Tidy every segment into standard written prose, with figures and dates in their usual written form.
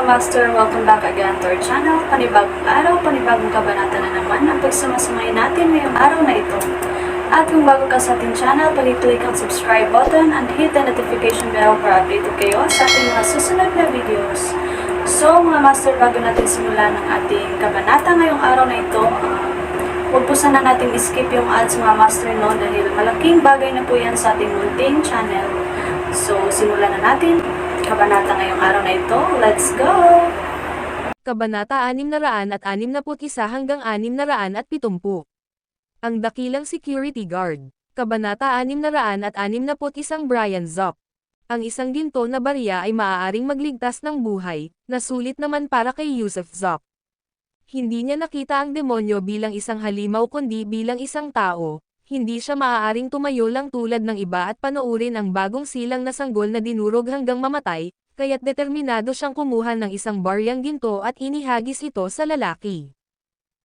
Master, welcome back again to our channel. Panibagong araw, panibagong kabanata na naman ang pagsumasamayin natin ngayong araw na ito. At kung bago ka sa ating channel, pag-click ang subscribe button and hit the notification bell para updated kayo sa ating mga susunod na videos. So mga Master, bago natin simulan ang ating kabanata ngayong araw na ito, huwag po sana natin skip yung ads mga Master, no, dahil malaking bagay na po yan sa ating munting channel. So simulan na natin kabanata ngayong araw na ito. Let's go! Kabanata 661 hanggang 670. Ang dakilang security guard. Kabanata 661 Brian Zopp. Ang isang ginto na barya ay maaaring magligtas ng buhay, na sulit naman para kay Yusuf Zopp. Hindi niya nakita ang demonyo bilang isang halimaw kundi bilang isang tao. Hindi siya maaaring tumayo lang tulad ng iba at panoorin ang bagong silang na sanggol na dinurog hanggang mamatay, kaya't determinado siyang kumuha ng isang baryang ginto at inihagis ito sa lalaki.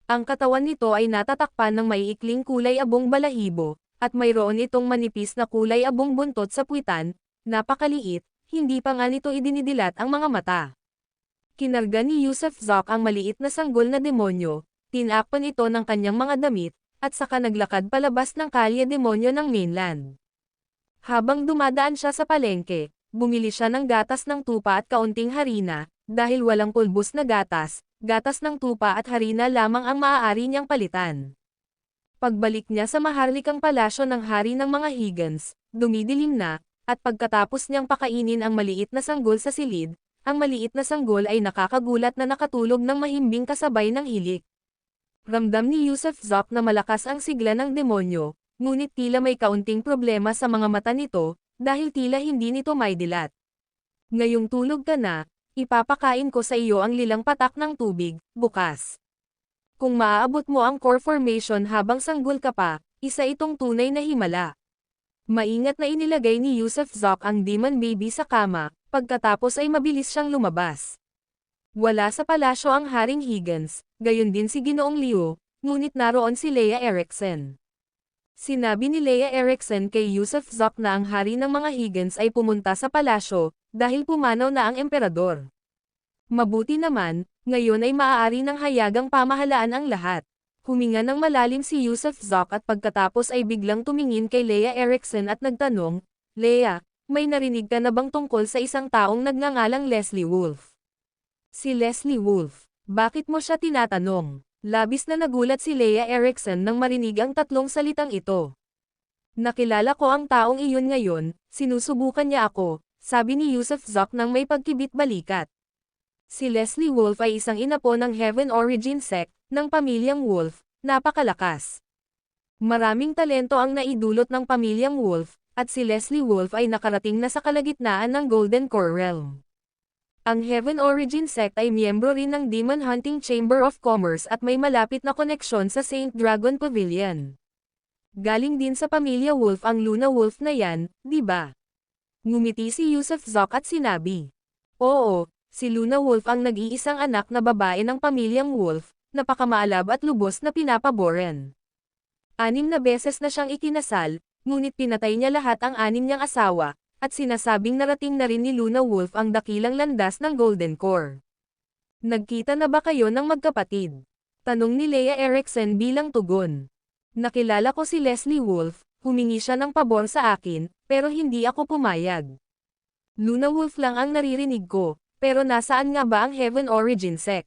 Ang katawan nito ay natatakpan ng maiikling kulay abong balahibo, at mayroon itong manipis na kulay abong buntot sa puwitan, napakaliit, hindi pa nga nito idinidilat ang mga mata. Kinarga ni Yusuf Zopp ang maliit na sanggol na demonyo, tinakpan ito ng kanyang mga damit, at saka naglakad palabas ng kalye demonyo ng mainland. Habang dumadaan siya sa palengke, bumili siya ng gatas ng tupa at kaunting harina, dahil walang pulbos na gatas ng tupa at harina lamang ang maaari niyang palitan. Pagbalik niya sa maharlikang palasyo ng hari ng mga Higgins, dumidilim na, at pagkatapos niyang pakainin ang maliit na sanggol sa silid, ang maliit na sanggol ay nakakagulat na nakatulog ng mahimbing kasabay ng hilik. Ramdam ni Yusuf Zopp na malakas ang sigla ng demonyo, ngunit tila may kaunting problema sa mga mata nito, dahil tila hindi nito maidilat. Ngayong tulog ka na, ipapakain ko sa iyo ang lilang patak ng tubig, bukas. Kung maaabot mo ang core formation habang sanggol ka pa, isa itong tunay na himala. Maingat na inilagay ni Yusuf Zopp ang demon baby sa kama, pagkatapos ay mabilis siyang lumabas. Wala sa palasyo ang Haring Higgins, gayon din si Ginoong Liu, ngunit naroon si Leia Eriksen. Sinabi ni Leia Eriksen kay Yusuf Zopp na ang hari ng mga Higgins ay pumunta sa palasyo, dahil pumanaw na ang emperador. Mabuti naman, ngayon ay maaari ng hayagang pamahalaan ang lahat. Huminga ng malalim si Yusuf Zopp at pagkatapos ay biglang tumingin kay Leia Eriksen at nagtanong, "Leia, may narinig ka na bang tungkol sa isang taong nagngangalang Leslie Wolf?" Si Leslie Wolf, bakit mo siya tinatanong? Labis na nagulat si Leia Eriksen nang marinig ang tatlong salitang ito. Nakilala ko ang taong iyon ngayon, sinusubukan niya ako, sabi ni Yusuf Zopp nang may pagkibit-balikat. Si Leslie Wolf ay isang inapo ng Heaven Origin Sect, ng pamilyang Wolf, napakalakas. Maraming talento ang naidulot ng pamilyang Wolf, at si Leslie Wolf ay nakarating na sa kalagitnaan ng Golden Core Realm. Ang Heaven Origin Sect ay miyembro rin ng Demon Hunting Chamber of Commerce at may malapit na koneksyon sa Saint Dragon Pavilion. Galing din sa pamilya Wolf ang Luna Wolf na yan, di ba? Ngumiti si Yusuf Zopp at sinabi. Oo, si Luna Wolf ang nag-iisang anak na babae ng pamilyang Wolf, napakamaalab at lubos na pinapaboran. 6 na beses na siyang ikinasal, ngunit pinatay niya lahat ang 6 niyang asawa, at sinasabing narating na rin ni Luna Wolf ang dakilang landas ng Golden Core. Nagkita na ba kayo ng magkapatid? Tanong ni Leia Eriksen bilang tugon. Nakilala ko si Leslie Wolf, humingi siya ng pabor sa akin, pero hindi ako pumayag. Luna Wolf lang ang naririnig ko, pero nasaan nga ba ang Heaven Origin Sect?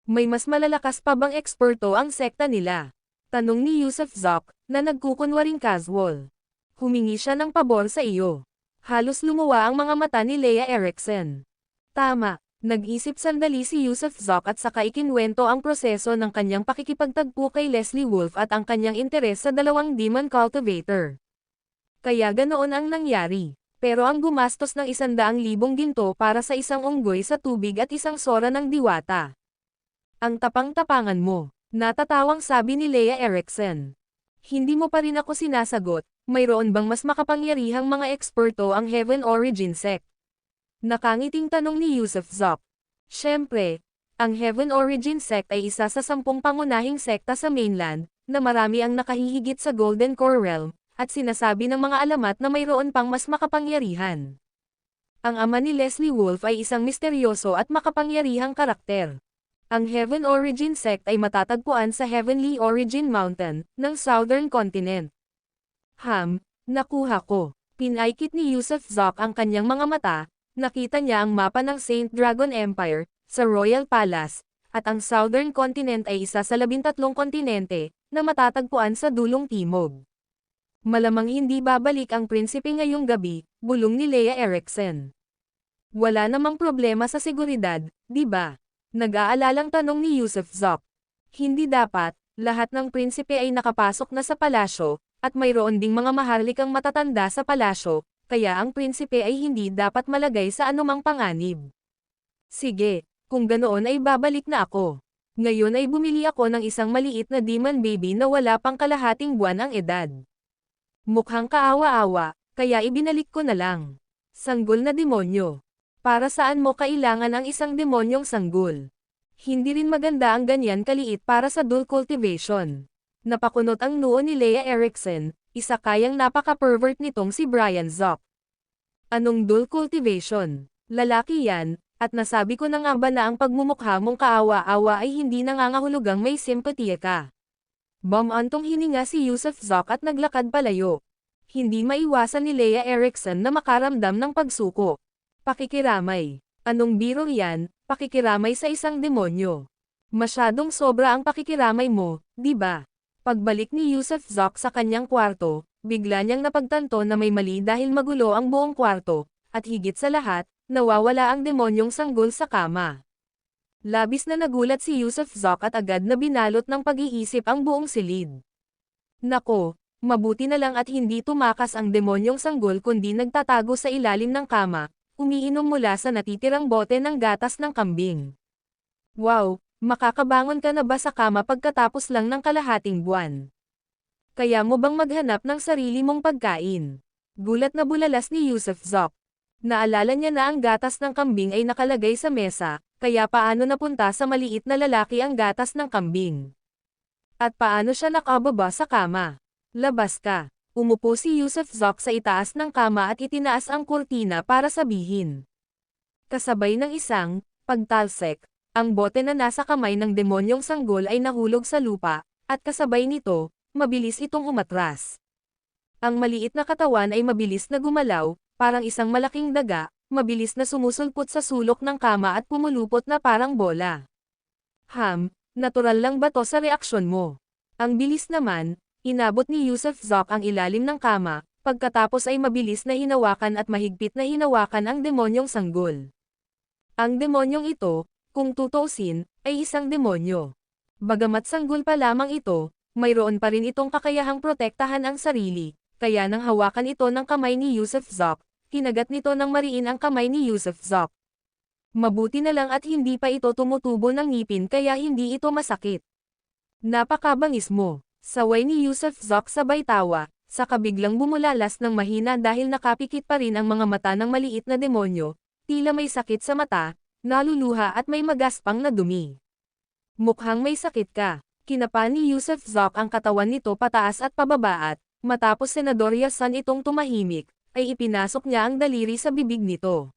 May mas malalakas pa bang eksperto ang sekta nila? Tanong ni Yusuf Zopp, na nagkukunwaring casual. Humingi siya ng pabor sa iyo. Halos lumuwa ang mga mata ni Leia Eriksen. Tama, nag-isip sandali si Yusuf Zopp at saka ikinwento ang proseso ng kanyang pakikipagtagpo kay Leslie Wolf at ang kanyang interes sa dalawang demon cultivator. Kaya ganoon ang nangyari. Pero ang gumastos ng 100,000 ginto para sa isang unggoy sa tubig at isang sora ng diwata. Ang tapang-tapangan mo, natatawang sabi ni Leia Eriksen. Hindi mo pa rin ako sinasagot, mayroon bang mas makapangyarihang mga eksperto ang Heaven Origin Sect? Nakangiting tanong ni Yusuf Zopp. Siyempre, ang Heaven Origin Sect ay isa sa 10 pangunahing sekta sa mainland, na marami ang nakahihigit sa Golden Core Realm, at sinasabi ng mga alamat na mayroon pang mas makapangyarihan. Ang ama ni Leslie Wolf ay isang misteryoso at makapangyarihang karakter. Ang Heaven Origin sect ay matatagpuan sa Heavenly Origin Mountain, ng Southern Continent. Nakuha ko. Pinaikit ni Yusuf Zok ang kanyang mga mata, nakita niya ang mapa ng Saint Dragon Empire, sa Royal Palace, at ang Southern Continent ay isa sa 13 kontinente, na matatagpuan sa dulong timog. Malamang hindi babalik ang prinsipe ngayong gabi, bulong ni Leia Eriksen. Wala namang problema sa seguridad, di ba? Nag-aalalang tanong ni Yusuf Zok. Hindi dapat, lahat ng prinsipe ay nakapasok na sa palasyo, at mayroon ding mga maharlikang matatanda sa palasyo, kaya ang prinsipe ay hindi dapat malagay sa anumang panganib. Sige, kung ganoon ay babalik na ako. Ngayon ay bumili ako ng isang maliit na demon baby na wala pang kalahating buwan ang edad. Mukhang kaawa-awa, kaya ibinalik ko na lang. Sanggol na demonyo. Para saan mo kailangan ang isang demonyong sanggol? Hindi rin maganda ang ganyan kaliit para sa dual cultivation. Napakunot ang noo ni Leia Eriksen, isa kayang napaka-pervert nitong si Brian Zok. Anong dual cultivation? Lalaki yan, at nasabi ko na nga ba na ang pagmumukha mong kaawa-awa ay hindi nangangahulugang may simpatiya ka. Bumantong hininga si Yusuf Zok at naglakad palayo. Hindi maiwasan ni Leia Eriksen na makaramdam ng pagsuko. Pakikiramay. Anong biro yan, pakikiramay sa isang demonyo? Masyadong sobra ang pakikiramay mo, di ba? Pagbalik ni Yusuf Zok sa kanyang kwarto, bigla niyang napagtanto na may mali dahil magulo ang buong kwarto, at higit sa lahat, nawawala ang demonyong sanggol sa kama. Labis na nagulat si Yusuf Zok at agad na binalot ng pag-iisip ang buong silid. Nako, mabuti na lang at hindi tumakas ang demonyong sanggol kundi nagtatago sa ilalim ng kama, umiinom mula sa natitirang bote ng gatas ng kambing. Wow, makakabangon ka na ba sa kama pagkatapos lang ng kalahating buwan? Kaya mo bang maghanap ng sarili mong pagkain? Gulat na bulalas ni Yusuf Zok. Naalala niya na ang gatas ng kambing ay nakalagay sa mesa, kaya paano napunta sa maliit na lalaki ang gatas ng kambing? At paano siya nakababa sa kama? Labas ka. Umupo si Yusuf Zok sa itaas ng kama at itinaas ang kurtina para sabihin. Kasabay ng isang pagtalsek, ang bote na nasa kamay ng demonyong sanggol ay nahulog sa lupa, at kasabay nito, mabilis itong umatras. Ang maliit na katawan ay mabilis na gumalaw, parang isang malaking daga, mabilis na sumusulpot sa sulok ng kama at pumulupot na parang bola. Natural lang ba to sa reaksyon mo? Ang bilis naman. Inabot ni Yusuf Zok ang ilalim ng kama, pagkatapos ay mabilis na hinawakan at mahigpit na hinawakan ang demonyong sanggol. Ang demonyong ito, kung tutuusin, ay isang demonyo. Bagamat sanggol pa lamang ito, mayroon pa rin itong kakayahang protektahan ang sarili, kaya nang hawakan ito ng kamay ni Yusuf Zok, kinagat nito ng mariin ang kamay ni Yusuf Zok. Mabuti na lang at hindi pa ito tumutubo ng ngipin kaya hindi ito masakit. Napakabangis mo. Saway ni Yusuf Zok sabay tawa, saka biglang bumulalas ng mahina dahil nakapikit pa rin ang mga mata ng maliit na demonyo, tila may sakit sa mata, naluluha at may magaspang na dumi. Mukhang may sakit ka. Kinapa ni Yusuf Zok ang katawan nito pataas at pababa at, matapos Senador Yasan itong tumahimik, ay ipinasok niya ang daliri sa bibig nito.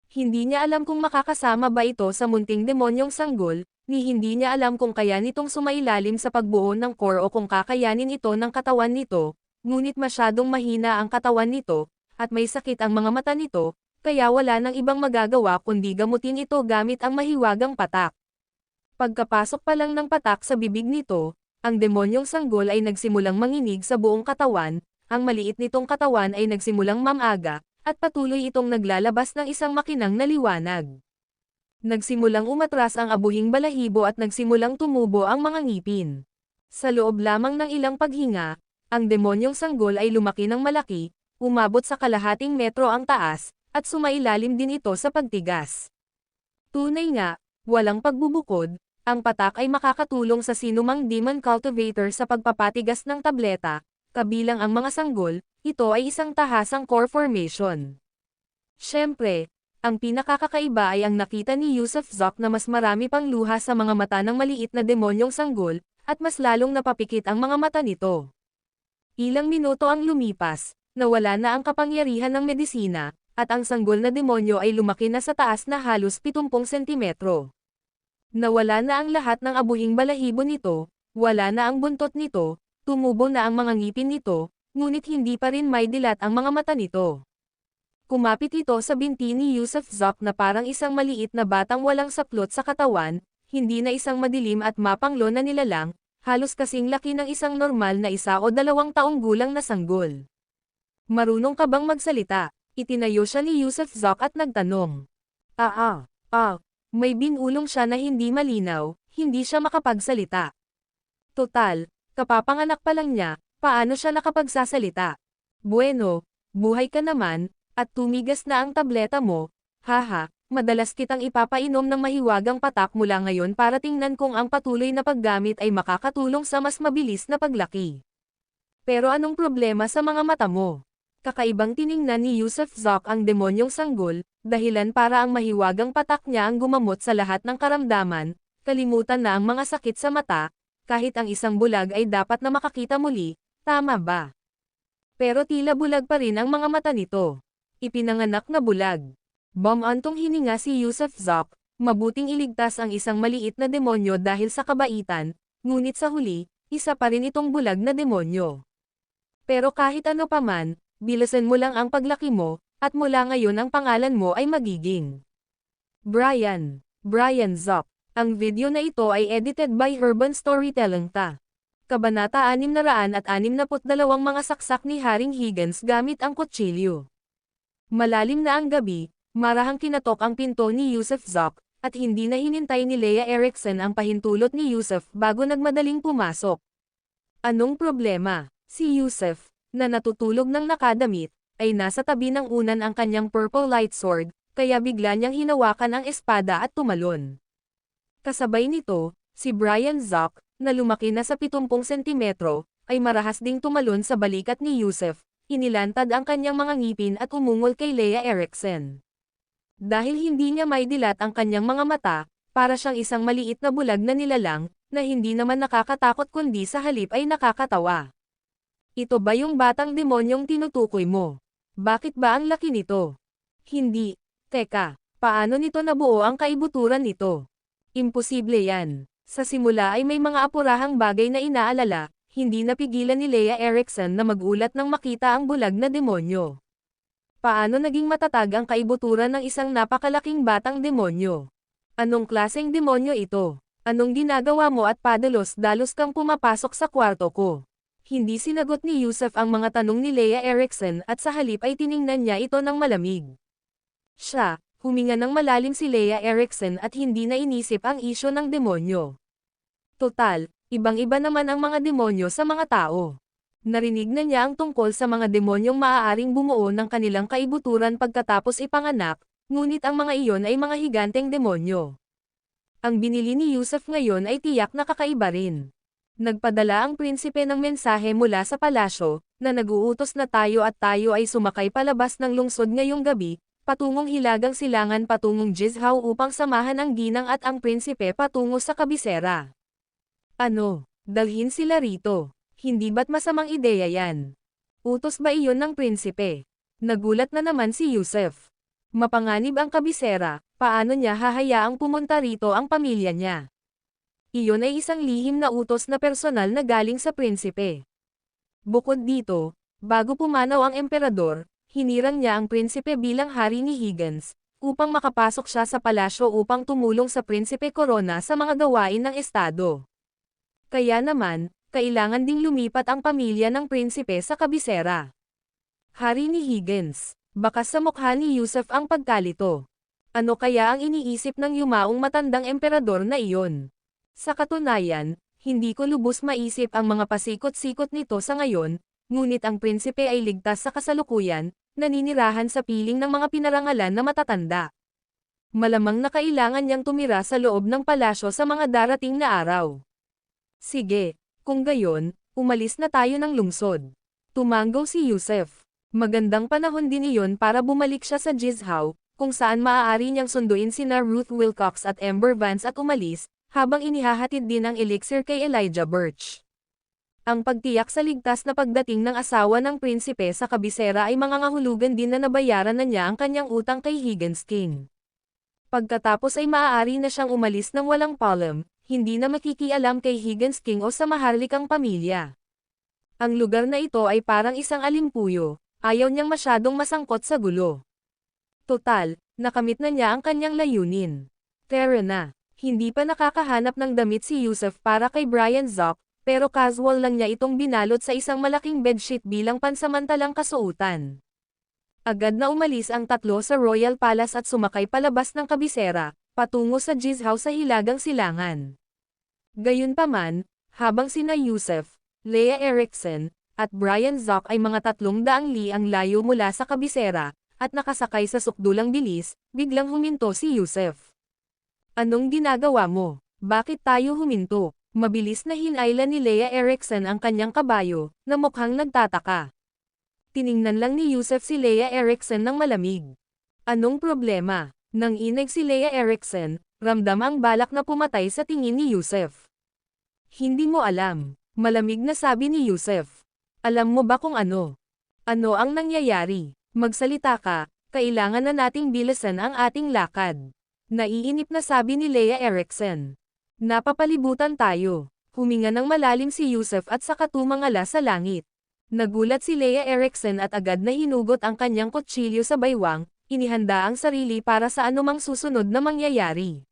Hindi niya alam kung makakasama ba ito sa munting demonyong sanggol, ni hindi niya alam kung kaya nitong sumailalim sa pagbuo ng core o kung kakayanin ito ng katawan nito, ngunit masyadong mahina ang katawan nito, at may sakit ang mga mata nito, kaya wala nang ibang magagawa kundi gamutin ito gamit ang mahiwagang patak. Pagkapasok pa lang ng patak sa bibig nito, ang demonyong sanggol ay nagsimulang manginig sa buong katawan, ang maliit nitong katawan ay nagsimulang mamaga, at patuloy itong naglalabas ng isang makinang na liwanag. Nagsimulang umatras ang abuhing balahibo at nagsimulang tumubo ang mga ngipin. Sa loob lamang ng ilang paghinga, ang demonyong sanggol ay lumaki ng malaki, umabot sa kalahating metro ang taas, at sumailalim din ito sa pagtigas. Tunay nga, walang pagbubukod, ang patak ay makakatulong sa sinumang demon cultivator sa pagpapatigas ng tableta, kabilang ang mga sanggol, ito ay isang tahasang core formation. Siyempre, ang pinakakakaiba ay ang nakita ni Yusuf Zok na mas marami pang luha sa mga mata ng maliit na demonyong sanggol, at mas lalong napapikit ang mga mata nito. Ilang minuto ang lumipas, nawala na ang kapangyarihan ng medisina, At ang sanggol na demonyo ay lumaki na sa taas na halos 70 sentimetro. Nawala na ang lahat ng abuhing balahibo nito, wala na ang buntot nito, tumubo na ang mga ngipin nito, ngunit hindi pa rin may dilat ang mga mata nito. Kumapit ito sa binti ni Yusuf Zok na parang isang maliit na batang walang saplot sa katawan, hindi na isang madilim at mapanglo na nilalang, halos kasing laki ng isang normal na 1 o 2 taong gulang na sanggol. Marunong ka bang magsalita? Itinayo siya ni Yusuf Zok at nagtanong. May binulong siya na hindi malinaw, hindi siya makapagsalita. Total, kapapanganak pa lang niya, paano siya nakapagsasalita? Bueno, buhay ka naman, at tumigas na ang tableta mo, haha, madalas kitang ipapainom ng mahiwagang patak mula ngayon para tingnan kung ang patuloy na paggamit ay makakatulong sa mas mabilis na paglaki. Pero anong problema sa mga mata mo? Kakaibang tiningnan ni Yusuf Zok ang demonyong sanggol, dahilan para ang mahiwagang patak niya ang gumamot sa lahat ng karamdaman, kalimutan na ang mga sakit sa mata, kahit ang isang bulag ay dapat na makakita muli, tama ba? Pero tila bulag pa rin ang mga mata nito. Ipinanganak na bulag. Bumantong hininga si Yusuf Zok, mabuting iligtas ang isang maliit na demonyo dahil sa kabaitan, ngunit sa huli, isa pa rin itong bulag na demonyo. Pero kahit ano paman, bilisan mo lang ang paglaki mo, at mula ngayon ang pangalan mo ay magiging Brian Zok. Ang video na ito ay edited by Urban Storytelling Ta. Kabanata 662 mga saksak ni Haring Higgins gamit ang kutsilyo. Malalim na ang gabi, marahang kinatok ang pinto ni Yusuf Zok, at hindi na hinintay ni Leia Erickson ang pahintulot ni Yusuf bago nagmadaling pumasok. Anong problema? Si Yusuf, na natutulog ng nakadamit, ay nasa tabi ng unan ang kanyang purple light sword, kaya bigla niyang hinawakan ang espada at tumalon. Kasabay nito, si Brian Zok, na lumaki na sa 70 sentimetro, ay marahas ding tumalon sa balikat ni Yusuf, inilantad ang kanyang mga ngipin at umungol kay Leia Erickson. Dahil hindi niya may dilat ang kanyang mga mata, para siyang isang maliit na bulag na nilalang, na hindi naman nakakatakot kundi sa halip ay nakakatawa. Ito ba yung batang demonyong tinutukoy mo? Bakit ba ang laki nito? Hindi. Teka, paano nito nabuo ang kaibuturan nito? Imposible yan. Sa simula ay may mga apurahang bagay na inaalala, hindi napigilan ni Leia Erickson na magulat nang makita ang bulag na demonyo. Paano naging matatag ang kaibuturan ng isang napakalaking batang demonyo? Anong klaseng demonyo ito? Anong ginagawa mo at padalos-dalos kang pumapasok sa kwarto ko? Hindi sinagot ni Yusuf ang mga tanong ni Leia Erickson at sa halip ay tiningnan niya ito ng malamig. Siya, huminga ng malalim si Leia Erickson at hindi na inisip ang isyo ng demonyo. Total, ibang-iba naman ang mga demonyo sa mga tao. Narinig na niya ang tungkol sa mga demonyong maaaring bumuo ng kanilang kaibuturan pagkatapos ipanganak, ngunit ang mga iyon ay mga higanteng demonyo. Ang binili ni Yusuf ngayon ay tiyak na kakaiba rin. Nagpadala ang prinsipe ng mensahe mula sa palasyo, na nag-uutos na tayo ay sumakay palabas ng lungsod ngayong gabi, patungong Hilagang Silangan patungong Jizhao upang samahan ang ginang at ang prinsipe patungo sa kabisera. Ano, dalhin sila rito? Hindi ba't masamang ideya yan? Utos ba iyon ng prinsipe? Nagulat na naman si Yusuf. Mapanganib ang kabisera, paano niya hahayaang pumunta rito ang pamilya niya? Iyon ay isang lihim na utos na personal na galing sa prinsipe. Bukod dito, bago pumanaw ang emperador, hinirang niya ang prinsipe bilang hari ni Higgins, upang makapasok siya sa palasyo upang tumulong sa prinsipe Corona sa mga gawain ng estado. Kaya naman, kailangan ding lumipat ang pamilya ng prinsipe sa kabisera. Hari ni Higgins, bakas sa mukha ni Yusuf ang pagkalito. Ano kaya ang iniisip ng yumaong matandang emperador na iyon? Sa katunayan, hindi ko lubos maisip ang mga pasikot-sikot nito sa ngayon, ngunit ang prinsipe ay ligtas sa kasalukuyan, naninirahan sa piling ng mga pinarangalan na matatanda. Malamang na kailangan niyang tumira sa loob ng palasyo sa mga darating na araw. Sige, kung gayon, umalis na tayo ng lungsod. Tumanggaw si Yusuf. Magandang panahon din iyon para bumalik siya sa Jizhao, kung saan maaari niyang sunduin sina Ruth Wilcox at Amber Vance at umalis, habang inihahatid din ang elixir kay Elijah Birch. Ang pagtiyak sa ligtas na pagdating ng asawa ng prinsipe sa kabisera ay mangangahulugan din na nabayaran na niya ang kanyang utang kay Higgins King. Pagkatapos ay maaari na siyang umalis ng walang palem, hindi na makikialam kay Higgins King o sa maharlikang pamilya. Ang lugar na ito ay parang isang alimpuyo, ayaw niyang masyadong masangkot sa gulo. Total, nakamit na niya ang kanyang layunin. Tara na, hindi pa nakakahanap ng damit si Yusef para kay Brian Zock, pero casual lang niya itong binalot sa isang malaking bedsheet bilang pansamantalang kasuotan. Agad na umalis ang tatlo sa Royal Palace at sumakay palabas ng kabisera, patungo sa Giz House sa Hilagang Silangan. Gayunpaman, habang sina Yusef, Leia Erikson, at Brian Zock ay mga 300 li ang layo mula sa kabisera, at nakasakay sa sukdulang bilis, biglang huminto si Yusef. Anong ginagawa mo? Bakit tayo huminto? Mabilis na hinayla ni Leia Erikson ang kanyang kabayo, na mukhang nagtataka. Tiningnan lang ni Yusef si Leia Erikson ng malamig. Anong problema? Nang inig si Leia Erikson, ramdam ang balak na pumatay sa tingin ni Yusef. Hindi mo alam, malamig na sabi ni Yusef. Alam mo ba kung ano? Ano ang nangyayari? Magsalita ka, kailangan na nating bilisan ang ating lakad. Naiinip na sabi ni Leia Erikson. Napapalibutan tayo. Huminga ng malalim si Yusef at saka tumangala sa langit. Nagulat si Leia Erikson at agad na hinugot ang kanyang kutsilyo sa baywang, inihanda ang sarili para sa anumang susunod na mangyayari.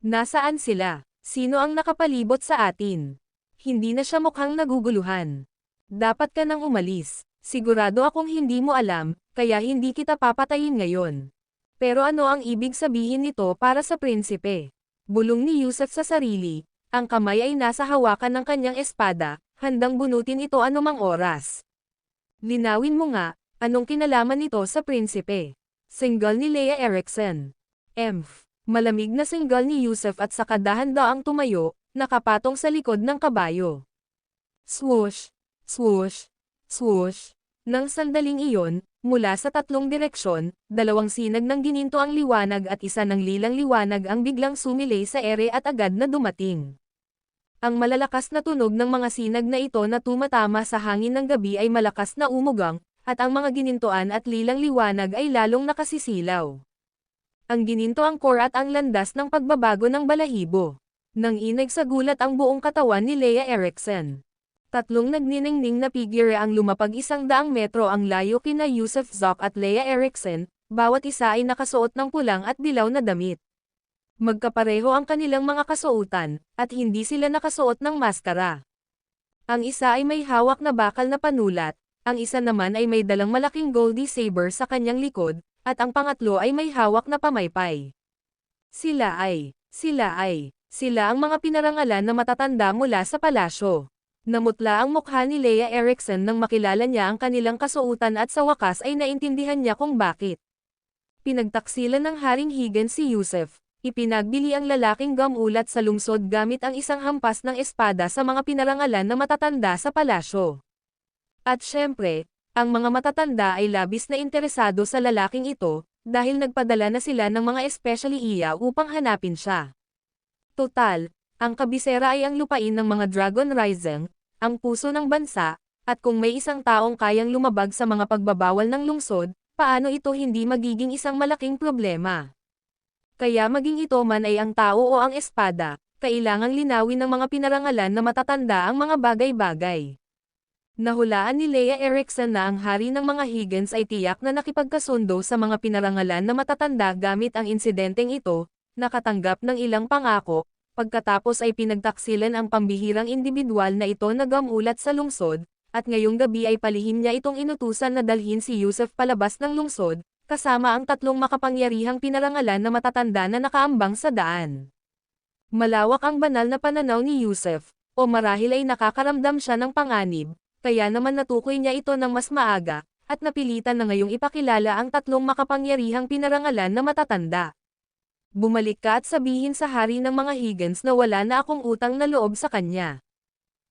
Nasaan sila? Sino ang nakapalibot sa atin? Hindi na siya mukhang naguguluhan. Dapat ka nang umalis. Sigurado akong hindi mo alam, kaya hindi kita papatayin ngayon. Pero ano ang ibig sabihin nito para sa prinsipe? Bulong ni Yusef sa sarili, ang kamay ay nasa hawakan ng kanyang espada, handang bunutin ito anumang oras. Linawin mo nga, anong kinalaman nito sa prinsipe? Single ni Leia Erikson. Malamig na single ni Yusef at saka dahan-daang tumayo, nakapatong sa likod ng kabayo. Swoosh, swoosh, swoosh. Nang sandaling iyon, mula sa tatlong direksyon, 2 sinag ng gininto ang liwanag at isa ng lilang liwanag ang biglang sumilay sa ere at agad na dumating. Ang malalakas na tunog ng mga sinag na ito na tumatama sa hangin ng gabi ay malakas na umugang, at ang mga ginintoan at lilang liwanag ay lalong nakasisilaw. Ang gininto ang core at ang landas ng pagbabago ng balahibo. Nang inig sa gulat ang buong katawan ni Leia Erikson. 3 nagniningning na figure ang lumapag 100 metro ang layo kina Yusef Zock at Leia Erikson, bawat isa ay nakasuot ng pulang at dilaw na damit. Magkapareho ang kanilang mga kasuotan, at hindi sila nakasuot ng maskara. Ang isa ay may hawak na bakal na panulat, ang isa naman ay may dalang malaking goldy saber sa kanyang likod, at ang pangatlo ay may hawak na pamaypay. Sila ang mga pinarangalan na matatanda mula sa palasyo. Namutla ang mukha ni Leia Erikson nang makilala niya ang kanilang kasuotan at sa wakas ay naintindihan niya kung bakit. Pinagtaksilan ng Haring Higgins si Yusef, ipinagbili ang lalaking gamulat sa lungsod gamit ang isang hampas ng espada sa mga pinarangalan na matatanda sa palasyo. At syempre, ang mga matatanda ay labis na interesado sa lalaking ito, dahil nagpadala na sila ng mga especially iya upang hanapin siya. Total, ang kabisera ay ang lupain ng mga Dragon Rising, ang puso ng bansa, at kung may isang taong kayang lumabag sa mga pagbabawal ng lungsod, paano ito hindi magiging isang malaking problema? Kaya maging ito man ay ang tao o ang espada, kailangang linawin ng mga pinarangalan na matatanda ang mga bagay-bagay. Nahulaan ni Leia Erikson na ang hari ng mga Higgins ay tiyak na nakipagkasundo sa mga pinarangalan na matatanda gamit ang insidenteng ito, nakatanggap ng ilang pangako. Pagkatapos ay pinagtaksilan ang pambihirang individual na ito na gamulat sa lungsod, at ngayong gabi ay palihim niya itong inutusan na dalhin si Yusef palabas ng lungsod, kasama ang 3 makapangyarihang pinarangalan na matatanda na nakaambang sa daan. Malawak ang banal na pananaw ni Yusef, o marahil ay nakakaramdam siya ng panganib, kaya naman natukoy niya ito ng mas maaga, at napilitan na ngayong ipakilala ang 3 makapangyarihang pinarangalan na matatanda. Bumalik ka at sabihin sa hari ng mga Higgins na wala na akong utang na loob sa kanya.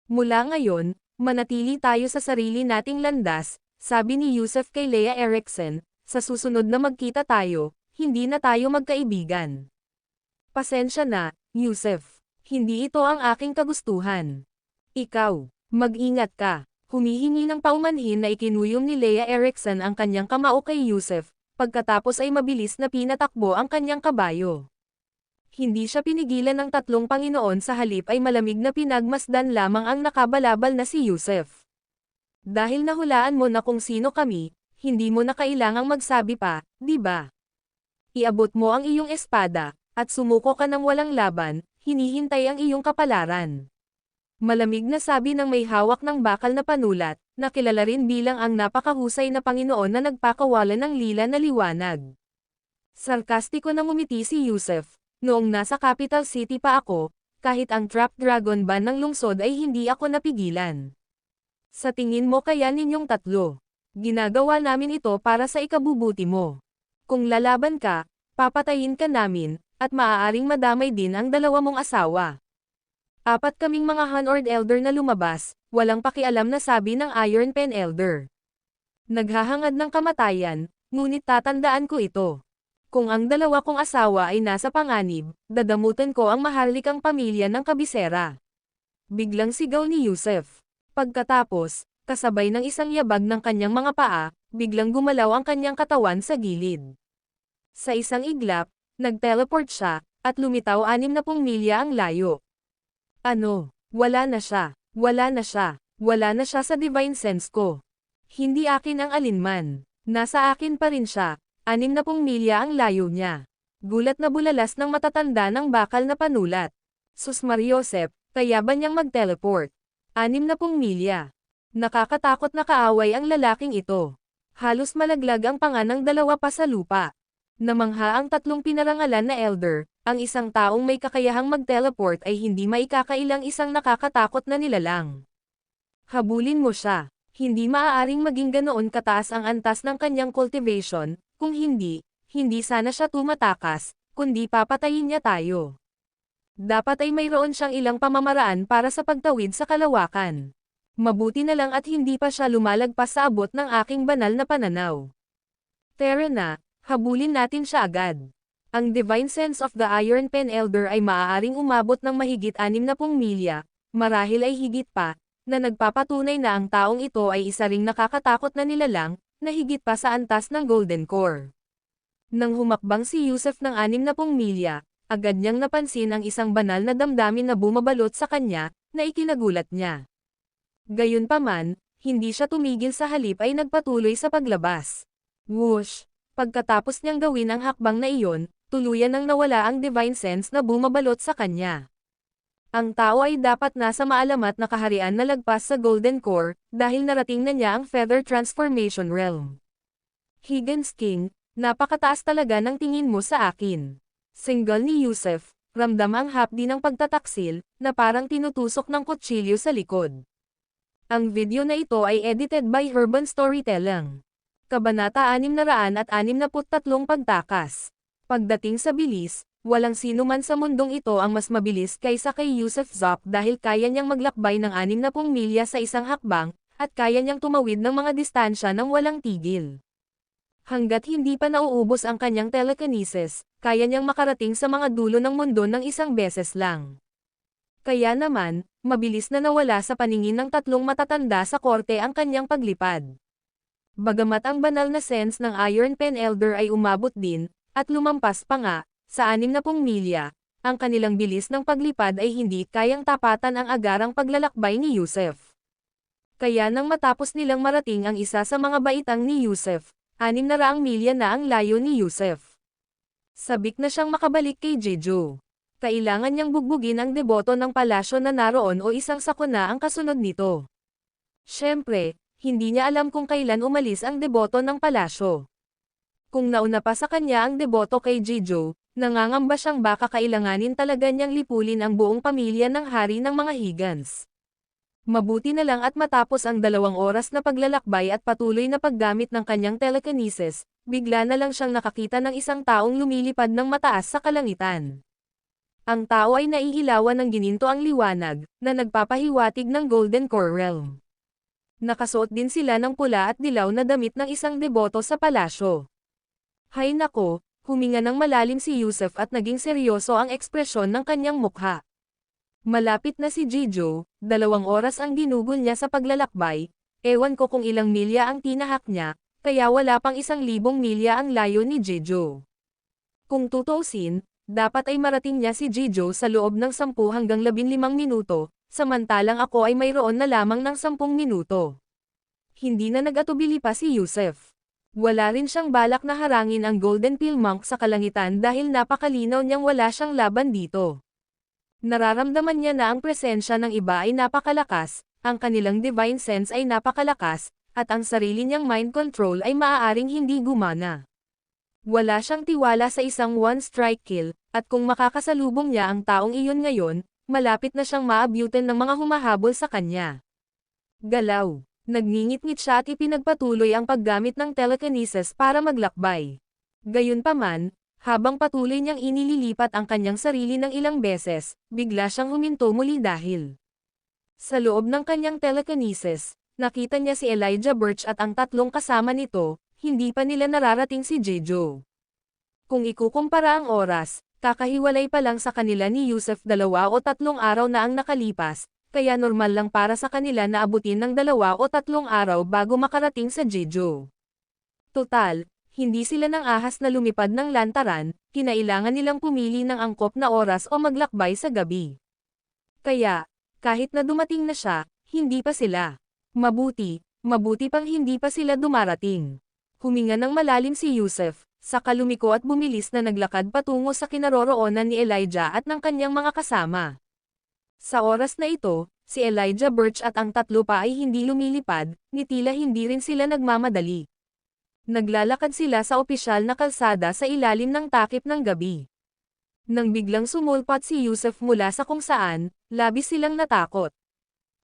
Mula ngayon, manatili tayo sa sarili nating landas, sabi ni Yusef kay Leia Erikson, sa susunod na magkita tayo, hindi na tayo magkaibigan. Pasensya na, Yusef. Hindi ito ang aking kagustuhan. Ikaw, Mag-ingat ka. Humihingi ng paumanhin na ikinuyom ni Leia Erickson ang kanyang kamao kay Yusef, pagkatapos ay mabilis na pinatakbo ang kanyang kabayo. Hindi siya pinigilan ng tatlong Panginoon, sa halip ay malamig na pinagmasdan lamang ang nakabalabal na si Yusef. Dahil nahulaan mo na kung sino kami, hindi mo na kailangang magsabi pa, di ba? Iabot mo ang iyong espada, at sumuko ka ng walang laban, hinihintay ang iyong kapalaran. Malamig na sabi ng may hawak ng bakal na panulat, na kilala rin bilang ang napakahusay na Panginoon na nagpakawalan ng lila na liwanag. Sarkastiko na ngumiti si Yusef, noong nasa capital city pa ako, kahit ang trap dragon ban ng lungsod ay hindi ako napigilan. Sa tingin mo kaya ninyong tatlo, ginagawa namin ito para sa ikabubuti mo. Kung lalaban ka, papatayin ka namin, at maaaring madamay din ang dalawa mong asawa. Apat kaming mga Hunord Elder na lumabas, walang pakialam na sabi ng Iron Pen Elder. Naghahangad ng kamatayan, ngunit tatandaan ko ito. Kung ang dalawa kong asawa ay nasa panganib, dadamutan ko ang maharlikang pamilya ng kabisera. Biglang sigaw ni Yusef. Pagkatapos, kasabay ng isang yabag ng kanyang mga paa, biglang gumalaw ang kanyang katawan sa gilid. Sa isang iglap, nag-teleport siya, at lumitaw 60 milya ang layo. Ano? Wala na siya. Wala na siya. Wala na siya sa divine sense ko. Hindi akin ang alinman. Nasa akin pa rin siya. 60 milya ang layo niya. Gulat na bulalas ng matatanda ng bakal na panulat. Sus Mariosep, kaya ba niyang mag-teleport? 60 milya. Nakakatakot na kaaway ang lalaking ito. Halos malaglag ang panga ng dalawa pa sa lupa. Namangha ang tatlong pinarangalan na elder. Ang isang taong may kakayahang mag-teleport ay hindi maikakailang isang nakakatakot na nilalang. Habulin mo siya. Hindi maaaring maging ganoon kataas ang antas ng kanyang cultivation, kung hindi sana siya tumatakas, kundi papatayin niya tayo. Dapat ay mayroon siyang ilang pamamaraan para sa pagtawid sa kalawakan. Mabuti na lang at hindi pa siya lumalagpas sa abot ng aking banal na pananaw. Tara na, habulin natin siya agad. Ang Divine Sense of the Iron Pen Elder ay maaaring umabot ng mahigit 60 milya, marahil ay higit pa, na nagpapatunay na ang taong ito ay isa ring nakakatakot na nilalang, na higit pa sa antas ng Golden Core. Nang humakbang si Yusef ng 60 milya, agad niyang napansin ang isang banal na damdamin na bumabalot sa kanya, na ikinagulat niya. Gayunpaman, hindi siya tumigil, sa halip ay nagpatuloy sa paglabas. Whoosh! Pagkatapos niyang gawin ang hakbang na iyon, tuluyan nang nawala ang divine sense na bumabalot sa kanya. Ang tao ay dapat nasa maalamat na kaharian na lagpas sa Golden Core, dahil narating na niya ang Feather Transformation Realm. Higgins King, napakataas talaga ng tingin mo sa akin. Single ni Yusef, ramdam ang hapdi ng pagtataksil, na parang tinutusok ng kutsilyo sa likod. Ang video na ito ay edited by Urban Storytelling. Kabanata 663 Pagtakas. Pagdating sa bilis, walang sino man sa mundong ito ang mas mabilis kaysa kay Yusef Zop, dahil kaya niyang maglakbay ng 60 milya sa isang hakbang, at kaya niyang tumawid ng mga distansya ng walang tigil. Hanggat hindi pa nauubos ang kanyang telekinesis, kaya niyang makarating sa mga dulo ng mundo ng isang beses lang. Kaya naman, mabilis na nawala sa paningin ng tatlong matatanda sa korte ang kanyang paglipad. Bagamat ang banal na sense ng Iron Pen Elder ay umabot din, at lumampas pa nga, sa 60 milya, ang kanilang bilis ng paglipad ay hindi kayang tapatan ang agarang paglalakbay ni Yusef. Kaya nang matapos nilang marating ang isa sa mga baitang ni Yusef, 600 milya na ang layo ni Yusef. Sabik na siyang makabalik kay Jeju. Kailangan niyang bugbugin ang deboto ng palasyo na naroon o isang sakuna ang kasunod nito. Siyempre, hindi niya alam kung kailan umalis ang deboto ng palasyo. Kung nauna pa sa kanya ang deboto kay Jeju, nangangamba siyang baka kailanganin talaga niyang lipulin ang buong pamilya ng hari ng mga Higgins. Mabuti na lang at matapos ang 2 oras na paglalakbay at patuloy na paggamit ng kanyang telekinesis, bigla na lang siyang nakakita ng isang taong lumilipad ng mataas sa kalangitan. Ang tao ay naihilawan ng gininto ang liwanag, na nagpapahiwatig ng Golden Core Realm. Nakasuot din sila ng pula at dilaw na damit ng isang deboto sa palasyo. Hay nako, huminga ng malalim si Yusef at naging seryoso ang ekspresyon ng kanyang mukha. Malapit na si Jijo, 2 oras ang ginugol niya sa paglalakbay, ewan ko kung ilang milya ang tinahak niya, kaya wala pang 1,000 milya ang layo ni Jijo. Kung tutuusin, dapat ay marating niya si Jijo sa loob ng 10 hanggang 15 minuto, samantalang ako ay mayroon na lamang ng 10 minuto. Hindi na nag-atubili pa si Yusef. Wala rin siyang balak na harangin ang Golden Pill Monk sa kalangitan dahil napakalinaw niyang wala siyang laban dito. Nararamdaman niya na ang presensya ng iba ay napakalakas, ang kanilang divine sense ay napakalakas, at ang sarili niyang mind control ay maaaring hindi gumana. Wala siyang tiwala sa isang one-strike kill, at kung makakasalubong niya ang taong iyon ngayon, malapit na siyang maabutan ng mga humahabol sa kanya. Galaw. Nagngingit-ngit siya at ipinagpatuloy ang paggamit ng telekinesis para maglakbay. Gayunpaman, habang patuloy niyang inililipat ang kanyang sarili ng ilang beses, bigla siyang huminto muli dahil sa loob ng kanyang telekinesis, nakita niya si Elijah Birch at ang 3 kasama nito, hindi pa nila nararating si Jijo. Kung ikukumpara ang oras, kakahiwalay pa lang sa kanila ni Yusef 2 o 3 araw na ang nakalipas, kaya normal lang para sa kanila na abutin ng 2 o 3 araw bago makarating sa Jeju. Total, hindi sila nang ahas na lumipad ng lantaran, kinailangan nilang pumili ng angkop na oras o maglakbay sa gabi. Kaya, kahit na dumating na siya, hindi pa sila. Mabuti pang hindi pa sila dumarating. Huminga ng malalim si Yusef, saka lumiko at bumilis na naglakad patungo sa kinaroroonan ni Elijah at ng kanyang mga kasama. Sa oras na ito, si Elijah Birch at ang 3 pa ay hindi lumilipad, ni tila hindi rin sila nagmamadali. Naglalakad sila sa opisyal na kalsada sa ilalim ng takip ng gabi. Nang biglang sumulpat si Yusef mula sa kung saan, labis silang natakot.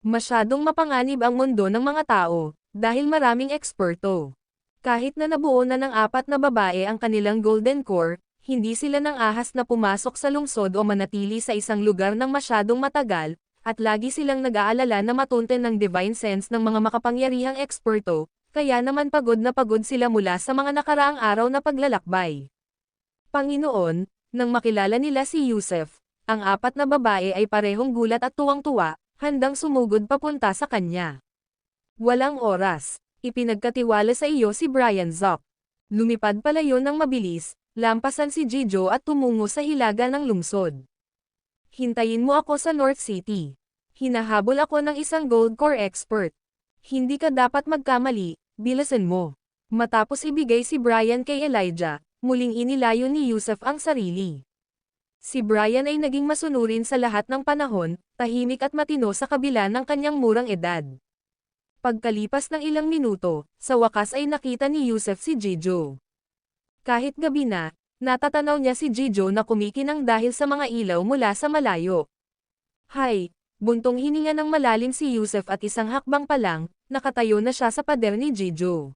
Masyadong mapanganib ang mundo ng mga tao, dahil maraming eksperto. Kahit na nabuo na ng 4 na babae ang kanilang Golden Core, hindi sila nang ahas na pumasok sa lungsod o manatili sa isang lugar ng masyadong matagal, at lagi silang nag-aalala na matunten ng divine sense ng mga makapangyarihang eksperto, kaya naman pagod na pagod sila mula sa mga nakaraang araw na paglalakbay. Panginoon, nang makilala nila si Yusef, ang 4 na babae ay parehong gulat at tuwang-tuwa, handang sumugod papunta sa kanya. Walang oras, ipinagkatiwala sa iyo si Brian Zoc. Lumipad palayo ng mabilis, lampasan si Jijo at tumungo sa hilaga ng lungsod. Hintayin mo ako sa North City. Hinahabol ako ng isang Gold Core expert. Hindi ka dapat magkamali, bilasan mo. Matapos ibigay si Brian kay Elijah, muling inilayo ni Yusef ang sarili. Si Brian ay naging masunurin sa lahat ng panahon, tahimik at matino sa kabila ng kanyang murang edad. Pagkalipas ng ilang minuto, sa wakas ay nakita ni Yusef si Jijo. Kahit gabi na, natatanaw niya si Jijo na kumikinang dahil sa mga ilaw mula sa malayo. Hay, buntong hininga ng malalim si Yusef at isang hakbang pa lang, nakatayo na siya sa pader ni Jijo.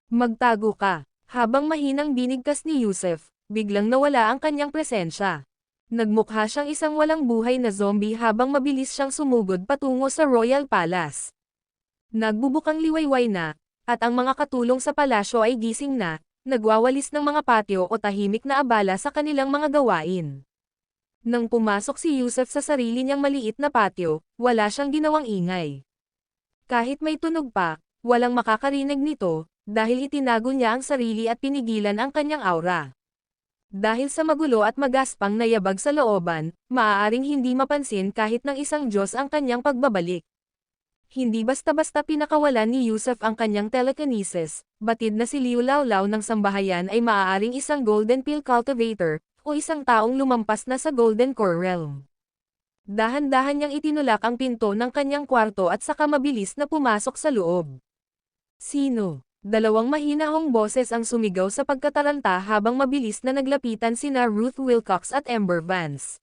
Magtago ka. Habang mahinang binigkas ni Yusef, biglang nawala ang kanyang presensya. Nagmukha siyang isang walang buhay na zombie habang mabilis siyang sumugod patungo sa Royal Palace. Nagbubukang liwayway na, at ang mga katulong sa palasyo ay gising na, nagwawalis ng mga patio o tahimik na abala sa kanilang mga gawain. Nang pumasok si Yusef sa sarili niyang maliit na patio, wala siyang ginawang ingay. Kahit may tunog pa, walang makakarinig nito, dahil itinago niya ang sarili at pinigilan ang kanyang aura. Dahil sa magulo at magaspang na yabag sa looban, maaaring hindi mapansin kahit ng isang Diyos ang kanyang pagbabalik. Hindi basta-basta pinakawalan ni Yusef ang kanyang telekinesis, batid na si Liu Laolao ng sambahayan ay maaaring isang Golden Pill Cultivator, o isang taong lumampas na sa Golden Core Realm. Dahan-dahan niyang itinulak ang pinto ng kanyang kwarto at saka mabilis na pumasok sa loob. Sino? 2 mahinahong boses ang sumigaw sa pagkataranta habang mabilis na naglapitan sina Ruth Wilcox at Ember Vance.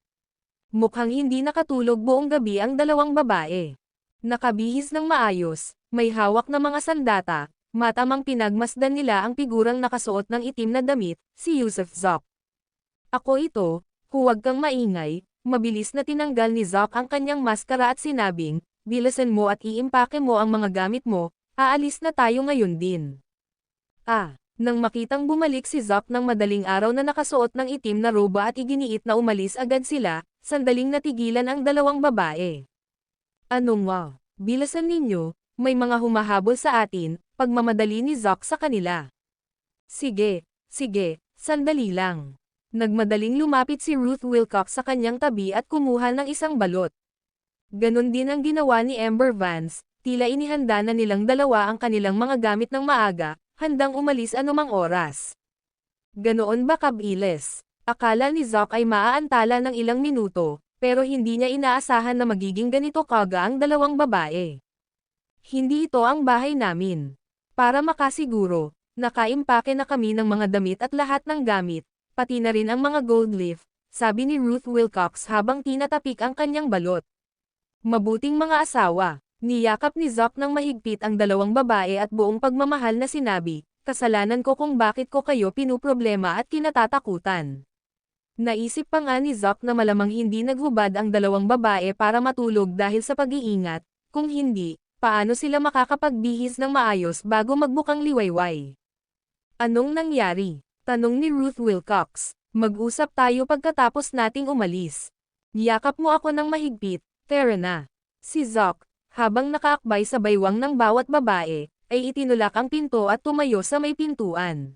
Mukhang hindi nakatulog buong gabi ang 2 babae. Nakabihis ng maayos, may hawak na mga sandata, matamang pinagmasdan nila ang figurang nakasuot ng itim na damit, si Yusef Zoc. Ako ito, huwag kang maingay, mabilis na tinanggal ni Zoc ang kanyang maskara at sinabing, bilasan mo at iimpake mo ang mga gamit mo, aalis na tayo ngayon din. Nang makitang bumalik si Zoc ng madaling araw na nakasuot ng itim na roba at iginiit na umalis agad sila, sandaling natigilan ang dalawang babae. Anong wow? Bilasan ninyo, may mga humahabol sa atin, pagmamadali ni Zoc sa kanila. Sige, sandali lang. Nagmadaling lumapit si Ruth Wilcox sa kanyang tabi at kumuha ng isang balot. Ganon din ang ginawa ni Amber Vance, tila inihanda na nilang dalawa ang kanilang mga gamit ng maaga, handang umalis anumang oras. Ganoon ba kabilis? Akala ni Zoc ay maaantala ng ilang minuto, pero hindi niya inaasahan na magiging ganito kaga ang dalawang babae. Hindi ito ang bahay namin. Para makasiguro, nakaimpake na kami ng mga damit at lahat ng gamit, pati na rin ang mga gold leaf, sabi ni Ruth Wilcox habang tinatapik ang kanyang balot. Mabuting mga asawa. Niyakap ni Zoc ng mahigpit ang dalawang babae at buong pagmamahal na sinabi, kasalanan ko kung bakit ko kayo pinuproblema at kinatatakutan. Naisip pa nga ni Zoc na malamang hindi naghubad ang dalawang babae para matulog dahil sa pag-iingat, kung hindi, paano sila makakapagbihis ng maayos bago magbukang liwayway. Anong nangyari? Tanong ni Ruth Wilcox. Mag-usap tayo pagkatapos nating umalis. Niyakap mo ako ng mahigpit, tara na. Si Zoc, habang nakaakbay sa baywang ng bawat babae, ay itinulak ang pinto at tumayo sa may pintuan.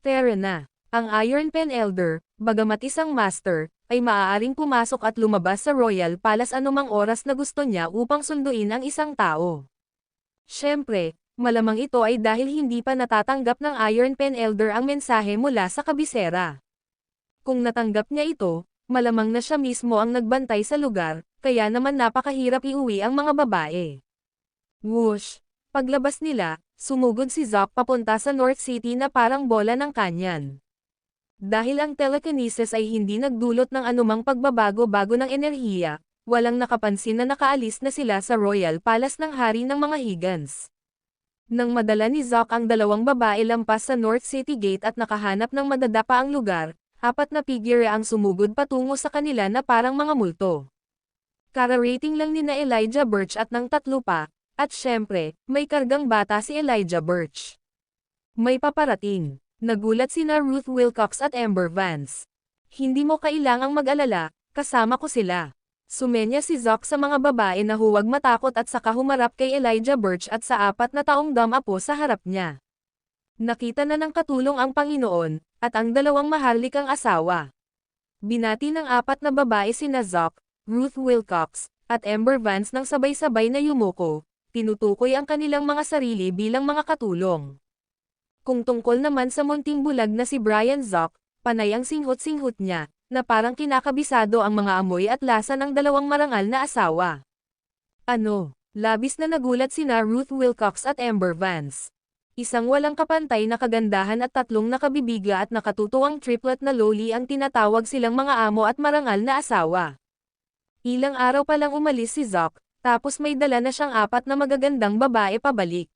Tara na. Ang Iron Pen Elder, bagamat isang master, ay maaaring pumasok at lumabas sa Royal Palace anumang oras na gusto niya upang sunduin ang isang tao. Siyempre, malamang ito ay dahil hindi pa natatanggap ng Iron Pen Elder ang mensahe mula sa kabisera. Kung natanggap niya ito, malamang na siya mismo ang nagbantay sa lugar, kaya naman napakahirap iuwi ang mga babae. Whoosh! Paglabas nila, sumugod si Zoc papunta sa North City na parang bola ng kanyan. Dahil ang telekinesis ay hindi nagdulot ng anumang pagbabago-bago ng enerhiya, walang nakapansin na nakaalis na sila sa Royal Palace ng Hari ng mga Higans. Nang madala ni Zoc ang dalawang babae lampas sa North City Gate at nakahanap ng madadapa ang lugar, 4 na figure ang sumugod patungo sa kanila na parang mga multo. Kararating lang nina Elijah Birch at ng 3 pa, at syempre, may kargang bata si Elijah Birch. May paparating. Nagulat sina Ruth Wilcox at Amber Vance. Hindi mo kailangang mag-alala, kasama ko sila. Sumenya si Zoc sa mga babae na huwag matakot at saka humarap kay Elijah Birch at sa 4 na taong damapo sa harap niya. Nakita na ng katulong ang Panginoon, at ang dalawang maharlikang asawa. Binati ng 4 na babae sina Zoc, Ruth Wilcox, at Amber Vance nang sabay-sabay na yumuko, tinutukoy ang kanilang mga sarili bilang mga katulong. Kung tungkol naman sa munting bulag na si Brian Zoc, panay ang singhot-singhot niya, na parang kinakabisado ang mga amoy at lasa ng dalawang marangal na asawa. Ano? Labis na nagulat sina Ruth Wilcox at Amber Vance. Isang walang kapantay na kagandahan at 3 nakabibiga at nakatutuwang triplet na loli ang tinatawag silang mga amo at marangal na asawa. Ilang araw pa lang umalis si Zoc, tapos may dala na siyang 4 na magagandang babae pabalik.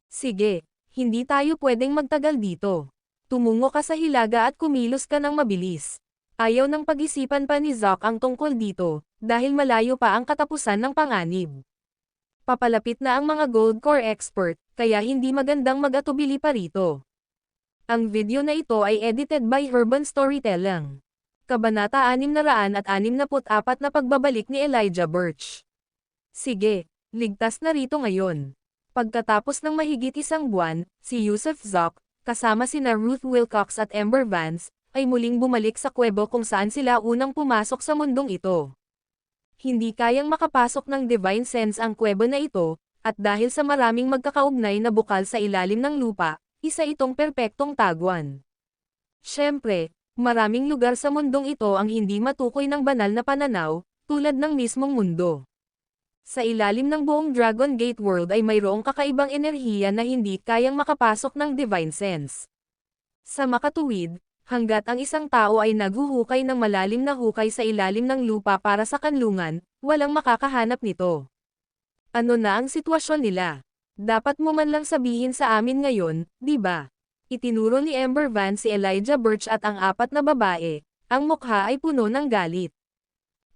Sige, hindi tayo pwedeng magtagal dito. Tumungo ka sa hilaga at kumilos ka ng mabilis. Ayaw ng pag-isipan pa ni Zoc ang tungkol dito, dahil malayo pa ang katapusan ng panganib. Papalapit na ang mga Gold Core expert, kaya hindi magandang mag-atubili pa rito. Ang video na ito ay edited by Herban Storytelling. Kabanata 664 na pagbabalik ni Elijah Birch. Sige, ligtas na rito ngayon. Pagkatapos ng mahigit 1 buwan, si Yusuf Zoc, kasama sina Ruth Wilcox at Amber Vance, ay muling bumalik sa kuwebo kung saan sila unang pumasok sa mundong ito. Hindi kayang makapasok ng Divine Sense ang kuwebo na ito, at dahil sa maraming magkakaugnay na bukal sa ilalim ng lupa, isa itong perpektong taguan. Siyempre, maraming lugar sa mundong ito ang hindi matukoy ng banal na pananaw, tulad ng mismong mundo. Sa ilalim ng buong Dragon Gate World ay mayroong kakaibang enerhiya na hindi kayang makapasok ng Divine Sense. Sa makatuwid, hanggat ang isang tao ay naghuhukay ng malalim na hukay sa ilalim ng lupa para sa kanlungan, walang makakahanap nito. Ano na ang sitwasyon nila? Dapat mo man lang sabihin sa amin ngayon, di ba? Itinuro ni Amber Vance si Elijah Birch at ang 4 na babae, ang mukha ay puno ng galit.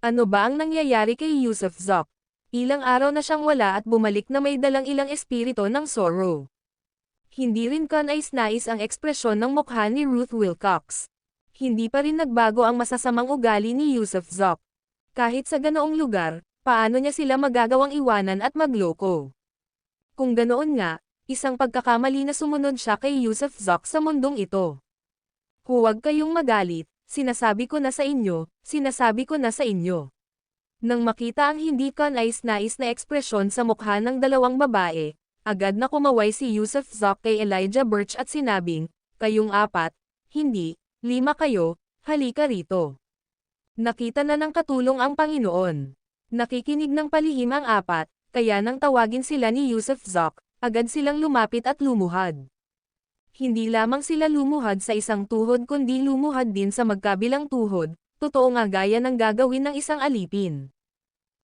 Ano ba ang nangyayari kay Yusuf Zoc? Ilang araw na siyang wala at bumalik na may dalang ilang espiritu ng sorrow. Hindi rin kanais-nais ang ekspresyon ng mukha ni Ruth Wilcox. Hindi pa rin nagbago ang masasamang ugali ni Yusuf Zoc. Kahit sa ganoong lugar, paano niya sila magagawang iwanan at magloko? Kung ganoon nga, isang pagkakamali na sumunod siya kay Yusuf Zoc sa mundong ito. Huwag kayong magalit, sinasabi ko na sa inyo, sinasabi ko na sa inyo. Nang makita ang hindi kanais-nais na ekspresyon sa mukha ng dalawang babae, agad na kumaway si Yusuf Zoc kay Elijah Burch at sinabing, "Kayong apat, hindi, 5 kayo, halika rito." Nakita na ng katulong ang Panginoon. Nakikinig ng palihim ang apat, kaya nang tawagin sila ni Yusuf Zoc, agad silang lumapit at lumuhad. Hindi lamang sila lumuhad sa isang tuhod kundi lumuhad din sa magkabilang tuhod, totoo nga gaya ng gagawin ng isang alipin.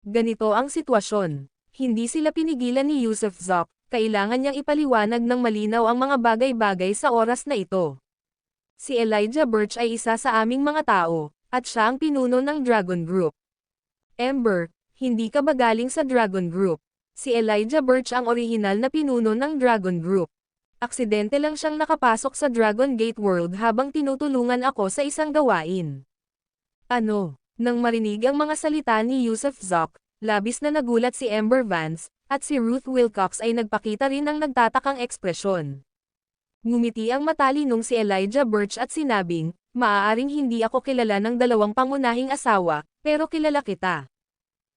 Ganito ang sitwasyon. Hindi sila pinigilan ni Yusuf Zoc, kailangan niyang ipaliwanag ng malinaw ang mga bagay-bagay sa oras na ito. Si Elijah Burch ay isa sa aming mga tao, at siya ang pinuno ng Dragon Group. Ember, hindi ka ba galing sa Dragon Group? Si Elijah Burch ang orihinal na pinuno ng Dragon Group. Aksidente lang siyang nakapasok sa Dragon Gate World habang tinutulungan ako sa isang gawain. Ano? Nang marinig ang mga salita ni Yusuf Zoc, labis na nagulat si Ember Vance, at si Ruth Wilcox ay nagpakita rin ng nagtatakang ekspresyon. Ngumiti ang matalinong si Elijah Burch at sinabing, "Maaaring hindi ako kilala ng dalawang pangunahing asawa, pero kilala kita."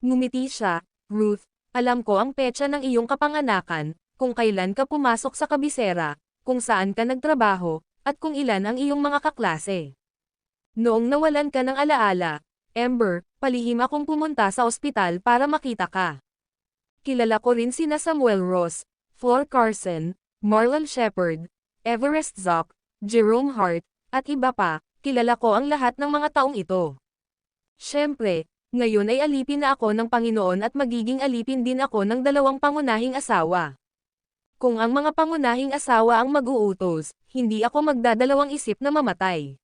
Ngumiti siya, "Ruth, alam ko ang petsa ng iyong kapanganakan, kung kailan ka pumasok sa kabisera, kung saan ka nagtrabaho, at kung ilan ang iyong mga kaklase. Noong nawalan ka ng alaala, Ember, palihim akong pumunta sa ospital para makita ka. Kilala ko rin sina Samuel Ross, Flor Carson, Marlon Shepard, Everest Zoc, Jerome Hart, at iba pa, kilala ko ang lahat ng mga taong ito. Siyempre, ngayon ay alipin na ako ng Panginoon at magiging alipin din ako ng dalawang pangunahing asawa. Kung ang mga pangunahing asawa ang mag-uutos, hindi ako magdadalawang isip na mamatay.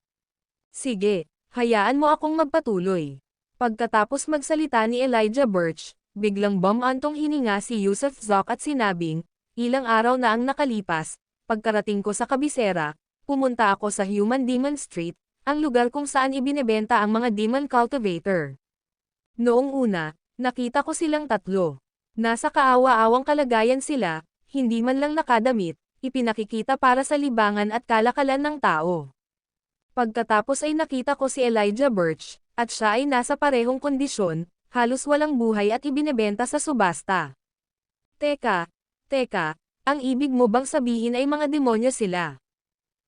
Sige, hayaan mo akong magpatuloy." Pagkatapos magsalita ni Elijah Burch, biglang bumantong hininga si Yusuf Zoc at sinabing, "Ilang araw na ang nakalipas, pagkarating ko sa kabisera, pumunta ako sa Human Demon Street, ang lugar kung saan ibinebenta ang mga demon cultivator. Noong una, nakita ko silang tatlo. Nasa kaawa-awang kalagayan sila, hindi man lang nakadamit, ipinakikita para sa libangan at kalakalan ng tao. Pagkatapos ay nakita ko si Elijah Burch, at siya ay nasa parehong kondisyon, halos walang buhay at ibinebenta sa subasta." Teka, ang ibig mo bang sabihin ay mga demonyo sila?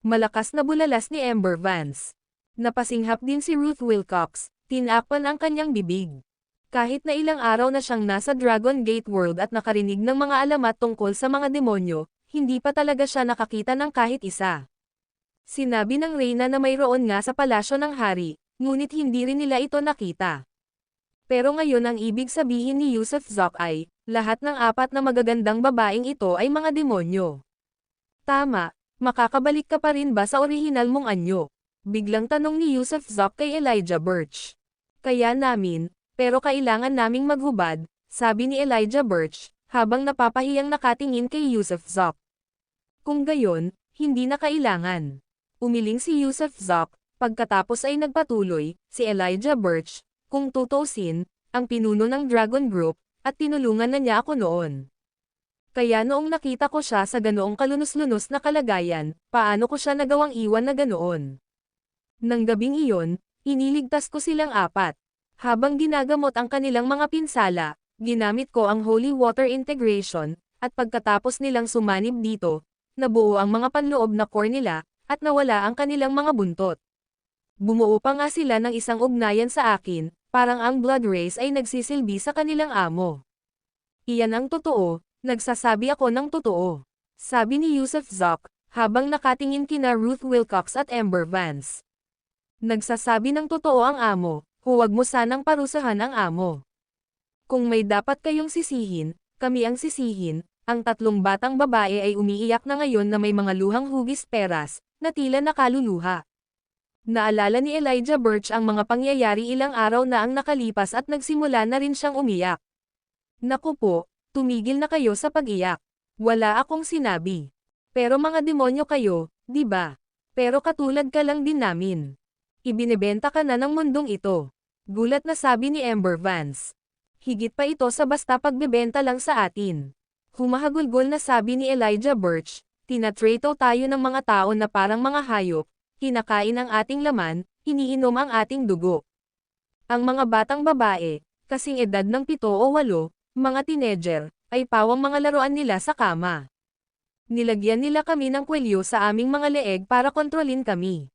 Malakas na bulalas ni Ember Vance. Napasinghap din si Ruth Wilcox, tinakpan ang kanyang bibig. Kahit na ilang araw na siyang nasa Dragon Gate World at nakarinig ng mga alamat tungkol sa mga demonyo, hindi pa talaga siya nakakita ng kahit isa. Sinabi ng Reyna na mayroon nga sa palasyo ng hari, ngunit hindi rin nila ito nakita. Pero ngayon ang ibig sabihin ni Yusuf Zoc ay, lahat ng apat na magagandang babaeng ito ay mga demonyo. Tama, makakabalik ka pa rin ba sa orihinal mong anyo? Biglang tanong ni Yusuf Zoc kay Elijah Burch. Kaya namin, pero kailangan naming maghubad, sabi ni Elijah Burch, habang napapahiyang nakatingin kay Yusuf Zoc. Kung gayon, hindi na kailangan. Umiling si Yusuf Zoc, pagkatapos ay nagpatuloy, si Elijah Burch, kung tutuusin, ang pinuno ng Dragon Group, at tinulungan na niya ako noon. Kaya noong nakita ko siya sa ganoong kalunos-lunos na kalagayan, paano ko siya nagawang iwan na ganoon? Nang gabing iyon, iniligtas ko silang apat. Habang ginagamot ang kanilang mga pinsala, ginamit ko ang Holy Water Integration, at pagkatapos nilang sumanib dito, nabuo ang mga panloob na core nila, at nawala ang kanilang mga buntot. Bumuo pa nga sila ng isang ugnayan sa akin, parang ang blood race ay nagsisilbi sa kanilang amo. Iyan ang totoo, nagsasabi ako ng totoo. Sabi ni Yusuf Zoc, habang nakatingin kina Ruth Wilcox at Ember Vance. Nagsasabi ng totoo ang amo, huwag mo sanang parusahan ang amo. Kung may dapat kayong sisihin, kami ang sisihin. Ang tatlong batang babae ay umiiyak na ngayon na may mga luhang hugis peras, na tila nakaluluha. Naalala ni Elijah Burch ang mga pangyayari ilang araw na ang nakalipas at nagsimula na rin siyang umiyak. Naku po, tumigil na kayo sa pag-iyak. Wala akong sinabi. Pero mga demonyo kayo, di ba? Pero katulad ka lang din namin. Ibinebenta ka na ng mundong ito. Gulat na sabi ni Amber Vance. Higit pa ito sa basta pagbebenta lang sa atin. Humahagulgol na sabi ni Elijah Birch, tinatrato tayo ng mga tao na parang mga hayop, kinakain ang ating laman, iniinom ang ating dugo. Ang mga batang babae, kasing edad ng 7 o 8, mga teenager, ay pawang mga laruan nila sa kama. Nilagyan nila kami ng kwelyo sa aming mga leeg para kontrolin kami.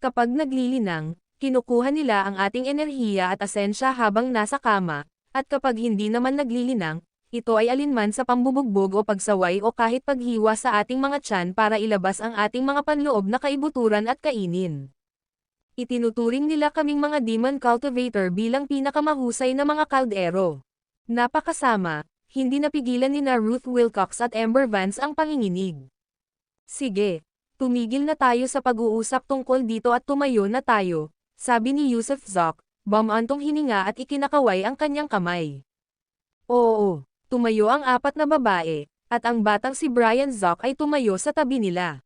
Kapag naglilinang, kinukuha nila ang ating enerhiya at asensya habang nasa kama, at kapag hindi naman naglilinang, ito ay alinman sa pambubugbog o pagsaway o kahit paghiwa sa ating mga tiyan para ilabas ang ating mga panloob na kaibuturan at kainin. Itinuturing nila kaming mga demon cultivator bilang pinakamahusay na mga kaldero. Napakasama, hindi napigilan ni Ruth Wilcox at Amber Vance ang panginginig. Sige, tumigil na tayo sa pag-uusap tungkol dito at tumayo na tayo, sabi ni Yusuf Zoc, bumantong hininga at ikinakaway ang kanyang kamay. Oo, tumayo ang 4 na babae, at ang batang si Brian Zoc ay tumayo sa tabi nila.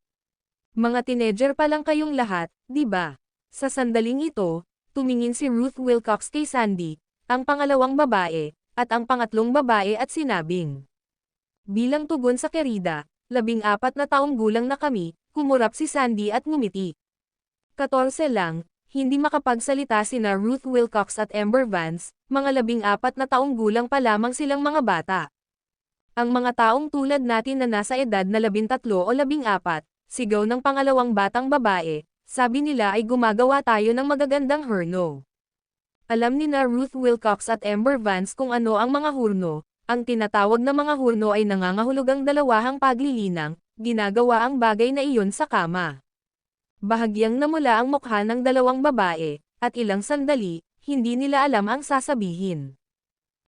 Mga teenager pa lang kayong lahat, di ba? Sa sandaling ito, tumingin si Ruth Wilcox kay Sandy, ang pangalawang babae, at ang pangatlong babae at sinabing. Bilang tugon sa kerida, 14 na taong gulang na kami, kumurap si Sandy at ngumiti. 14 lang, hindi makapagsalita sina Ruth Wilcox at Amber Vance, mga 14 na taong gulang pa lamang silang mga bata. Ang mga taong tulad natin na nasa edad na 13 o 14, sigaw ng pangalawang batang babae, sabi nila ay gumagawa tayo ng magagandang hurno. Alam ni Ruth Wilcox at Amber Vance kung ano ang mga hurno. Ang tinatawag na mga hurno ay nangangahulugang dalawahang paglilinang, ginagawa ang bagay na iyon sa kama. Bahagyang namula ang mukha ng dalawang babae, at ilang sandali, hindi nila alam ang sasabihin.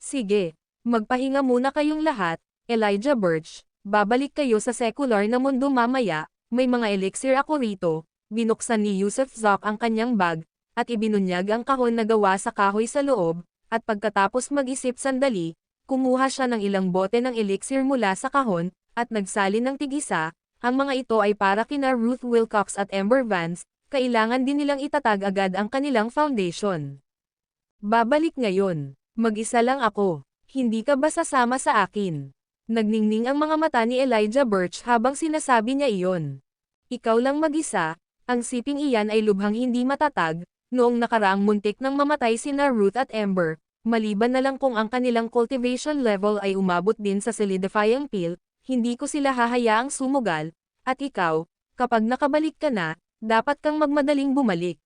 Sige, magpahinga muna kayong lahat, Elijah Birch, babalik kayo sa secular na mundo mamaya, may mga elixir ako rito. Binuksan ni Yusuf Zoc ang kanyang bag, at ibinunyag ang kahon na gawa sa kahoy sa loob, at pagkatapos mag-isip sandali, kumuha siya ng ilang bote ng elixir mula sa kahon, at nagsalin ng tig-isa. Ang mga ito ay para kina Ruth Wilcox at Amber Vance, kailangan din nilang itatag agad ang kanilang foundation. Babalik ngayon, mag-isa lang ako, hindi ka ba sasama sa akin? Nagningning ang mga mata ni Elijah Birch habang sinasabi niya iyon. Ikaw lang mag-isa. Ang siping iyan ay lubhang hindi matatag, noong nakaraang muntik nang mamatay sina Ruth at Amber, maliban na lang kung ang kanilang cultivation level ay umabot din sa solidifying pill, hindi ko sila hahayaang sumugal, at ikaw, kapag nakabalik ka na, dapat kang magmadaling bumalik.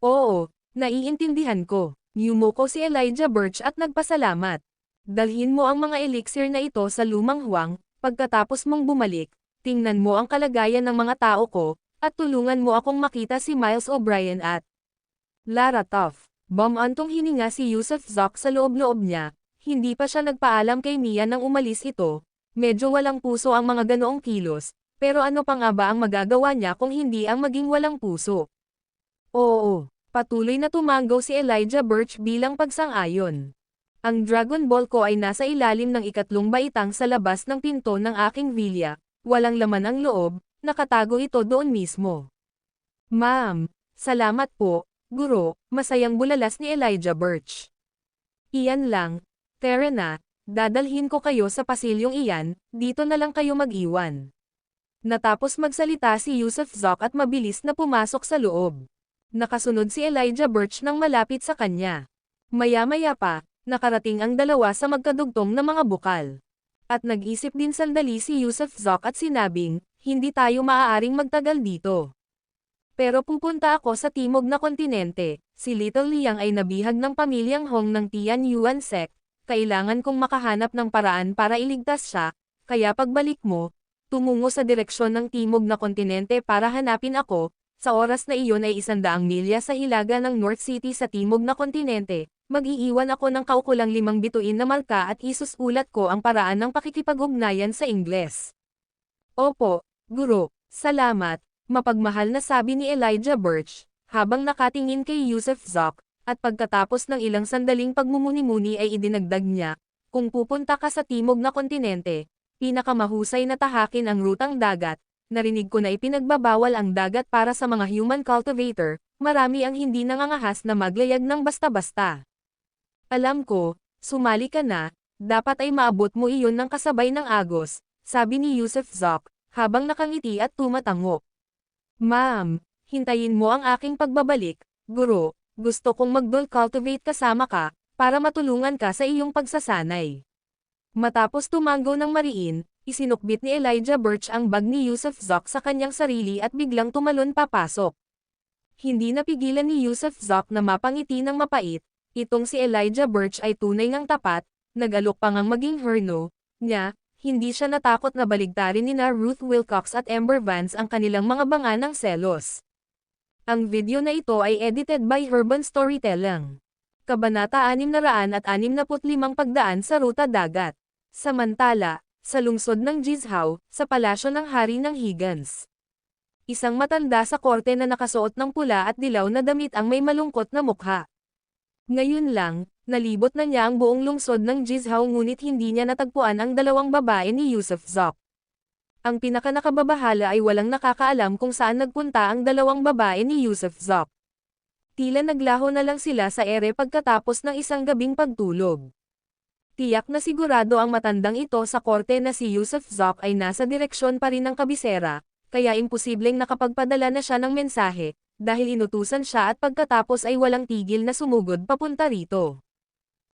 Oo, naiintindihan ko, yumuko si Elijah Birch at nagpasalamat. Dalhin mo ang mga elixir na ito sa lumang huwang, pagkatapos mong bumalik, tingnan mo ang kalagayan ng mga tao ko, at tulungan mo akong makita si Miles O'Brien at Lara Tough. Bumantong hininga si Yusuf Zoc sa loob-loob niya, hindi pa siya nagpaalam kay Mia nang umalis ito, medyo walang puso ang mga ganoong kilos, pero ano pa nga ba ang magagawa niya kung hindi ang maging walang puso? Oo, patuloy na tumanggaw si Elijah Birch bilang pagsang-ayon. Ang Dragon Ball ko ay nasa ilalim ng 3 baitang sa labas ng pinto ng aking vilya, walang laman ang loob, nakatago ito doon mismo. Ma'am, salamat po, guro, masayang bulalas ni Elijah Birch. Iyan lang, tara na, dadalhin ko kayo sa pasilyong iyan, dito na lang kayo mag-iwan. Natapos magsalita si Yusuf Zoc at mabilis na pumasok sa loob. Nakasunod si Elijah Birch nang malapit sa kanya. Maya-maya pa, nakarating ang dalawa sa magkadugtong na mga bukal. At nag-isip din sandali si Yusuf Zoc at sinabing, hindi tayo maaaring magtagal dito. Pero pupunta ako sa timog na kontinente, si Little Liang ay nabihag ng pamilyang Hong ng Tian Yuan sect, kailangan kong makahanap ng paraan para iligtas siya, kaya pagbalik mo, tumungo sa direksyon ng timog na kontinente para hanapin ako, sa oras na iyon ay 100 milya sa hilaga ng North City sa timog na kontinente, mag-iiwan ako ng kaukulang 5 bituin na marka at isusulat ko ang paraan ng pakikipag-ugnayan sa Ingles. Opo, guro, salamat, mapagmahal na sabi ni Elijah Birch, habang nakatingin kay Yusuf Zoc, at pagkatapos ng ilang sandaling pagmumuni-muni ay idinagdag niya, kung pupunta ka sa timog na kontinente, Pinakamahusay na tahakin ang rutang dagat. Narinig ko na ipinagbabawal ang dagat para sa mga human cultivator, marami ang hindi nangangahas na maglayag ng basta-basta. Alam ko, sumali ka na, dapat ay maabot mo iyon ng kasabay ng agos, sabi ni Yusuf Zoc, habang nakangiti at tumatango. Ma'am, hintayin mo ang aking pagbabalik, guro, gusto kong mag-dole cultivate kasama ka, para matulungan ka sa iyong pagsasanay. Matapos tumango ng mariin, isinukbit ni Elijah Birch ang bag ni Yusuf Zoc sa kanyang sarili at biglang tumalon papasok. Hindi napigilan ni Yusuf Zoc na mapangiti ng mapait, itong si Elijah Birch ay tunay ngang tapat, nag-alok pa ngang maging herno, niya, hindi siya natakot na baligtarin ni na Ruth Wilcox at Amber Vance ang kanilang mga banga ng selos. Ang video na ito ay edited by Urban Storytelling. Kabanata 665 Pagdaan sa Ruta Dagat. Samantala, sa lungsod ng Jizhao, sa palasyo ng Hari ng Higgins. Isang matanda sa korte na nakasuot ng pula at dilaw na damit ang may malungkot na mukha. Ngayon lang, nalibot na niya ang buong lungsod ng Jizhao ngunit hindi niya natagpuan ang dalawang babae ni Yusuf Zoc. Ang pinakanakababahala ay walang nakakaalam kung saan nagpunta ang dalawang babae ni Yusuf Zoc. Tila naglaho na lang sila sa ere pagkatapos ng isang gabing pagtulog. Tiyak na sigurado ang matandang ito sa korte na si Yusuf Zoc ay nasa direksyon pa rin ng kabisera, kaya imposibleng nakapagpadala na siya ng mensahe, dahil inutusan siya at pagkatapos ay walang tigil na sumugod papunta rito.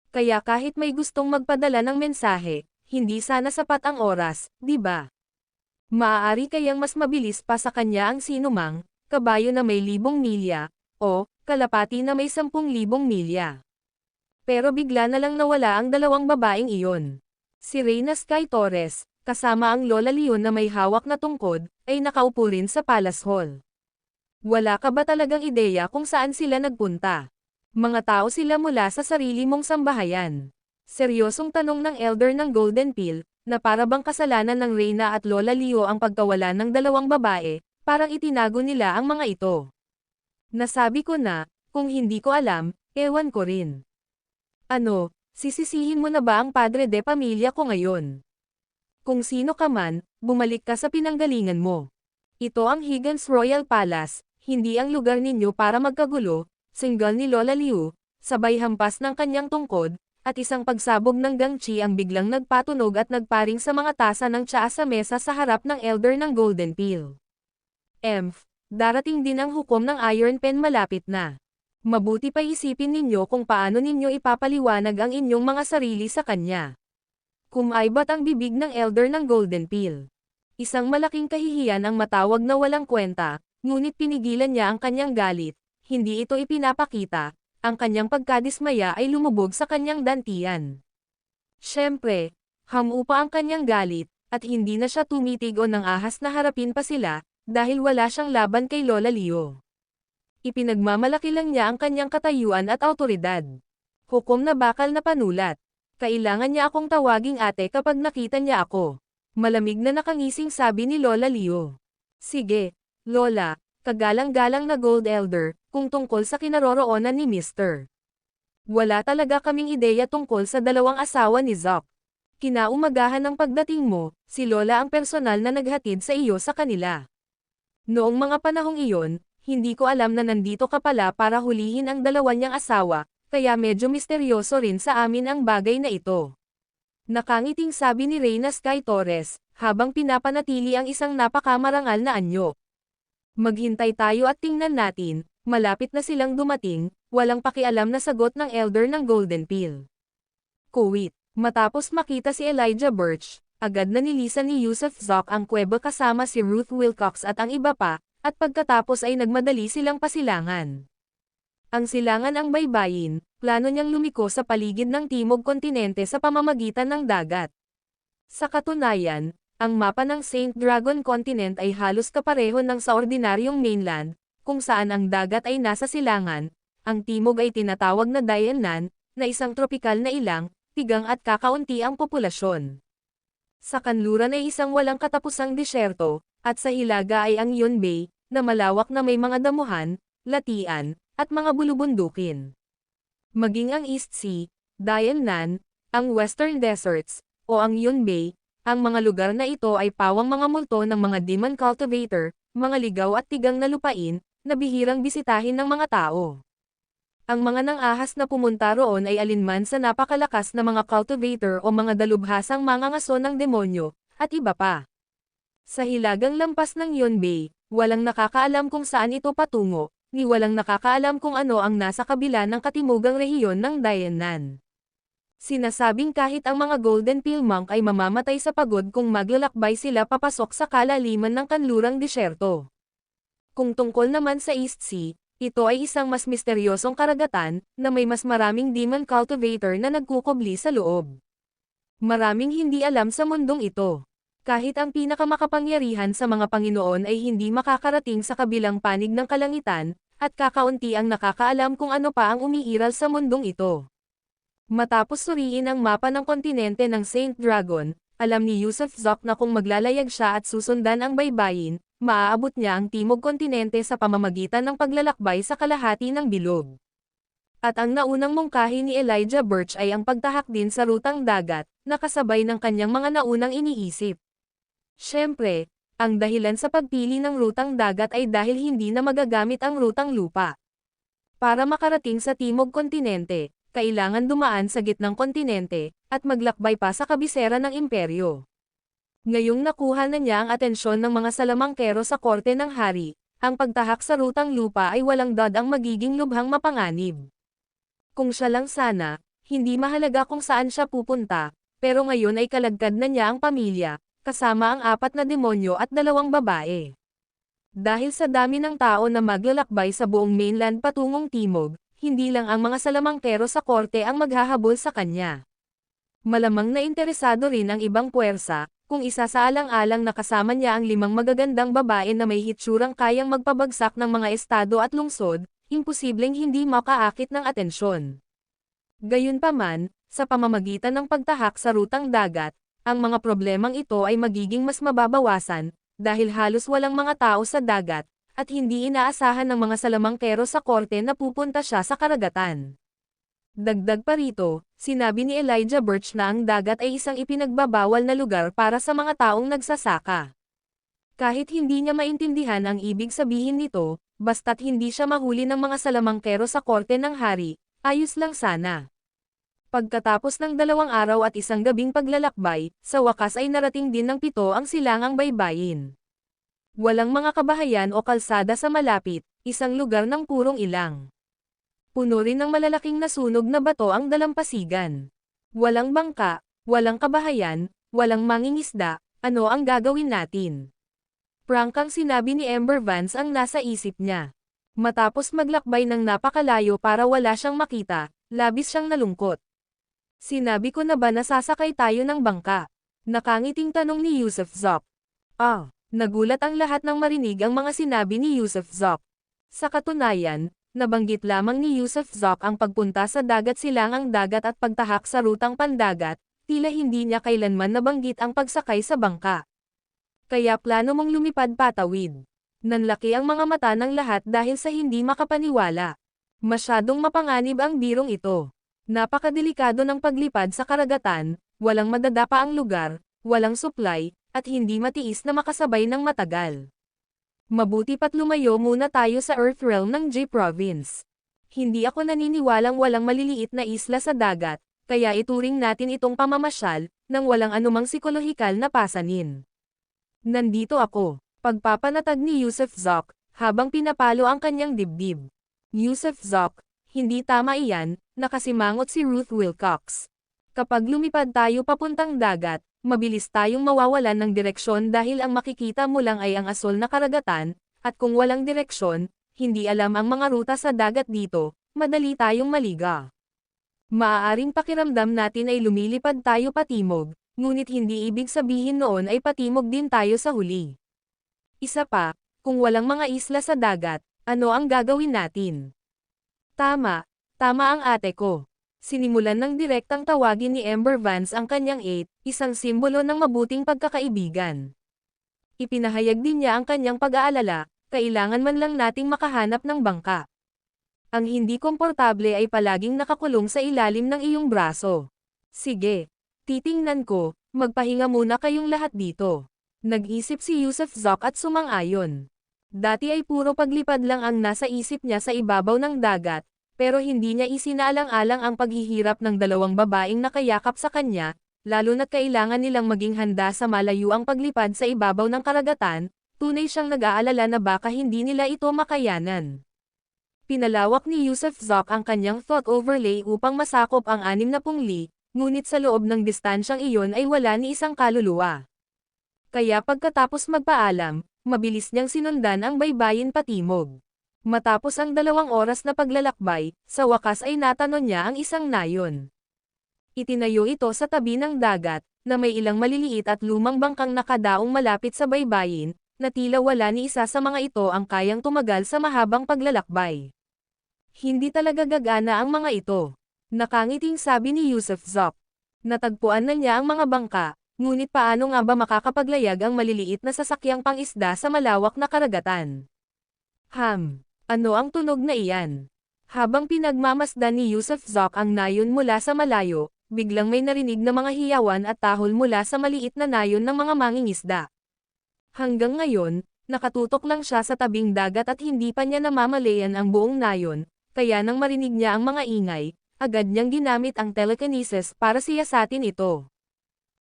Kaya kahit may gustong magpadala ng mensahe, hindi sana sapat ang oras, di ba? Maaari kayang mas mabilis pa sa kanya ang sinumang, kabayo na may 1,000 milya, o kalapati na may 10,000 milya. Pero bigla na lang nawala ang dalawang babaeng iyon. Si Reyna Sky Torres, kasama ang Lola Leon na may hawak na tungkod, ay nakaupo rin sa Palace Hall. Wala ka ba talagang ideya kung saan sila nagpunta? Mga tao sila mula sa sarili mong sambahayan. Seryosong tanong ng elder ng Golden Peel, na para bang kasalanan ng Reyna at Lola Leo ang pagkawala ng dalawang babae, parang itinago nila ang mga ito. Nasabi ko na, kung hindi ko alam, ewan ko rin. Ano, sisisihin mo na ba ang padre de pamilya ko ngayon? Kung sino ka man, bumalik ka sa pinanggalingan mo. Ito ang Higgins Royal Palace, hindi ang lugar ninyo para magkagulo, singgal ni Lola Liu, sabay hampas ng kanyang tungkod, at isang pagsabog ng gangchi ang biglang nagpatunog at nagparing sa mga tasa ng tsaa sa mesa sa harap ng elder ng Golden Peel. Darating din ang hukom ng Iron Pen malapit na. Mabuti pa isipin ninyo kung paano ninyo ipapaliwanag ang inyong mga sarili sa kanya. Kumaibat ang bibig ng elder ng Golden Peel. Isang malaking kahihiyan ang matawag na walang kwenta, ngunit pinigilan niya ang kanyang galit, hindi ito ipinapakita, ang kanyang pagkadismaya ay lumubog sa kanyang dantian. Siyempre, hamupa ang kanyang galit, at hindi na siya tumitig o nang ahas na harapin pa sila, dahil wala siyang laban kay Lola Leo. Ipinagmamalaki lang niya ang kanyang katayuan at awtoridad. Hukom na bakal na panulat. Kailangan niya akong tawaging ate kapag nakita niya ako. Malamig na nakangising sabi ni Lola Leo. Sige, Lola, kagalang-galang na Gold Elder, kung tungkol sa kinaroroonan ni Mr. Wala talaga kaming ideya tungkol sa dalawang asawa ni Zoc. Kinaumagahan ng pagdating mo, si Lola ang personal na naghatid sa iyo sa kanila. Noong mga panahong iyon, hindi ko alam na nandito ka pala para hulihin ang dalawa niyang asawa, kaya medyo misteryoso rin sa amin ang bagay na ito. Nakangiting sabi ni Reyna Sky Torres, habang pinapanatili ang isang napakamarangal na anyo. Maghintay tayo at tingnan natin, malapit na silang dumating, walang pakialam na sagot ng elder ng Golden Peel. Kuwait, matapos makita si Elijah Birch, agad na nilisan ni Yusuf Zoc ang kuweba kasama si Ruth Wilcox at ang iba pa, at pagkatapos ay nagmadali silang pasilangan. Ang silangan ang baybayin, plano niyang lumiko sa paligid ng Timog Kontinente sa pamamagitan ng dagat. Sa katunayan, ang mapa ng Saint Dragon Continent ay halos kapareho ng sa ordinaryong mainland, kung saan ang dagat ay nasa silangan, ang timog ay tinatawag na Dianan, na isang tropikal na ilang, tigang at kakaunti ang populasyon. Sa kanluran ay isang walang katapusang disyerto, at sa hilaga ay ang Yun Bay, na malawak na may mga damuhan, latian, at mga bulubundukin. Maging ang East Sea, Dianan, ang Western Deserts, o ang Yun Bay, Ang mga lugar na ito ay pawang mga multo ng mga demon cultivator, mga ligaw at tigang na lupain, na bihirang bisitahin ng mga tao. Ang mga nang-ahas na pumunta roon ay alinman sa napakalakas na mga cultivator o mga dalubhasang mangangaso ng demonyo, at iba pa. Sa hilagang lampas ng Yonbei, walang nakakaalam kung saan ito patungo, ni walang nakakaalam kung ano ang nasa kabila ng katimugang rehiyon ng Daenan. Sinasabing kahit ang mga Golden Peel Monk ay mamamatay sa pagod kung maglalakbay sila papasok sa kalaliman ng kanlurang disyerto. Kung tungkol naman sa East Sea, ito ay isang mas misteryosong karagatan, na may mas maraming demon cultivator na nagkukubli sa loob. Maraming hindi alam sa mundong ito. Kahit ang pinakamakapangyarihan sa mga Panginoon ay hindi makakarating sa kabilang panig ng kalangitan, at kakaunti ang nakakaalam kung ano pa ang umiiral sa mundong ito. Matapos suriin ang mapa ng kontinente ng Saint Dragon, alam ni Yusuf Zok na kung maglalayag siya at susundan ang baybayin, maaabot niya ang timog kontinente sa pamamagitan ng paglalakbay sa kalahati ng bilog. At ang naunang mungkahi ni Elijah Birch ay ang pagtahak din sa rutang dagat, na kasabay ng kanyang mga naunang iniisip. Siyempre, ang dahilan sa pagpili ng rutang dagat ay dahil hindi na magagamit ang rutang lupa. Para makarating sa timog kontinente, kailangan dumaan sa gitnang kontinente, at maglakbay pa sa kabisera ng imperyo. Ngayong nakuha na niya ang atensyon ng mga salamangkero sa korte ng hari, ang pagtahak sa rutang lupa ay walang dad ang magiging lubhang mapanganib. Kung siya lang sana, hindi mahalaga kung saan siya pupunta, pero ngayon ay kalagkad na niya ang pamilya, kasama ang 4 na demonyo at 2 babae. Dahil sa dami ng tao na maglalakbay sa buong mainland patungong timog, hindi lang ang mga salamangkero sa korte ang maghahabol sa kanya. Malamang na interesado rin ang ibang puwersa, kung isasaalang-alang na kasama niya ang 5 magagandang babae na may hitsurang kayang magpabagsak ng mga estado at lungsod, imposibleng hindi makaakit ng atensyon. Gayunpaman, sa pamamagitan ng pagtahak sa rutang dagat, ang mga problemang ito ay magiging mas mababawasan, dahil halos walang mga tao sa dagat, at hindi inaasahan ng mga salamangkero sa korte na pupunta siya sa karagatan. Dagdag pa rito, sinabi ni Elijah Birch na ang dagat ay isang ipinagbabawal na lugar para sa mga taong nagsasaka. Kahit hindi niya maintindihan ang ibig sabihin nito, basta't hindi siya mahuli ng mga salamangkero sa korte ng hari, ayos lang sana. Pagkatapos ng 2 araw at 1 gabing paglalakbay, sa wakas ay narating din ng 7 ang silangang baybayin. Walang mga kabahayan o kalsada sa malapit, isang lugar ng purong ilang. Puno rin ng malalaking nasunog na bato ang dalampasigan. Walang bangka, walang kabahayan, walang mangingisda, ano ang gagawin natin? Prangkang sinabi ni Ember Vance ang nasa isip niya. Matapos maglakbay ng napakalayo para wala siyang makita, labis siyang nalungkot. Sinabi ko na ba na sasakay tayo ng bangka? Nakangiting tanong ni Yusuf Zok. Nagulat ang lahat nang marinig ang mga sinabi ni Yusuf Zok. Sa katunayan, nabanggit lamang ni Yusuf Zok ang pagpunta sa dagat silangang dagat at pagtahak sa rutang pandagat, tila hindi niya kailanman nabanggit ang pagsakay sa bangka. Kaya plano mong lumipad patawid. Nanlaki ang mga mata ng lahat dahil sa hindi makapaniwala. Masyadong mapanganib ang birong ito. Napakadelikado ng paglipad sa karagatan, walang madadapa ang lugar, walang supply, at hindi matiis na makasabay ng matagal. Mabuti pa't lumayo muna tayo sa Earthrealm ng J-Province. Hindi ako naniniwalang walang maliliit na isla sa dagat, kaya ituring natin itong pamamasyal, nang walang anumang psikolohikal na pasanin. Nandito ako, pagpapanatag ni Yusuf Zok, habang pinapalo ang kanyang dibdib. Yusuf Zok, hindi tama iyan, nakasimangot si Ruth Wilcox. Kapag lumipad tayo papuntang dagat, mabilis tayong mawawalan ng direksyon dahil ang makikita mo lang ay ang asol na karagatan, at kung walang direksyon, hindi alam ang mga ruta sa dagat dito, madali tayong maliga. Maaaring pakiramdam natin ay lumilipad tayo patimog, ngunit hindi ibig sabihin noon ay patimog din tayo sa huli. Isa pa, kung walang mga isla sa dagat, ano ang gagawin natin? Tama ang ate ko. Sinimulan ng direktang tawagin ni Ember Vance ang kanyang 8, isang simbolo ng mabuting pagkakaibigan. Ipinahayag din niya ang kanyang pag-aalala, kailangan man lang nating makahanap ng bangka. Ang hindi komportable ay palaging nakakulong sa ilalim ng iyong braso. Sige, titingnan ko, Magpahinga muna kayong lahat dito. Nag-isip si Yusuf Zok at sumang-ayon. Dati ay puro paglipad lang ang nasa isip niya sa ibabaw ng dagat, pero hindi niya isinaalang-alang ang paghihirap ng dalawang babaeng nakayakap sa kanya, lalo na't kailangan nilang maging handa sa malayuang paglipad sa ibabaw ng karagatan, tunay siyang nag-aalala na baka hindi nila ito makayanan. Pinalawak ni Yusuf Zok ang kanyang thought overlay upang masakop ang 60 li, ngunit sa loob ng distansyang iyon ay wala ni isang kaluluwa. Kaya pagkatapos magpaalam, mabilis niyang sinundan ang baybayin patimog. Matapos ang 2 oras na paglalakbay, sa wakas ay natanon niya ang isang nayon. Itinayo ito sa tabi ng dagat, na may ilang maliliit at lumang bangkang nakadaong malapit sa baybayin, na tila wala ni isa sa mga ito ang kayang tumagal sa mahabang paglalakbay. Hindi talaga gagana ang mga ito. Nakangiting sabi ni Yusuf Zok. Natagpuan na niya ang mga bangka, ngunit paano nga ba makakapaglayag ang maliliit na sasakyang pangisda sa malawak na karagatan? Ano ang tunog na iyan? Habang pinagmamasdan ni Yusuf Zok ang nayon mula sa malayo, biglang may narinig na mga hiyawan at tahol mula sa maliit na nayon ng mga mangingisda. Hanggang ngayon, nakatutok lang siya sa tabing dagat at hindi pa niya namamalayan ang buong nayon, kaya nang marinig niya ang mga ingay, agad niyang ginamit ang telekinesis para siyasatin ito.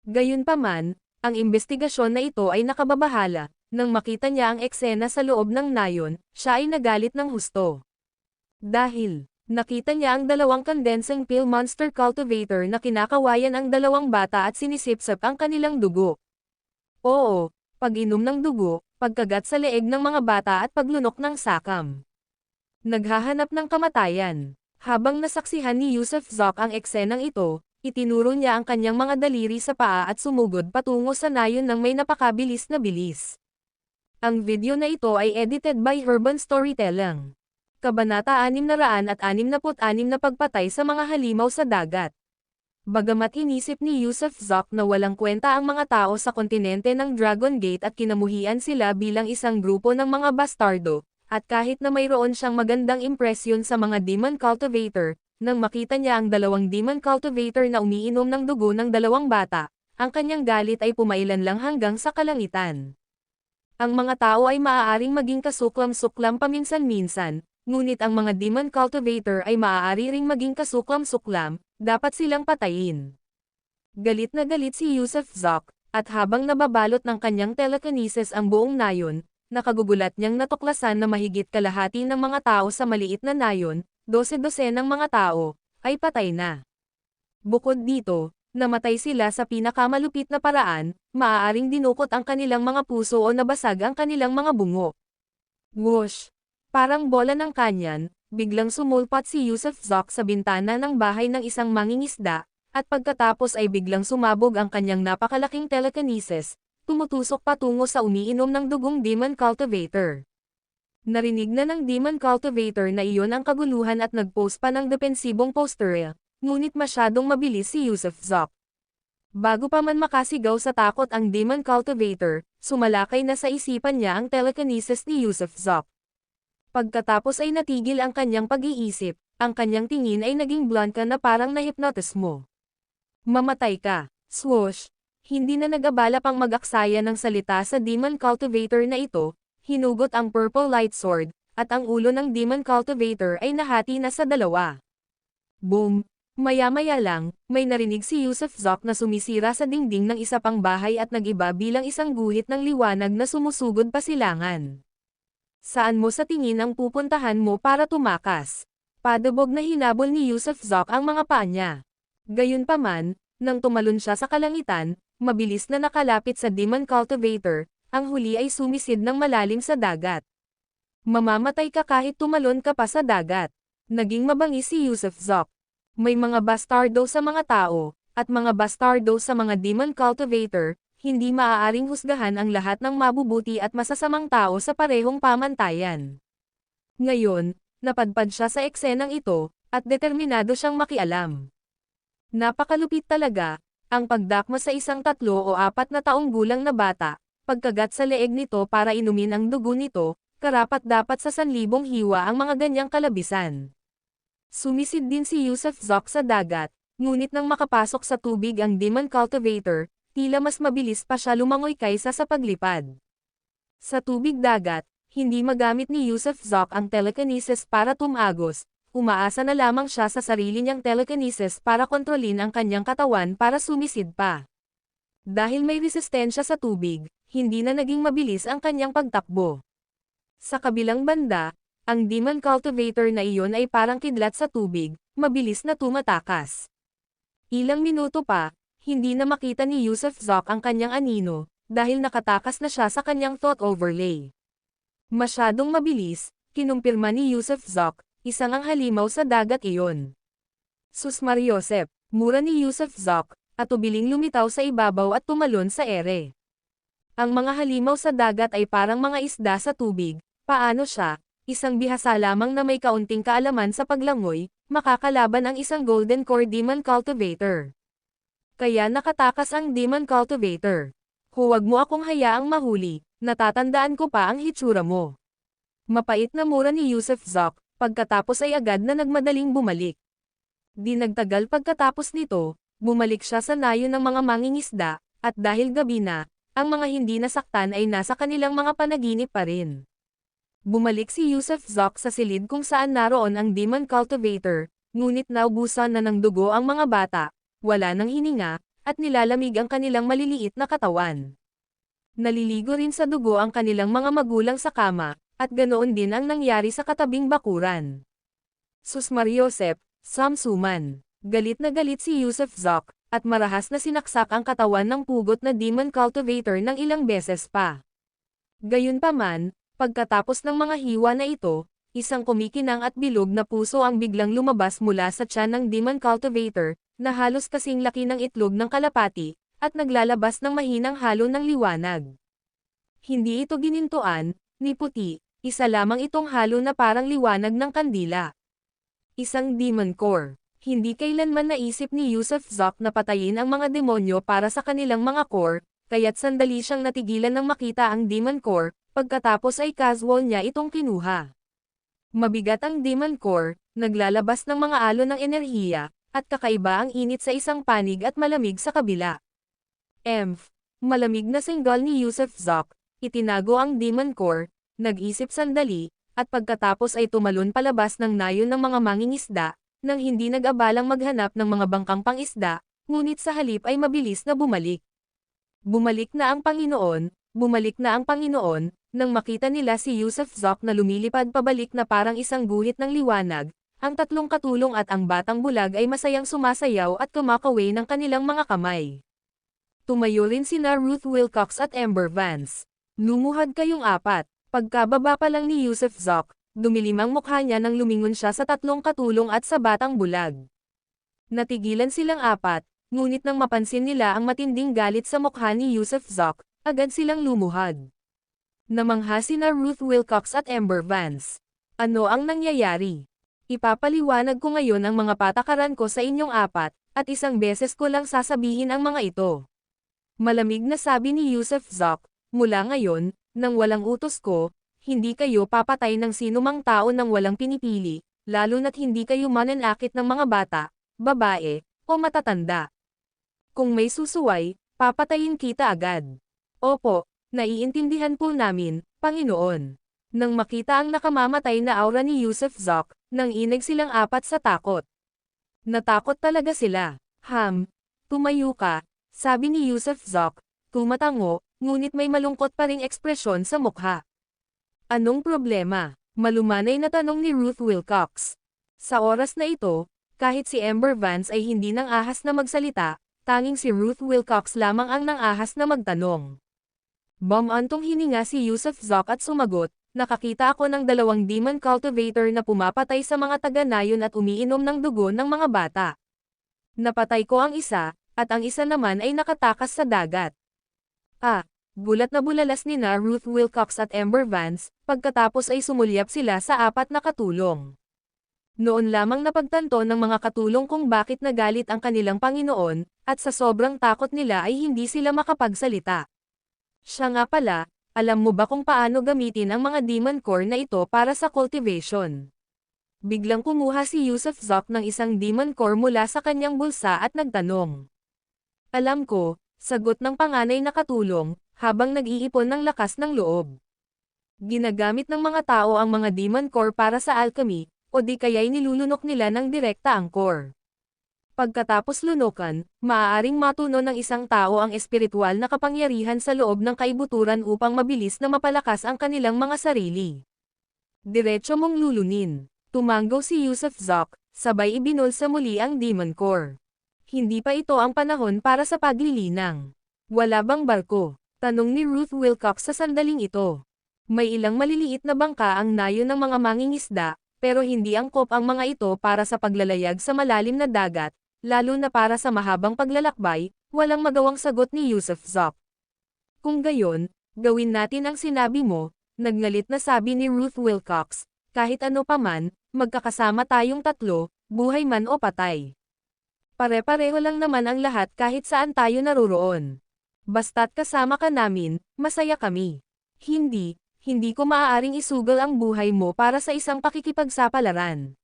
Gayunpaman, ang investigasyon na ito ay nakababahala. Nang makita niya ang eksena sa loob ng nayon, siya ay nagalit ng husto. Dahil, nakita niya ang 2 condensing pill monster cultivator na kinakawayan ang 2 bata at sinisipsip ang kanilang dugo. Oo, pag-inom ng dugo, pagkagat sa leeg ng mga bata at paglunok ng sakam. Naghahanap ng kamatayan. Habang nasaksihan ni Yusuf Zok ang eksenang ito, itinuro niya ang kanyang mga daliri sa paa at sumugod patungo sa nayon ng may napakabilis na bilis. Ang video na ito ay edited by Urban Storytelling. Kabanata 666 na pagpatay sa mga halimaw sa dagat. Bagamat inisip ni Yusuf Zok na walang kwenta ang mga tao sa kontinente ng Dragon Gate at kinamuhian sila bilang isang grupo ng mga bastardo, at kahit na mayroon siyang magandang impresyon sa mga Demon Cultivator, nang makita niya ang 2 Demon Cultivator na umiinom ng dugo ng 2 bata, ang kanyang galit ay pumailan lang hanggang sa kalangitan. Ang mga tao ay maaaring maging kasuklam-suklam paminsan-minsan, ngunit ang mga Demon Cultivator ay maaari ring maging kasuklam-suklam, dapat silang patayin. Galit na galit si Yusuf Zok, at habang nababalot ng kanyang telekinesis ang buong nayon, nakagugulat niyang natuklasan na mahigit kalahati ng mga tao sa maliit na nayon, 12 ng mga tao, ay patay na. Bukod dito, namatay sila sa pinakamalupit na paraan, maaaring dinukot ang kanilang mga puso o nabasag ang kanilang mga bungo. Whoosh! Parang bola ng kanyan, biglang sumulpat si Yusuf Zok sa bintana ng bahay ng isang mangingisda, at pagkatapos ay biglang sumabog ang kanyang napakalaking telekinesis, tumutusok patungo sa umiinom ng dugong Demon Cultivator. Narinig na ng Demon Cultivator na iyon ang kaguluhan at nag-post pa ng depensibong poster, ngunit masyadong mabilis si Yusuf Zok. Bago pa man makasigaw sa takot ang Demon Cultivator, sumalakay na sa isipan niya ang telekinesis ni Yusuf Zok. Pagkatapos ay natigil ang kanyang pag-iisip, ang kanyang tingin ay naging blanka na parang na-hypnotize mo. Mamatay ka, swoosh! Hindi na nag-abala pang mag-aksaya ng salita sa Demon Cultivator na ito, hinugot ang Purple Light Sword, at ang ulo ng Demon Cultivator ay nahati na sa 2. Boom! Maya-maya lang, may narinig si Yusuf Zok na sumisira sa dingding ng isa pang bahay at nag-iba bilang isang guhit ng liwanag na sumusugod pa silangan. Saan mo sa tingin ang pupuntahan mo para tumakas? Padabog na hinabol ni Yusuf Zok ang mga paa niya. Gayunpaman, nang tumalon siya sa kalangitan, mabilis na nakalapit sa Demon Cultivator, ang huli ay sumisid ng malalim sa dagat. Mamamatay ka kahit tumalon ka pa sa dagat. Naging mabangis si Yusuf Zok. May mga bastardo sa mga tao, at mga bastardo sa mga Demon Cultivator, hindi maaaring husgahan ang lahat ng mabubuti at masasamang tao sa parehong pamantayan. Ngayon, napadpad siya sa eksenang ito, at determinado siyang makialam. Napakalupit talaga, ang pagdakma sa isang 3 o 4 na taong gulang na bata, pagkagat sa leeg nito para inumin ang dugo nito, karapat-dapat sa 1,000 hiwa ang mga ganyang kalabisan. Sumisid din si Yusuf Zok sa dagat, ngunit nang makapasok sa tubig ang Demon Cultivator, tila mas mabilis pa siya lumangoy kaysa sa paglipad. Sa tubig dagat, hindi magamit ni Yusuf Zok ang telekinesis para tumagos, umaasa na lamang siya sa sarili niyang telekinesis para kontrolin ang kanyang katawan para sumisid pa. Dahil may resistensya sa tubig, hindi na naging mabilis ang kanyang pagtakbo. Sa kabilang banda, ang Demon Cultivator na iyon ay parang kidlat sa tubig, mabilis na tumatakas. Ilang minuto pa, hindi na makita ni Yusuf Zok ang kanyang anino, dahil nakatakas na siya sa kanyang thought overlay. Masyadong mabilis, kinumpirma ni Yusuf Zok, isang ang halimaw sa dagat iyon. Sus Mariosep, mura ni Yusuf Zok, at ubiling lumitaw sa ibabaw at tumalon sa ere. Ang mga halimaw sa dagat ay parang mga isda sa tubig, paano siya, isang bihasa lamang na may kaunting kaalaman sa paglangoy, makakalaban ang isang Golden Core Demon Cultivator. Kaya nakatakas ang Demon Cultivator. Huwag mo akong hayaang mahuli, natatandaan ko pa ang hitsura mo. Mapait na mura ni Yusuf Zok, pagkatapos ay agad na nagmadaling bumalik. Di nagtagal pagkatapos nito, bumalik siya sa nayo ng mga mangingisda, at dahil gabi na, ang mga hindi nasaktan ay nasa kanilang mga panaginip pa rin. Bumalik si Yusuf Zok sa silid kung saan naroon ang Demon Cultivator, ngunit naubusan na ng dugo ang mga bata, wala nang hininga, at nilalamig ang kanilang maliliit na katawan. Naliligo rin sa dugo ang kanilang mga magulang sa kama, at ganoon din ang nangyari sa katabing bakuran. Sus Mariosep, Samsuman. Galit na galit si Yusuf Zok, at marahas na sinaksak ang katawan ng pugot na Demon Cultivator ng ilang beses pa. Gayunpaman, pagkatapos ng mga hiwa na ito, isang kumikinang at bilog na puso ang biglang lumabas mula sa tiyan ng Demon Cultivator, na halos kasing laki ng itlog ng kalapati, at naglalabas ng mahinang halo ng liwanag. Hindi ito ginintuan, ni puti, isa lamang itong halo na parang liwanag ng kandila. Isang Demon Core. Hindi kailanman naisip ni Yusuf Zok na patayin ang mga demonyo para sa kanilang mga core, kaya't sandali siyang natigilan nang makita ang Demon Core, pagkatapos ay casual niya itong kinuha. Mabigat ang Demon Core, naglalabas ng mga alon ng enerhiya, at kakaiba ang init sa isang panig at malamig sa kabila. Malamig na singgol ni Yusuf Zok, itinago ang Demon Core, nag-isip sandali, at pagkatapos ay tumalon palabas ng nayon ng mga mangingisda, nang hindi nag-abalang maghanap ng mga bangkang pangisda, ngunit sa halip ay mabilis na bumalik. Bumalik na ang Panginoon, nang makita nila si Yusuf Zok na lumilipad pabalik na parang isang guhit ng liwanag, ang tatlong katulong at ang batang bulag ay masayang sumasayaw at kumakaway ng kanilang mga kamay. Tumayo rin sina Ruth Wilcox at Amber Vance. Lumuhad kayong apat. Pagkababa pa lang ni Yusuf Zok, dumilim ang mukha niya nang lumingon siya sa tatlong katulong at sa batang bulag. Natigilan silang apat, ngunit nang mapansin nila ang matinding galit sa mukha ni Yusuf Zok, agad silang lumuhad. Namangha sina Ruth Wilcox at Amber Vance. Ano ang nangyayari? Ipapaliwanag ko ngayon ang mga patakaran ko sa inyong apat, at isang beses ko lang sasabihin ang mga ito. Malamig na sabi ni Yusuf Zok, mula ngayon, nang walang utos ko, hindi kayo papatay ng sinumang tao nang walang pinipili, lalo na't hindi kayo mananakit ng mga bata, babae, o matatanda. Kung may susuway, papatayin kita agad. Opo, naiintindihan po namin, Panginoon. Nang makita ang nakamamatay na aura ni Yusuf Zok, nang inig silang apat sa takot. Natakot talaga sila. Tumayo ka, sabi ni Yusuf Zok, tumatango, ngunit may malungkot pa ring ekspresyon sa mukha. Anong problema? Malumanay na tanong ni Ruth Wilcox. Sa oras na ito, kahit si Amber Vance ay hindi nang ahas na magsalita, tanging si Ruth Wilcox lamang ang nang ahas na magtanong. Bumantong hininga si Yusuf Zok at sumagot, nakakita ako ng dalawang Demon Cultivator na pumapatay sa mga taga-nayon at umiinom ng dugo ng mga bata. Napatay ko ang isa, at ang isa naman ay nakatakas sa dagat. Bulat na bulalas ni na Ruth Wilcox at Amber Vance, pagkatapos ay sumulyap sila sa apat na katulong. Noon lamang napagtanto ng mga katulong kung bakit nagalit ang kanilang Panginoon, at sa sobrang takot nila ay hindi sila makapagsalita. Siya nga pala, alam mo ba kung paano gamitin ang mga Demon Core na ito para sa cultivation? Biglang kumuha si Yusuf Zok ng isang Demon Core mula sa kanyang bulsa at nagtanong. Alam ko, Sagot ng panganay na katulong, habang nag-iipon ng lakas ng loob. Ginagamit ng mga tao ang mga demon core para sa alchemy, o di kaya'y nilulunok nila ng direkta ang core. Pagkatapos lunukan, maaaring matuno ng isang tao ang espiritual na kapangyarihan sa loob ng kaibuturan upang mabilis na mapalakas ang kanilang mga sarili. Diretso mong lulunin. Tumanggaw si Yusuf Zok, sabay ibinulsa muli ang demon core. Hindi pa ito ang panahon para sa paglilinang. Wala bang barko? Tanong ni Ruth Wilcox sa sandaling ito. May ilang maliliit na bangka ang nayo ng mga mangingisda, pero hindi angkop ang mga ito para sa paglalayag sa malalim na dagat, lalo na para sa mahabang paglalakbay, walang magawang sagot ni Yusuf Zok. Kung gayon, gawin natin ang sinabi mo, nagngalit na sabi ni Ruth Wilcox, kahit ano paman, magkakasama tayong tatlo, buhay man o patay. Pare-pareho lang naman ang lahat kahit saan tayo naroroon. Basta't kasama ka namin, masaya kami. Hindi ko maaaring isugal ang buhay mo para sa isang pakikipagsapalaran.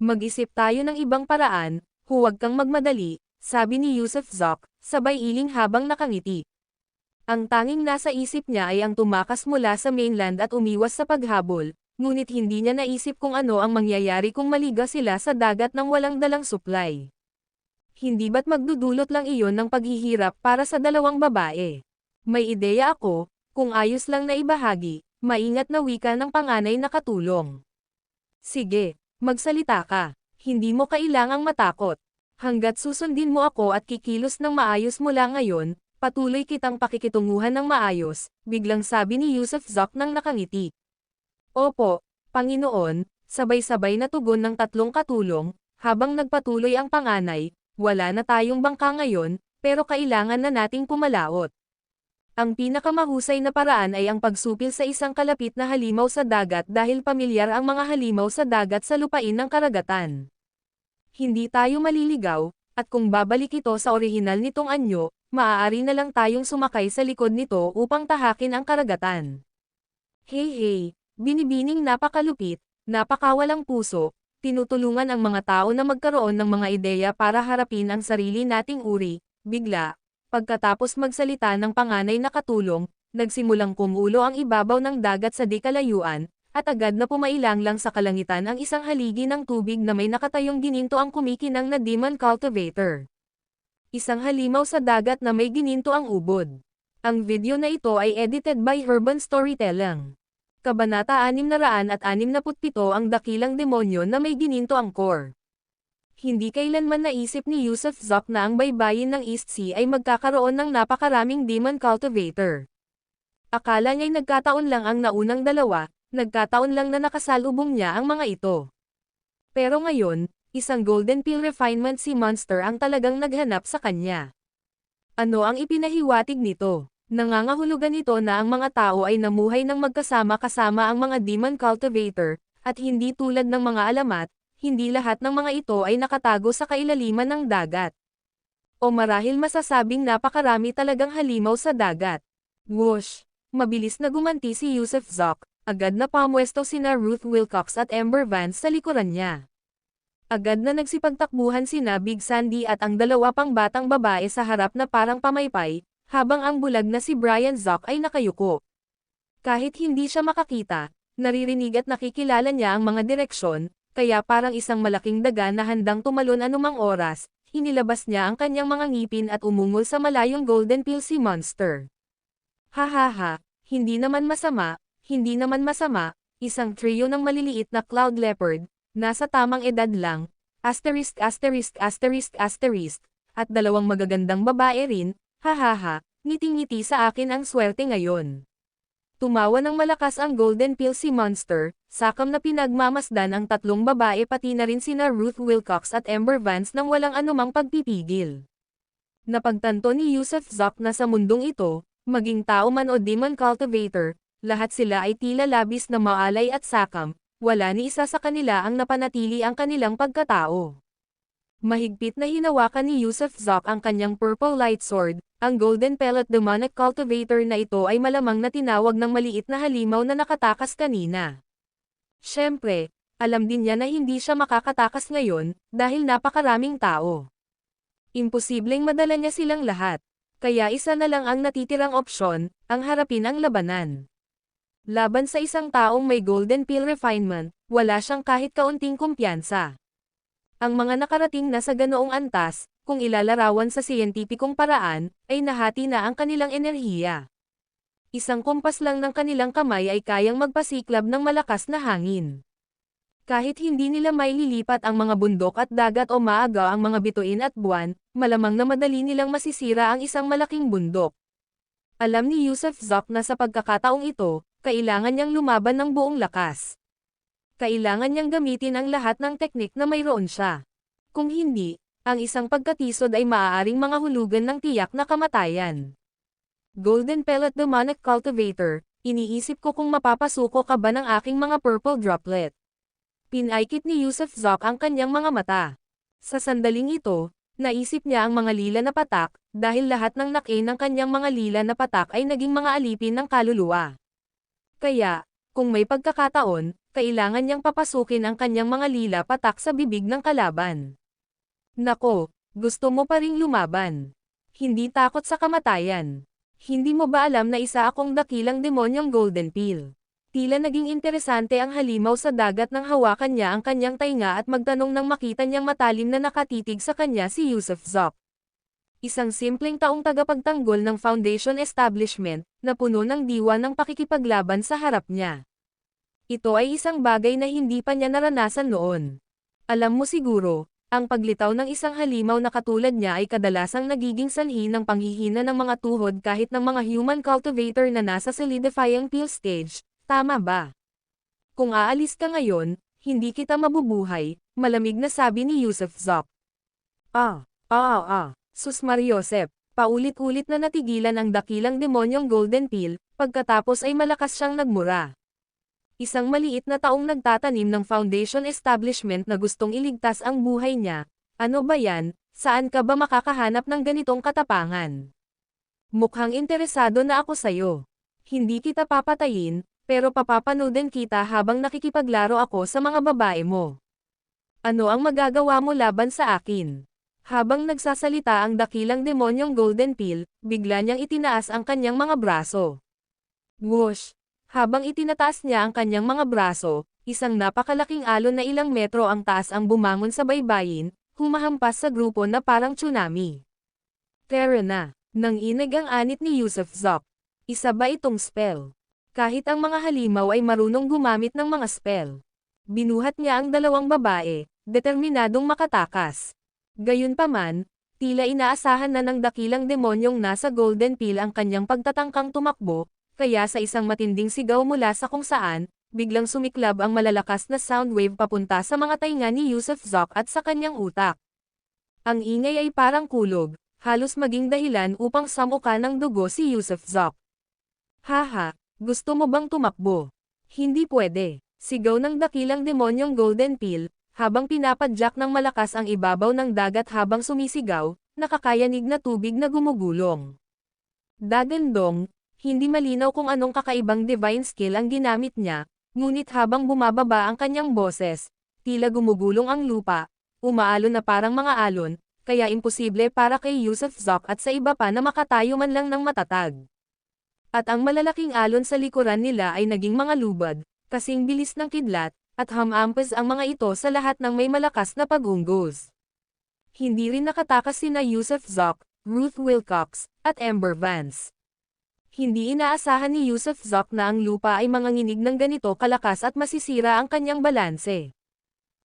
Mag-isip tayo ng ibang paraan, huwag kang magmadali, sabi ni Yusuf Zok, sabay iling habang nakangiti. Ang tanging nasa isip niya ay ang tumakas mula sa mainland at umiwas sa paghabol, ngunit hindi niya naisip kung ano ang mangyayari kung maligaw sila sa dagat ng walang dalang supply. Hindi ba't magdudulot lang iyon ng paghihirap para sa dalawang babae? May ideya ako, kung ayos lang na ibahagi, maingat na wika ng panganay na katulong. Sige, magsalita ka. Hindi mo kailangang matakot. Hanggat susundin mo ako at kikilos ng maayos mula ngayon, patuloy kitang pakikitunguhan ng maayos, biglang sabi ni Yusuf Zok nang nakangiti. Opo, Panginoon, sabay-sabay na tugon ng tatlong katulong, habang nagpatuloy ang panganay. Wala na tayong bangka ngayon, pero kailangan na nating pumalaot. Ang pinakamahusay na paraan ay ang pagsupil sa isang kalapit na halimaw sa dagat dahil pamilyar ang mga halimaw sa dagat sa lupain ng karagatan. Hindi tayo maliligaw, at kung babalik ito sa orihinal nitong anyo, maaari na lang tayong sumakay sa likod nito upang tahakin ang karagatan. Hey, binibining napakalupit, napakawalang puso. Tinutulungan ang mga tao na magkaroon ng mga ideya para harapin ang sarili nating uri, bigla. Pagkatapos magsalita ng panganay na katulong, nagsimulang kumulo ang ibabaw ng dagat sa di kalayuan, at agad na pumailang lang sa kalangitan ang isang haligi ng tubig na may nakatayong gininto ang kumikinang na demon cultivator. Isang halimaw sa dagat na may gininto ang ubod. Ang video na ito ay edited by Urban Storytelling. Kabanata 667 ang dakilang demonyo na may gininto ang core. Hindi kailanman naisip ni Yusuf Zok na ang baybayin ng East Sea ay magkakaroon ng napakaraming demon cultivator. Akala niya'y nagkataon lang ang naunang dalawa, nagkataon lang na nakasalubong niya ang mga ito. Pero ngayon, isang Golden Peel Refinement Sea Monster ang talagang naghanap sa kanya. Ano ang ipinahiwatig nito? Nangangahulugan ito na ang mga tao ay namuhay ng magkasama-kasama ang mga demon cultivator, at hindi tulad ng mga alamat, hindi lahat ng mga ito ay nakatago sa kailaliman ng dagat. O marahil masasabing napakarami talagang halimaw sa dagat. Whoosh! Mabilis na gumanti si Yusuf Zok, agad na pamwesto sina Ruth Wilcox at Amber Vance sa likuran niya. Agad na nagsipagtakbuhan sina Big Sandy at ang dalawa pang batang babae sa harap na parang pamaypay, habang ang bulag na si Brian Zok ay nakayuko. Kahit hindi siya makakita, naririnig at nakikilala niya ang mga direksyon, kaya parang isang malaking daga na handang tumalon anumang oras, inilabas niya ang kanyang mga ngipin at umungol sa malayong Golden Peel Sea Monster. Hahaha, hindi naman masama, isang trio ng maliliit na cloud leopard, nasa tamang edad lang, ********, at dalawang magagandang babae rin. Hahaha, ngiting-ngiti sa akin ang swerte ngayon. Tumawa ng malakas ang Golden Peel Sea Monster, sakam na pinagmamasdan ang tatlong babae pati na rin sina Ruth Wilcox at Amber Vance nang walang anumang pagpipigil. Napagtanto ni Yusuf Zok na sa mundong ito, maging tao man o demon cultivator, lahat sila ay tila labis na maalay at sakam, wala ni isa sa kanila ang napanatili ang kanilang pagkatao. Mahigpit na hinawakan ni Yusuf Zok ang kanyang purple light sword, ang Golden Pellet Demonic Cultivator na ito ay malamang na tinawag ng maliit na halimaw na nakatakas kanina. Siyempre, alam din niya na hindi siya makakatakas ngayon, dahil napakaraming tao. Imposibleng madala niya silang lahat. Kaya isa na lang ang natitirang opsyon, ang harapin ang labanan. Laban sa isang taong may golden pill refinement, wala siyang kahit kaunting kumpiyansa. Ang mga nakarating na sa ganoong antas, kung ilalarawan sa siyentipikong paraan, ay nahati na ang kanilang enerhiya. Isang kumpas lang ng kanilang kamay ay kayang magpasiklab ng malakas na hangin. Kahit hindi nila maililipat ang mga bundok at dagat o maagaw ang mga bituin at buwan, malamang na madali nilang masisira ang isang malaking bundok. Alam ni Yusuf Zok na sa pagkakataong ito, kailangan niyang lumaban ng buong lakas. Kailangan niyang gamitin ang lahat ng teknik na mayroon siya. Kung hindi, ang isang pagkatisod ay maaaring mga hulugan ng tiyak na kamatayan. Golden Pellet Demonic Cultivator, iniisip ko kung mapapasuko ka ba ng aking mga purple droplet. Pinaikit ni Yusuf Zok ang kanyang mga mata. Sa sandaling ito, naisip niya ang mga lila na patak, dahil lahat ng nakain ng kanyang mga lila na patak ay naging mga alipin ng kaluluwa. Kaya, kung may pagkakataon, kailangan niyang papasukin ang kanyang mga lila patak sa bibig ng kalaban. Nako, gusto mo pa ring lumaban. Hindi takot sa kamatayan. Hindi mo ba alam na isa akong dakilang demonyong golden pill? Tila naging interesante ang halimaw sa dagat nang hawakan niya ang kanyang tainga at magtanong nang makita niyang matalim na nakatitig sa kanya si Yusuf Zok. Isang simpleng taong tagapagtanggol ng Foundation Establishment, na puno ng diwa ng pakikipaglaban sa harap niya. Ito ay isang bagay na hindi pa niya naranasan noon. Alam mo siguro, ang paglitaw ng isang halimaw na katulad niya ay kadalasang nagiging sanhi ng panghihina ng mga tuhod kahit ng mga human cultivator na nasa solidifying pill stage, tama ba? Kung aalis ka ngayon, hindi kita mabubuhay, malamig na sabi ni Yusuf Zok. Sus Mariosep, paulit-ulit na natigilan ang dakilang demonyong golden pill, pagkatapos ay malakas siyang nagmura. Isang maliit na taong nagtatanim ng foundation establishment na gustong iligtas ang buhay niya. Ano ba yan? Saan ka ba makakahanap ng ganitong katapangan? Mukhang interesado na ako sayo. Hindi kita papatayin, pero papapanoodin kita habang nakikipaglaro ako sa mga babae mo. Ano ang magagawa mo laban sa akin? Habang nagsasalita ang dakilang demonyong golden pill, bigla niyang itinaas ang kanyang mga braso. Whoosh! Habang itinataas niya ang kanyang mga braso, isang napakalaking alon na ilang metro ang taas ang bumangon sa baybayin, humahampas sa grupo na parang tsunami. Tara na, nang inig ang anit ni Yusuf Zok. Isa ba itong spell? Kahit ang mga halimaw ay marunong gumamit ng mga spell. Binuhat niya ang dalawang babae, determinadong makatakas. Gayunpaman, tila inaasahan na ng dakilang demonyong nasa golden pill ang kanyang pagtatangkang tumakbo, kaya sa isang matinding sigaw mula sa kung saan, biglang sumiklab ang malalakas na sound wave papunta sa mga tainga ni Yusuf Zok at sa kanyang utak. Ang ingay ay parang kulog, halos maging dahilan upang samuka ng dugo si Yusuf Zok. Haha, gusto mo bang tumakbo? Hindi pwede, sigaw ng dakilang demonyong golden pill, habang pinapadyak ng malakas ang ibabaw ng dagat habang sumisigaw, nakakayanig na tubig na gumugulong. Dagandong, hindi malinaw kung anong kakaibang divine skill ang ginamit niya, ngunit habang bumababa ang kanyang boses, tila gumugulong ang lupa, umaalon na parang mga alon, kaya imposible para kay Yusuf Zok at sa iba pa na makatayo man lang ng matatag. At ang malalaking alon sa likuran nila ay naging mga lubad, kasing bilis ng kidlat, at hamampas ang mga ito sa lahat ng may malakas na pagunggos. Hindi rin nakatakas sina Yusuf Zok, Ruth Wilcox, at Amber Vance. Hindi inaasahan ni Yusuf Zok na ang lupa ay manganginig ng ganito kalakas at masisira ang kanyang balanse.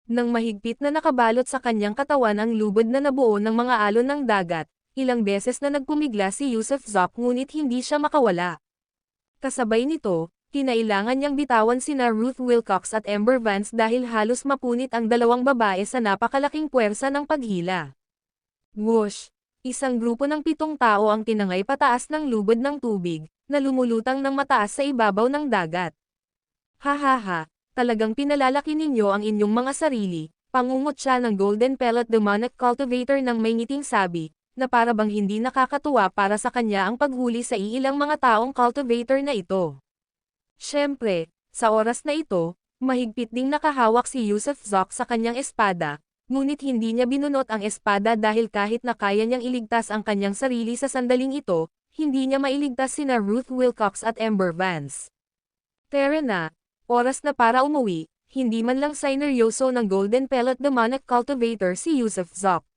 Nang mahigpit na nakabalot sa kanyang katawan ang lubod na nabuo ng mga alon ng dagat, ilang beses na nagpumigla si Yusuf Zok ngunit hindi siya makawala. Kasabay nito, kinailangan niyang bitawan sina Ruth Wilcox at Amber Vance dahil halos mapunit ang dalawang babae sa napakalaking puwersa ng paghila. Whoosh! Isang grupo ng 7 tao ang tinangay pataas ng lubod ng tubig, na lumulutang ng mataas sa ibabaw ng dagat. Hahaha, talagang pinalalaki ninyo ang inyong mga sarili, pangungot siya ng Golden Pellet Demonic Cultivator ng may ngiting sabi, na para bang hindi nakakatuwa para sa kanya ang paghuli sa iilang mga taong cultivator na ito. Siyempre, sa oras na ito, mahigpit ding nakahawak si Yusuf Zok sa kanyang espada, Ngunit hindi niya binunot ang espada dahil kahit na kaya niyang iligtas ang kanyang sarili sa sandaling ito, hindi niya mailigtas sina Ruth Wilcox at Ember Vance. Tara na, oras na para umuwi, hindi man lang sineryoso ng Golden Pellet Demonic Cultivator si Yusuf Zok.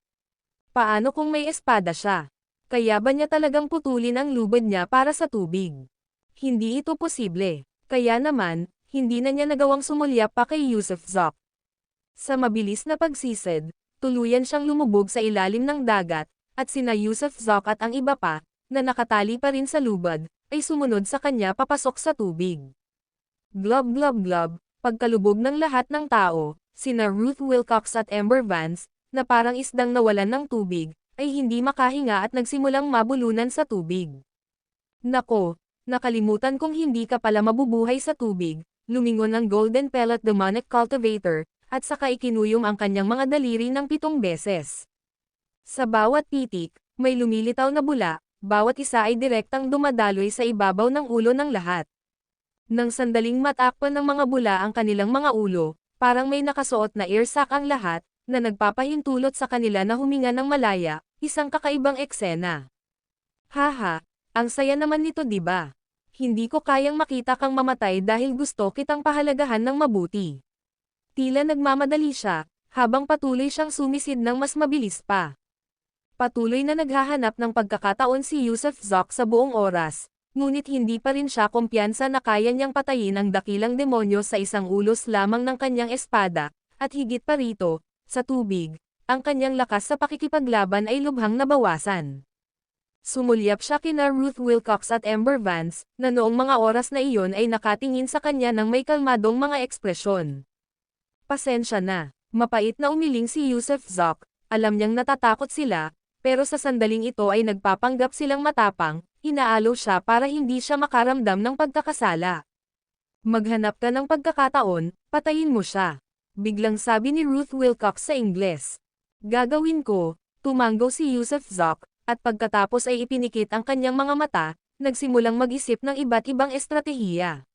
Paano kung may espada siya? Kaya ba niya talagang putulin ang lubid niya para sa tubig? Hindi ito posible. Kaya naman, hindi na niya nagawang sumulyap pa kay Yusuf Zok. Sa mabilis na pagsisid, tuluyan siyang lumubog sa ilalim ng dagat, at sina Yusuf Zok at ang iba pa, na nakatali pa rin sa lubad, ay sumunod sa kanya papasok sa tubig. Glob glob glob, pagkalubog ng lahat ng tao, sina Ruth Wilcox at Ember Vance, na parang isdang nawalan ng tubig, ay hindi makahinga at nagsimulang mabulunan sa tubig. Nako, nakalimutan kong hindi ka pala mabubuhay sa tubig, lumingon ang Golden Pellet Demonic Cultivator, at saka ikinuyom ang kanyang mga daliri ng 7 beses. Sa bawat pitik, may lumilitaw na bula, bawat isa ay direktang dumadaloy sa ibabaw ng ulo ng lahat. Nang sandaling matakpan ng mga bula ang kanilang mga ulo, parang may nakasuot na ear sac ang lahat, na nagpapahintulot sa kanila na huminga ng malaya, isang kakaibang eksena. Haha, ang saya naman nito diba? Hindi ko kayang makita kang mamatay dahil gusto kitang pahalagahan ng mabuti. Tila nagmamadali siya, habang patuloy siyang sumisid ng mas mabilis pa. Patuloy na naghahanap ng pagkakataon si Yusuf Zok sa buong oras, ngunit hindi pa rin siya kumpiyansa na kaya niyang patayin ang dakilang demonyo sa isang ulos lamang ng kanyang espada, at higit pa rito, sa tubig, ang kanyang lakas sa pakikipaglaban ay lubhang nabawasan. Sumulyap siya kina Ruth Wilcox at Ember Vance, na noong mga oras na iyon ay nakatingin sa kanya ng may kalmadong mga ekspresyon. Pasensya na, mapait na umiling si Yusuf Zok, alam niyang natatakot sila, pero sa sandaling ito ay nagpapanggap silang matapang, inaalo siya para hindi siya makaramdam ng pagkakasala. Maghanap ka ng pagkakataon, patayin mo siya. Biglang sabi ni Ruth Wilcox sa Ingles. Gagawin ko, tumanggo si Yusuf Zok, at pagkatapos ay ipinikit ang kanyang mga mata, nagsimulang mag-isip ng iba't ibang estratehiya.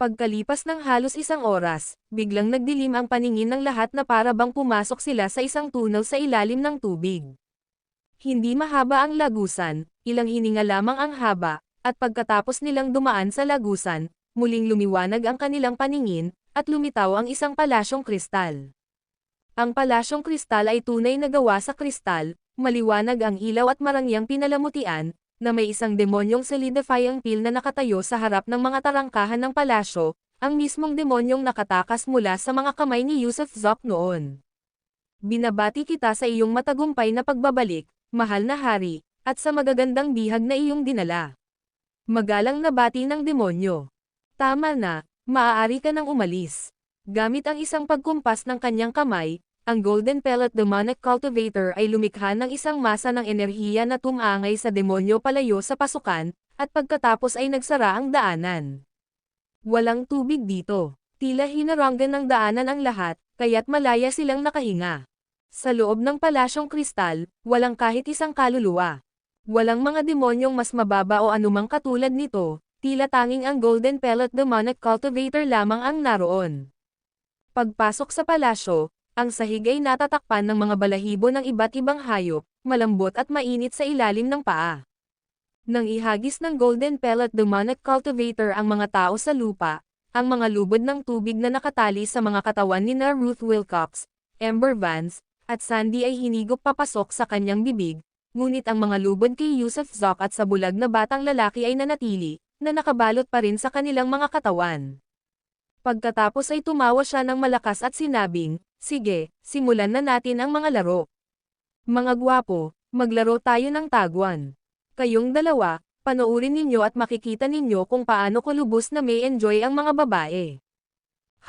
Pagkalipas ng halos isang oras, biglang nagdilim ang paningin ng lahat na para bang pumasok sila sa isang tunnel sa ilalim ng tubig. Hindi mahaba ang lagusan, ilang hininga lamang ang haba, at pagkatapos nilang dumaan sa lagusan, muling lumiwanag ang kanilang paningin, at lumitaw ang isang palasyong kristal. Ang palasyong kristal ay tunay na gawa sa kristal, maliwanag ang ilaw at marangyang pinalamutian, na may isang demonyong solidifying pil na nakatayo sa harap ng mga tarangkahan ng palasyo, ang mismong demonyong nakatakas mula sa mga kamay ni Yusuf Zok noon. Binabati kita sa iyong matagumpay na pagbabalik, mahal na hari, at sa magagandang bihag na iyong dinala. Magalang na bati ng demonyo. Tama na, maaari ka nang umalis. Gamit ang isang pagkumpas ng kanyang kamay, ang Golden Pellet Demonic Cultivator ay lumikha ng isang masa ng enerhiya na tumangay sa demonyo palayo sa pasukan, at pagkatapos ay nagsara ang daanan. Walang tubig dito. Tila hinaranggan ng daanan ang lahat, kaya't malaya silang nakahinga. Sa loob ng palasyong kristal, walang kahit isang kaluluwa. Walang mga demonyong mas mababa o anumang katulad nito, tila tanging ang Golden Pellet Demonic Cultivator lamang ang naroon. Pagpasok sa palasyo, ang sahig ay natatakpan ng mga balahibo ng iba't ibang hayop, malambot at mainit sa ilalim ng paa. Nang ihagis ng Golden Pellet Demonic Cultivator ang mga tao sa lupa, ang mga lubod ng tubig na nakatali sa mga katawan ni Ruth Wilcox, Ember Vance, at Sandy ay hinigop papasok sa kanyang bibig, ngunit ang mga lubod kay Yusuf Zok at sa bulag na batang lalaki ay nanatili, na nakabalot pa rin sa kanilang mga katawan. Pagkatapos ay tumawa siya ng malakas at sinabing, sige, simulan na natin ang mga laro. Mga gwapo, maglaro tayo ng taguan. Kayong dalawa, panoorin ninyo at makikita ninyo kung paano ko lubos na may enjoy ang mga babae.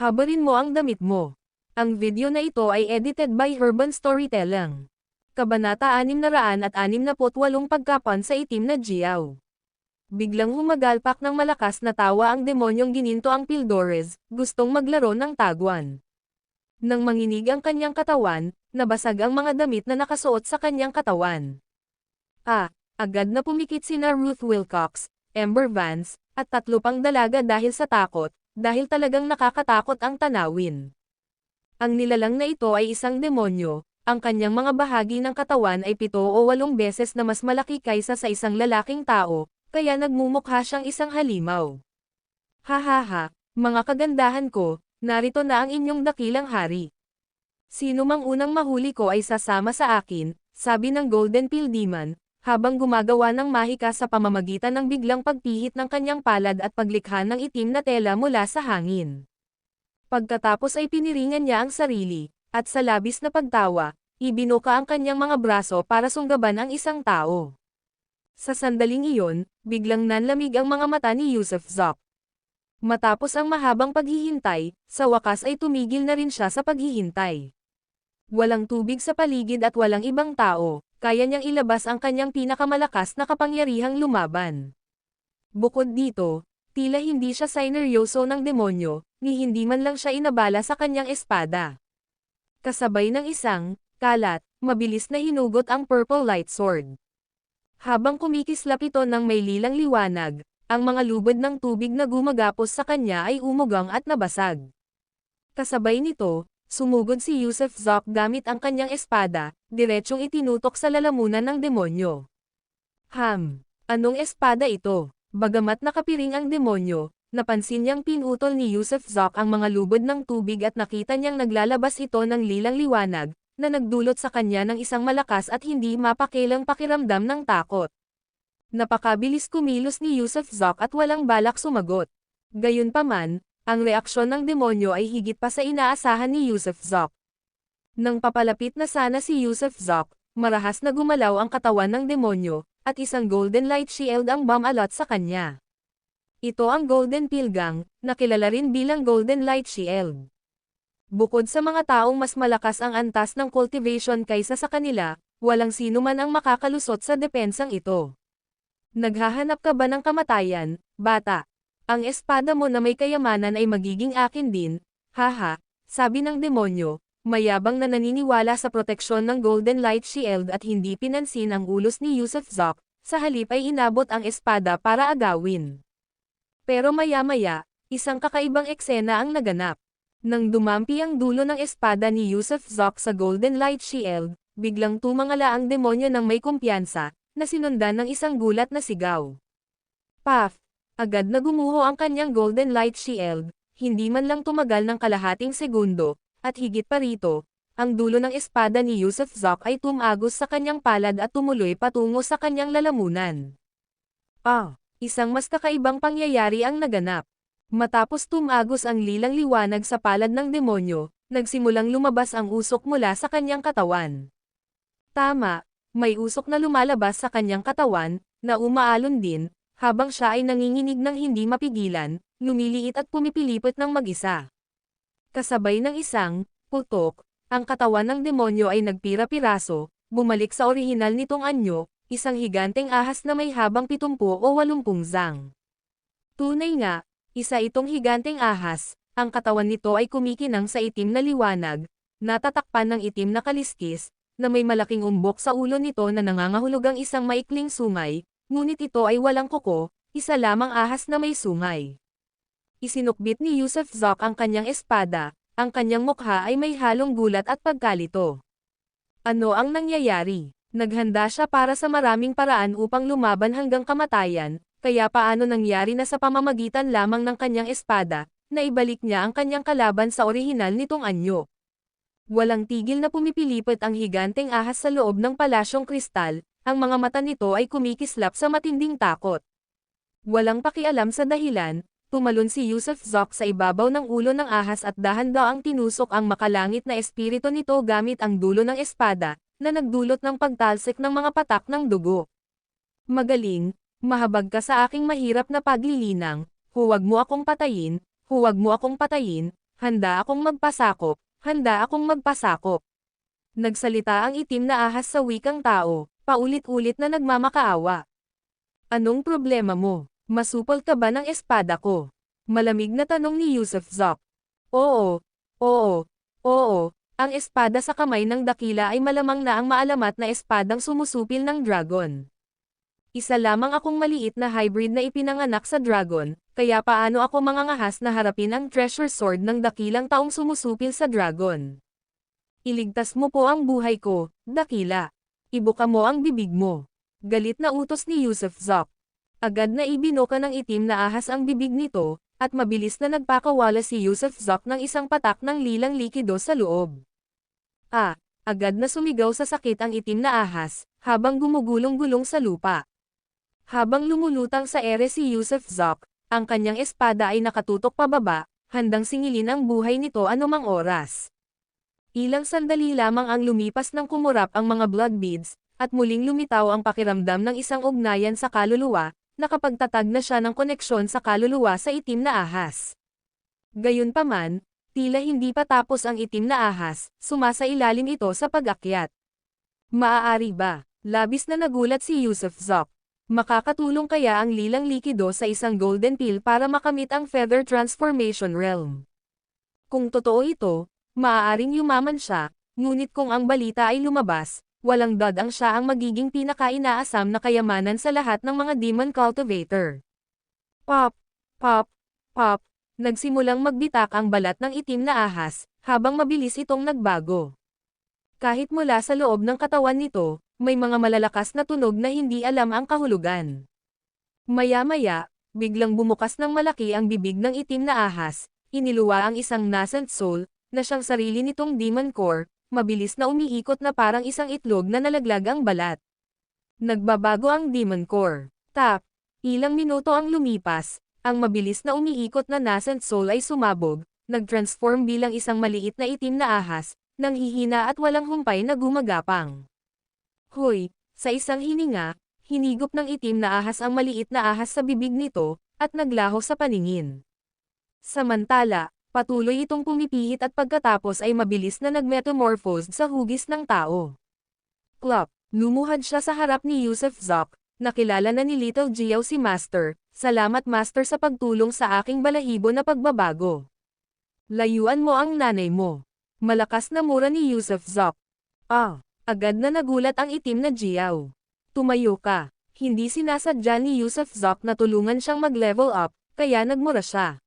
Habarin mo ang damit mo. Ang video na ito ay edited by Urban Storytelling. Kabanata 668 Pagkapan sa itim na Jiao. Biglang humagalpak ng malakas na tawa ang demonyong gininto ang Pildores, gustong maglaro ng taguan. Nang manginig ang kanyang katawan, nabasag ang mga damit na nakasuot sa kanyang katawan. Agad na pumikit sina Ruth Wilcox, Ember Vance, at 3 pang dalaga dahil sa takot, dahil talagang nakakatakot ang tanawin. Ang nilalang na ito ay isang demonyo, ang kanyang mga bahagi ng katawan ay 7 o 8 beses na mas malaki kaysa sa isang lalaking tao, kaya nagmumukha siyang isang halimaw. Hahaha, mga kagandahan ko, narito na ang inyong dakilang hari. Sino mang unang mahuli ko ay sasama sa akin, sabi ng Golden Pill Demon, habang gumagawa ng mahika sa pamamagitan ng biglang pagpihit ng kanyang palad at paglikha ng itim na tela mula sa hangin. Pagkatapos ay piniringan niya ang sarili, at sa labis na pagtawa, ibinuka ang kanyang mga braso para sunggaban ang isang tao. Sa sandaling iyon, biglang nanlamig ang mga mata ni Yusuf Zok. Matapos ang mahabang paghihintay, sa wakas ay tumigil na rin siya sa paghihintay. Walang tubig sa paligid at walang ibang tao, kaya niyang ilabas ang kanyang pinakamalakas na kapangyarihang lumaban. Bukod dito, tila hindi siya sineryoso ng demonyo, ni hindi man lang siya inabala sa kanyang espada. Kasabay ng isang, kalat, mabilis na hinugot ang Purple Light Sword. Habang kumikislap ito ng may lilang liwanag, ang mga lubid ng tubig na gumagapos sa kanya ay umugang at nabasag. Kasabay nito, sumugod si Yusuf Zok gamit ang kanyang espada, diretsyong itinutok sa lalamunan ng demonyo. Anong espada ito? Bagamat nakapiring ang demonyo, napansin niyang pinutol ni Yusuf Zok ang mga lubid ng tubig at nakita niyang naglalabas ito ng lilang liwanag, na nagdulot sa kanya ng isang malakas at hindi mapakilang pakiramdam ng takot. Napakabilis kumilos ni Yusuf Zok at walang balak sumagot. Gayunpaman, ang reaksyon ng demonyo ay higit pa sa inaasahan ni Yusuf Zok. Nang papalapit na sana si Yusuf Zok, marahas na gumalaw ang katawan ng demonyo, at isang Golden Light Shield ang bumalot sa kanya. Ito ang Golden Pill Gang, na kilala rin bilang Golden Light Shield. Bukod sa mga taong mas malakas ang antas ng cultivation kaysa sa kanila, walang sino man ang makakalusot sa depensang ito. Naghahanap ka ba ng kamatayan, bata? Ang espada mo na may kayamanan ay magiging akin din, haha, sabi ng demonyo, mayabang na naniniwala sa proteksyon ng Golden Light Shield at hindi pinansin ang ulos ni Yusuf Zok, sa halip ay inabot ang espada para agawin. Pero maya-maya, isang kakaibang eksena ang naganap. Nang dumampi ang dulo ng espada ni Yusuf Zok sa Golden Light Shield, biglang tumangala ang demonyo ng may kumpiyansa, na sinundan ng isang gulat na sigaw. Puff! Agad na gumuho ang kanyang Golden Light Shield, hindi man lang tumagal ng kalahating segundo, at higit pa rito, ang dulo ng espada ni Yusuf Zok ay tumagos sa kanyang palad at tumuloy patungo sa kanyang lalamunan. Isang mas kakaibang pangyayari ang naganap. Matapos tumagos ang lilang liwanag sa palad ng demonyo, nagsimulang lumabas ang usok mula sa kanyang katawan. Tama, may usok na lumalabas sa kanyang katawan, na umaalon din, habang siya ay nanginginig ng hindi mapigilan, lumiliit at pumipilipot ng mag-isa. Kasabay ng isang putok, ang katawan ng demonyo ay nagpira-piraso, bumalik sa orihinal nitong anyo, isang higanteng ahas na may habang 70 o 80 zang. Tunay nga, isa itong higanteng ahas, ang katawan nito ay kumikinang sa itim na liwanag, natatakpan ng itim na kaliskis, na may malaking umbok sa ulo nito na nangangahulugang isang maikling sungay, ngunit ito ay walang kuko, isa lamang ahas na may sungay. Isinukbit ni Yusuf Zok ang kanyang espada, ang kanyang mukha ay may halong gulat at pagkalito. Ano ang nangyayari? Naghanda siya para sa maraming paraan upang lumaban hanggang kamatayan, kaya paano nangyari na sa pamamagitan lamang ng kanyang espada, na ibalik niya ang kanyang kalaban sa orihinal nitong anyo. Walang tigil na pumipilipot ang higanteng ahas sa loob ng palasyong kristal, ang mga mata nito ay kumikislap sa matinding takot. Walang pakialam sa dahilan, tumalon si Yusuf Zok sa ibabaw ng ulo ng ahas at dahan-daang tinusok ang makalangit na espiritu nito gamit ang dulo ng espada, na nagdulot ng pagtalsik ng mga patak ng dugo. Magaling, mahabag ka sa aking mahirap na paglilinang, huwag mo akong patayin, huwag mo akong patayin, handa akong magpasakop, handa akong magpasakop. Nagsalita ang itim na ahas sa wikang tao, paulit-ulit na nagmamakaawa. Anong problema mo? Masupol ka ba ng espada ko? Malamig na tanong ni Yusuf Zok. Oo, oo, oo, ang espada sa kamay ng dakila ay malamang na ang maalamat na espadang sumusupil ng dragon. Isa lamang akong maliit na hybrid na ipinanganak sa dragon, kaya paano ako mangangahas na harapin ang treasure sword ng dakilang taong sumusupil sa dragon? Iligtas mo po ang buhay ko, dakila. Ibuka mo ang bibig mo. Galit na utos ni Yusuf Zok. Agad na ibinoka ng itim na ahas ang bibig nito, at mabilis na nagpakawala si Yusuf Zok ng isang patak ng lilang likido sa loob. Agad na sumigaw sa sakit ang itim na ahas, habang gumugulong-gulong sa lupa. Habang lumulutang sa ere si Yusuf Zok, ang kanyang espada ay nakatutok pababa, handang singilin ang buhay nito anumang oras. Ilang sandali lamang ang lumipas nang kumurap ang mga blood beads, at muling lumitaw ang pakiramdam ng isang ugnayan sa kaluluwa, nakapagtatag na siya ng koneksyon sa kaluluwa sa itim na ahas. Gayunpaman, tila hindi pa tapos ang itim na ahas, sumasailalim ito sa pag-akyat. Maaari ba? Labis na nagulat si Yusuf Zok. Makakatulong kaya ang lilang likido sa isang golden pill para makamit ang feather transformation realm? Kung totoo ito, maaaring yumaman siya, ngunit kung ang balita ay lumabas, walang dadang siya ang magiging pinaka-inaasam na kayamanan sa lahat ng mga demon cultivator. Pop, pop, pop, nagsimulang magbitak ang balat ng itim na ahas, habang mabilis itong nagbago. Kahit mula sa loob ng katawan nito, may mga malalakas na tunog na hindi alam ang kahulugan. Maya-maya, biglang bumukas ng malaki ang bibig ng itim na ahas, iniluwa ang isang nascent soul, na siyang sarili nitong demon core, mabilis na umiikot na parang isang itlog na nalaglag ang balat. Nagbabago ang demon core. Ilang minuto ang lumipas, ang mabilis na umiikot na nascent soul ay sumabog, nag-transform bilang isang maliit na itim na ahas, nang hihina at walang humpay na gumagapang. Hoy, sa isang hininga, hinigop ng itim na ahas ang maliit na ahas sa bibig nito, at naglaho sa paningin. Samantala, patuloy itong pumipihit at pagkatapos ay mabilis na nagmetamorphosed sa hugis ng tao. Klop, lumuhad siya sa harap ni Yusuf Zok, nakilala na ni Little Jiao si Master, salamat Master sa pagtulong sa aking balahibo na pagbabago. Layuan mo ang nanay mo. Malakas na mura ni Yusuf Zok. Agad na nagulat ang itim na Jiao. Tumayo ka. Hindi sinasadya ni Yusuf Zok na tulungan siyang mag-level up, kaya nagmura siya.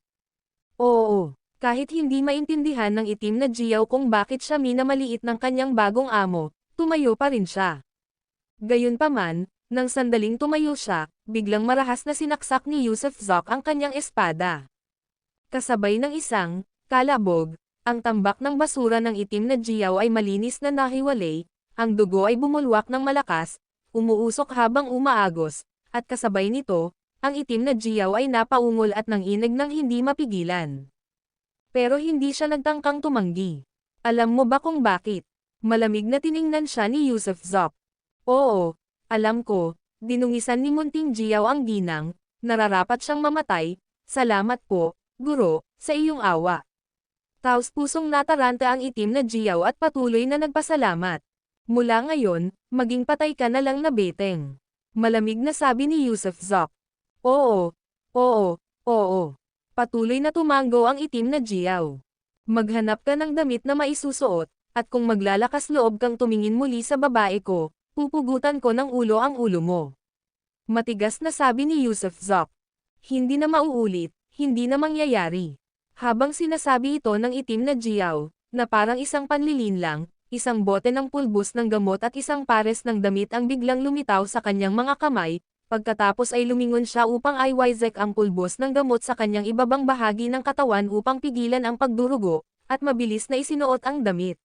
Oo, kahit hindi maintindihan ng itim na Jiao kung bakit siya minamaliit ng kanyang bagong amo, tumayo pa rin siya. Gayunpaman, nang sandaling tumayo siya, biglang marahas na sinaksak ni Yusuf Zok ang kanyang espada. Kasabay ng isang kalabog, ang tambak ng basura ng itim na Jiao ay malinis na nahiwalay, ang dugo ay bumulwak ng malakas, umuusok habang umaagos, at kasabay nito, ang itim na Jiao ay napaungol at nanginig ng hindi mapigilan. Pero hindi siya nagtangkang tumanggi. Alam mo ba kung bakit? Malamig na tiningnan siya ni Yusuf Zok. Oo, alam ko, dinungisan ni Munting Jiao ang ginang, nararapat siyang mamatay, salamat po, guro, sa iyong awa. Taos pusong nataranta ang itim na Jiao at patuloy na nagpasalamat. Mula ngayon, maging patay ka na lang na beteng. Malamig na sabi ni Yusuf Zok. Oo. Patuloy na tumango ang itim na Jiao. Maghanap ka ng damit na maisusuot, at kung maglalakas loob kang tumingin muli sa babae ko, pupugutan ko ng ulo ang ulo mo. Matigas na sabi ni Yusuf Zok. Hindi na mauulit, hindi na mangyayari. Habang sinasabi ito ng itim na Jiao, na parang isang panlilin lang, isang bote ng pulbos ng gamot at isang pares ng damit ang biglang lumitaw sa kanyang mga kamay, pagkatapos ay lumingon siya upang iwisek ang pulbos ng gamot sa kanyang ibabang bahagi ng katawan upang pigilan ang pagdurugo, at mabilis na isinuot ang damit.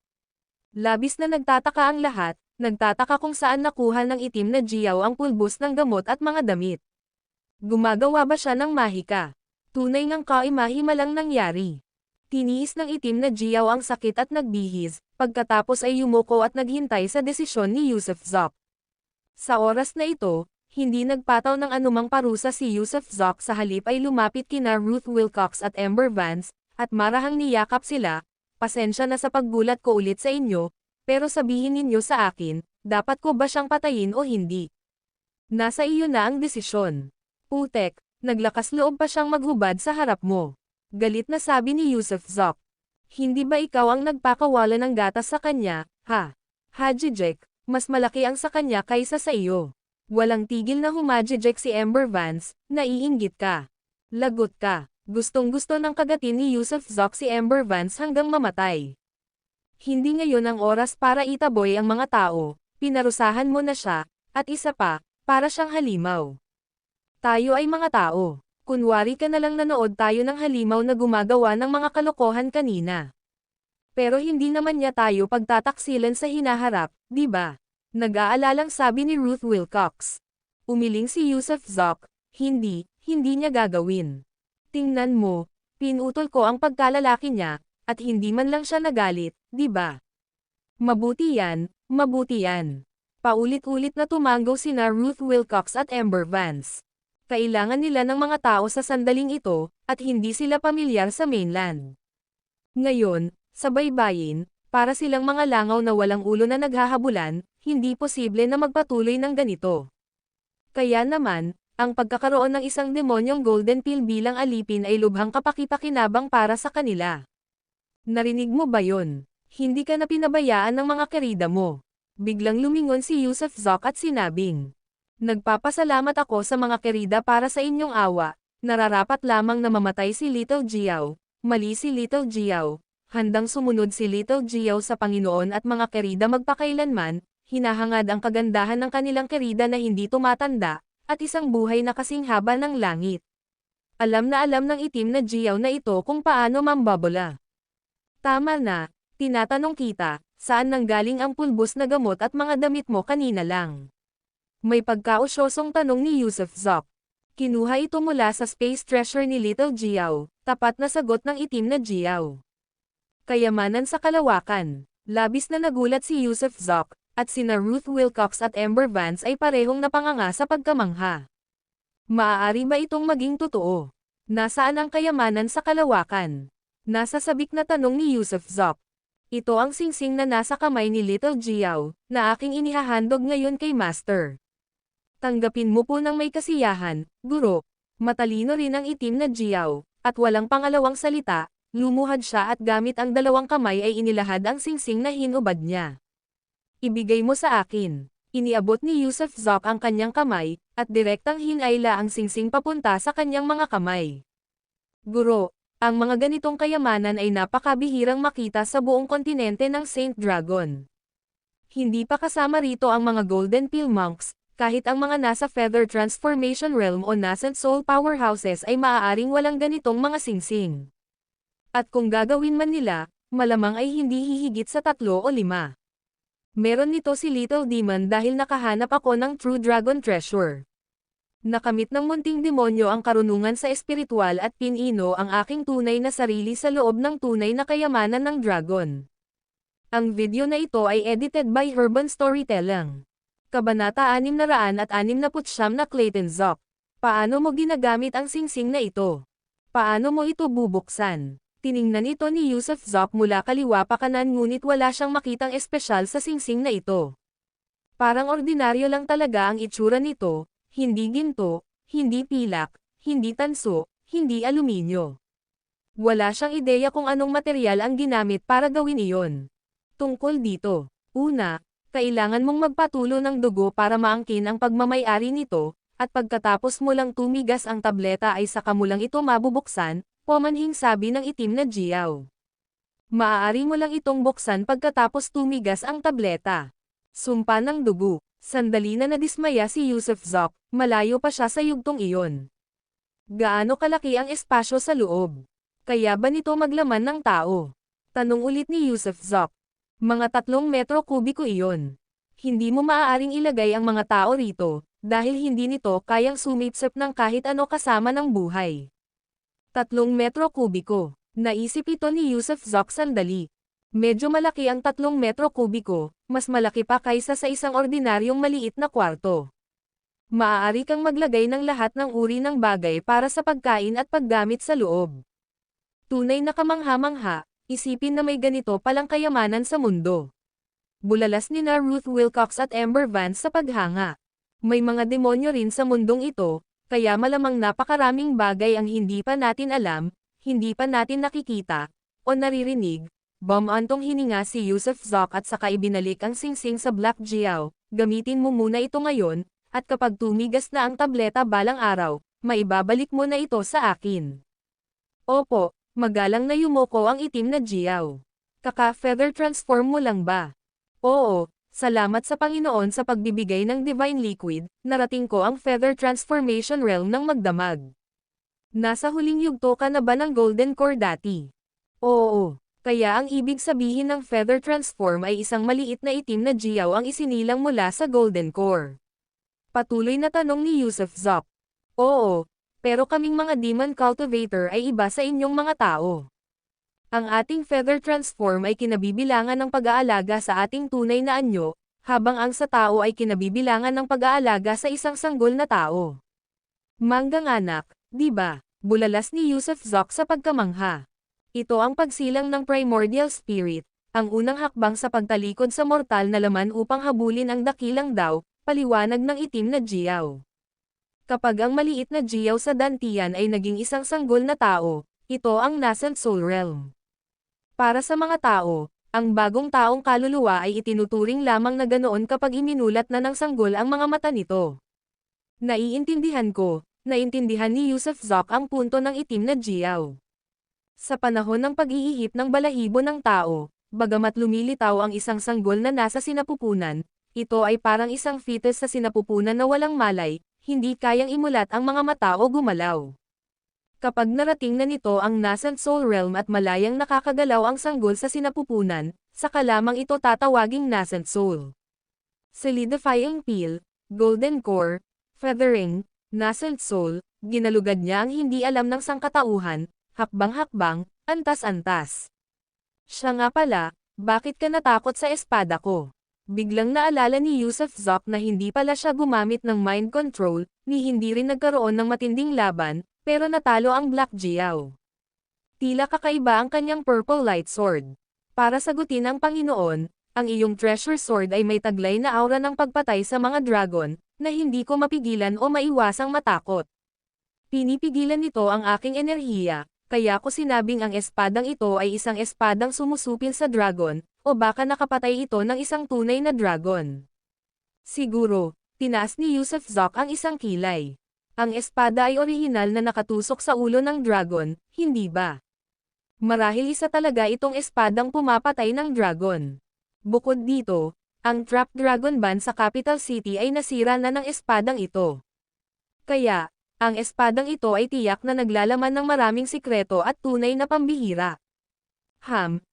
Labis na nagtataka ang lahat, nagtataka kung saan nakuha ng itim na Jiao ang pulbos ng gamot at mga damit. Gumagawa ba siya ng mahika? Tunay ngang kaimahimalang nangyari. Tiniis ng itim na Jiao ang sakit at nagbihis, pagkatapos ay yumuko at naghintay sa desisyon ni Yusuf Zok. Sa oras na ito, hindi nagpataw ng anumang parusa si Yusuf Zok, sa halip ay lumapit kina Ruth Wilcox at Amber Vance, at marahang niyakap sila. Pasensya na sa paggulat ko ulit sa inyo, pero sabihin ninyo sa akin, dapat ko ba siyang patayin o hindi? Nasa iyo na ang desisyon. Putek, naglakas loob pa siyang maghubad sa harap mo. Galit na sabi ni Yusuf Zok. Hindi ba ikaw ang nagpakawala ng gatas sa kanya, ha? Haji Jack, mas malaki ang sa kanya kaysa sa iyo. Walang tigil na humajejek si Amber Vance, naiinggit ka. Lagot ka. Gustong-gusto ng kagatin ni Yusuf Zoc si Amber Vance hanggang mamatay. Hindi ngayon ang oras para itaboy ang mga tao, pinarusahan mo na siya, at isa pa, para siyang halimaw. Tayo ay mga tao. Kunwari ka na lang nanood tayo ng halimaw na gumagawa ng mga kalokohan kanina. Pero hindi naman niya tayo pagtataksilan sa hinaharap, di ba? Nag-aalalang sabi ni Ruth Wilcox. Umiling si Yusuf Zoc, hindi niya gagawin. Tingnan mo, pinutol ko ang pagkalalaki niya, at hindi man lang siya nagalit, di ba? Mabuti yan, mabuti yan. Paulit-ulit na tumanggaw sina Ruth Wilcox at Amber Vance. Kailangan nila ng mga tao sa sandaling ito, at hindi sila pamilyar sa mainland. Ngayon, sa baybayin, para silang mga langaw na walang ulo na naghahabulan, hindi posible na magpatuloy ng ganito. Kaya naman, ang pagkakaroon ng isang demonyong golden pill bilang alipin ay lubhang kapakipakinabang para sa kanila. Narinig mo ba yon? Hindi ka na pinabayaan ng mga kerida mo. Biglang lumingon si Yusuf Zoc at sinabing, nagpapasalamat ako sa mga kerida para sa inyong awa, nararapat lamang na mamatay si Little Jiao, mali si Little Jiao, handang sumunod si Little Jiao sa Panginoon at mga kerida magpakailanman, hinahangad ang kagandahan ng kanilang kerida na hindi tumatanda, at isang buhay na kasing haba ng langit. Alam ng itim na Jiao na ito kung paano mambabola. Tama na, tinatanong kita, saan nanggaling ang pulbos na gamot at mga damit mo kanina lang? May pagkausyosong tanong ni Yusuf Zoc. Kinuha ito mula sa space treasure ni Little Jiao, tapat na sagot ng itim na Jiao. Kayamanan sa kalawakan. Labis na nagulat si Yusuf Zoc, at sina Ruth Wilcox at Amber Vance ay parehong napanganga sa pagkamangha. Maaari ba itong maging totoo? Nasaan ang kayamanan sa kalawakan? Nasa sabik na tanong ni Yusuf Zoc. Ito ang singsing na nasa kamay ni Little Jiao, na aking inihahandog ngayon kay Master. Tanggapin mo po ng may kasiyahan, guro. Matalino rin ang itim na Jiao, at walang pangalawang salita, lumuhad siya at gamit ang dalawang kamay ay inilahad ang singsing na hinubad niya. Ibigay mo sa akin. Iniabot ni Yusuf Zoc ang kanyang kamay, at direktang hinayla ang singsing papunta sa kanyang mga kamay. Guro, ang mga ganitong kayamanan ay napakabihirang makita sa buong kontinente ng Saint Dragon. Hindi pa kasama rito ang mga Golden Pill Monks, kahit ang mga nasa Feather Transformation Realm o nascent Soul Powerhouses ay maaaring walang ganitong mga singsing. At kung gagawin man nila, malamang ay hindi hihigit sa 3 o 5. Meron nito si Little Demon dahil nakahanap ako ng True Dragon Treasure. Nakamit ng munting demonyo ang karunungan sa espiritual at pinino ang aking tunay na sarili sa loob ng tunay na kayamanan ng dragon. Ang video na ito ay edited by Urban Storytelling. Kabanata 669 na Clayton Zoc. Paano mo ginagamit ang singsing na ito? Paano mo ito bubuksan? Tiningnan ito ni Yusuf Zoc mula kaliwa pa kanan ngunit wala siyang makitang espesyal sa singsing na ito. Parang ordinaryo lang talaga ang itsura nito, hindi ginto, hindi pilak, hindi tanso, hindi aluminyo. Wala siyang ideya kung anong material ang ginamit para gawin iyon. Tungkol dito, una, kailangan mong magpatulo ng dugo para maangkin ang pagmamay-ari nito, at pagkatapos mo lang tumigas ang tableta ay saka mo lang ito mabubuksan, pumanhing sabi ng itim na Jiao. Maaari mo lang itong buksan pagkatapos tumigas ang tableta. Sumpa ng dugo. Sandali na nadismaya si Yusuf Zoc, malayo pa siya sa yugtong iyon. Gaano kalaki ang espasyo sa loob? Kaya ba nito maglaman ng tao? Tanong ulit ni Yusuf Zoc. Mga 3 metro kubiko iyon. Hindi mo maaaring ilagay ang mga tao rito, dahil hindi nito kayang sumipsip ng kahit ano kasama ng buhay. 3 metro kubiko. Naisip ito ni Yusuf Zoc sandali. Medyo malaki ang 3 metro kubiko, mas malaki pa kaysa sa isang ordinaryong maliit na kwarto. Maaari kang maglagay ng lahat ng uri ng bagay para sa pagkain at paggamit sa loob. Tunay na kamangha-mangha, isipin na may ganito palang kayamanan sa mundo. Bulalas ni na Ruth Wilcox at Amber Vance sa paghanga. May mga demonyo rin sa mundong ito, kaya malamang napakaraming bagay ang hindi pa natin alam, hindi pa natin nakikita, o naririnig. Bumantong hininga si Yusuf Zoc at saka ibinalik ang singsing sa Black Jiao. Gamitin mo muna ito ngayon, At kapag tumigas na ang tableta balang araw, maibabalik mo na ito sa akin. Opo, magalang na yumoko ang itim na Jiao. Kaka-feather transform mo lang ba? Oo, salamat sa Panginoon sa pagbibigay ng Divine Liquid, narating ko ang Feather Transformation Realm ng magdamag. Nasa huling yugto ka na ba ng Golden Core dati? Oo. Kaya ang ibig sabihin ng Feather Transform ay isang maliit na itim na Jiao ang isinilang mula sa Golden Core. Patuloy na tanong ni Yusuf Zop. Oo, pero kaming mga Demon Cultivator ay iba sa inyong mga tao. Ang ating Feather Transform ay kinabibilangan ng pag-aalaga sa ating tunay na anyo, habang ang sa tao ay kinabibilangan ng pag-aalaga sa isang sanggol na tao. Manggang anak, di ba? Bulalas ni Yusuf Zok sa pagkamangha. Ito ang pagsilang ng Primordial Spirit, ang unang hakbang sa pagtalikod sa mortal na laman upang habulin ang dakilang daw, paliwanag ng itim na Jiao. Kapag ang maliit na Jiao sa dantian ay naging isang sanggol na tao, ito ang nascent soul realm. Para sa mga tao, ang bagong taong kaluluwa ay itinuturing lamang na ganoon kapag iminulat na ng sanggol ang mga mata nito. Naiintindihan ko, naintindihan ni Yusuf Zok ang punto ng itim na Jiao. Sa panahon ng pag-iihip ng balahibo ng tao, bagamat lumilitaw ang isang sanggol na nasa sinapupunan, ito ay parang isang fetus sa sinapupunan na walang malay, hindi kayang imulat ang mga mata o gumalaw. Kapag narating na nito ang nascent soul realm at malayang nakakagalaw ang sanggol sa sinapupunan, saka lamang ito tatawaging nascent soul. Solidifying peel, golden core, feathering, nascent soul, ginalugad niya ang hindi alam ng sangkatauhan, hakbang-hakbang, antas-antas. Siya nga pala, bakit ka natakot sa espada ko? Biglang naalala ni Yusuf Zok na hindi pala siya gumamit ng mind control, ni hindi rin nagkaroon ng matinding laban, pero natalo ang Black Jiao. Tila kakaiba ang kanyang purple light sword. Para sagutin ang Panginoon, ang iyong treasure sword ay may taglay na aura ng pagpatay sa mga dragon, na hindi ko mapigilan o maiwasang matakot. Pinipigilan nito ang aking enerhiya, kaya ko sinabing ang espadang ito ay isang espadang sumusupil sa dragon, o baka nakapatay ito ng isang tunay na dragon. Siguro, tinaas ni Yusuf Zok ang isang kilay. Ang espada ay orihinal na nakatusok sa ulo ng dragon, hindi ba? Marahil isa talaga itong espadang pumapatay ng dragon. Bukod dito, ang Trap Dragon Ban sa Capital City ay nasira na ng espadang ito. Kaya, ang espadang ito ay tiyak na naglalaman ng maraming sikreto at tunay na pambihira.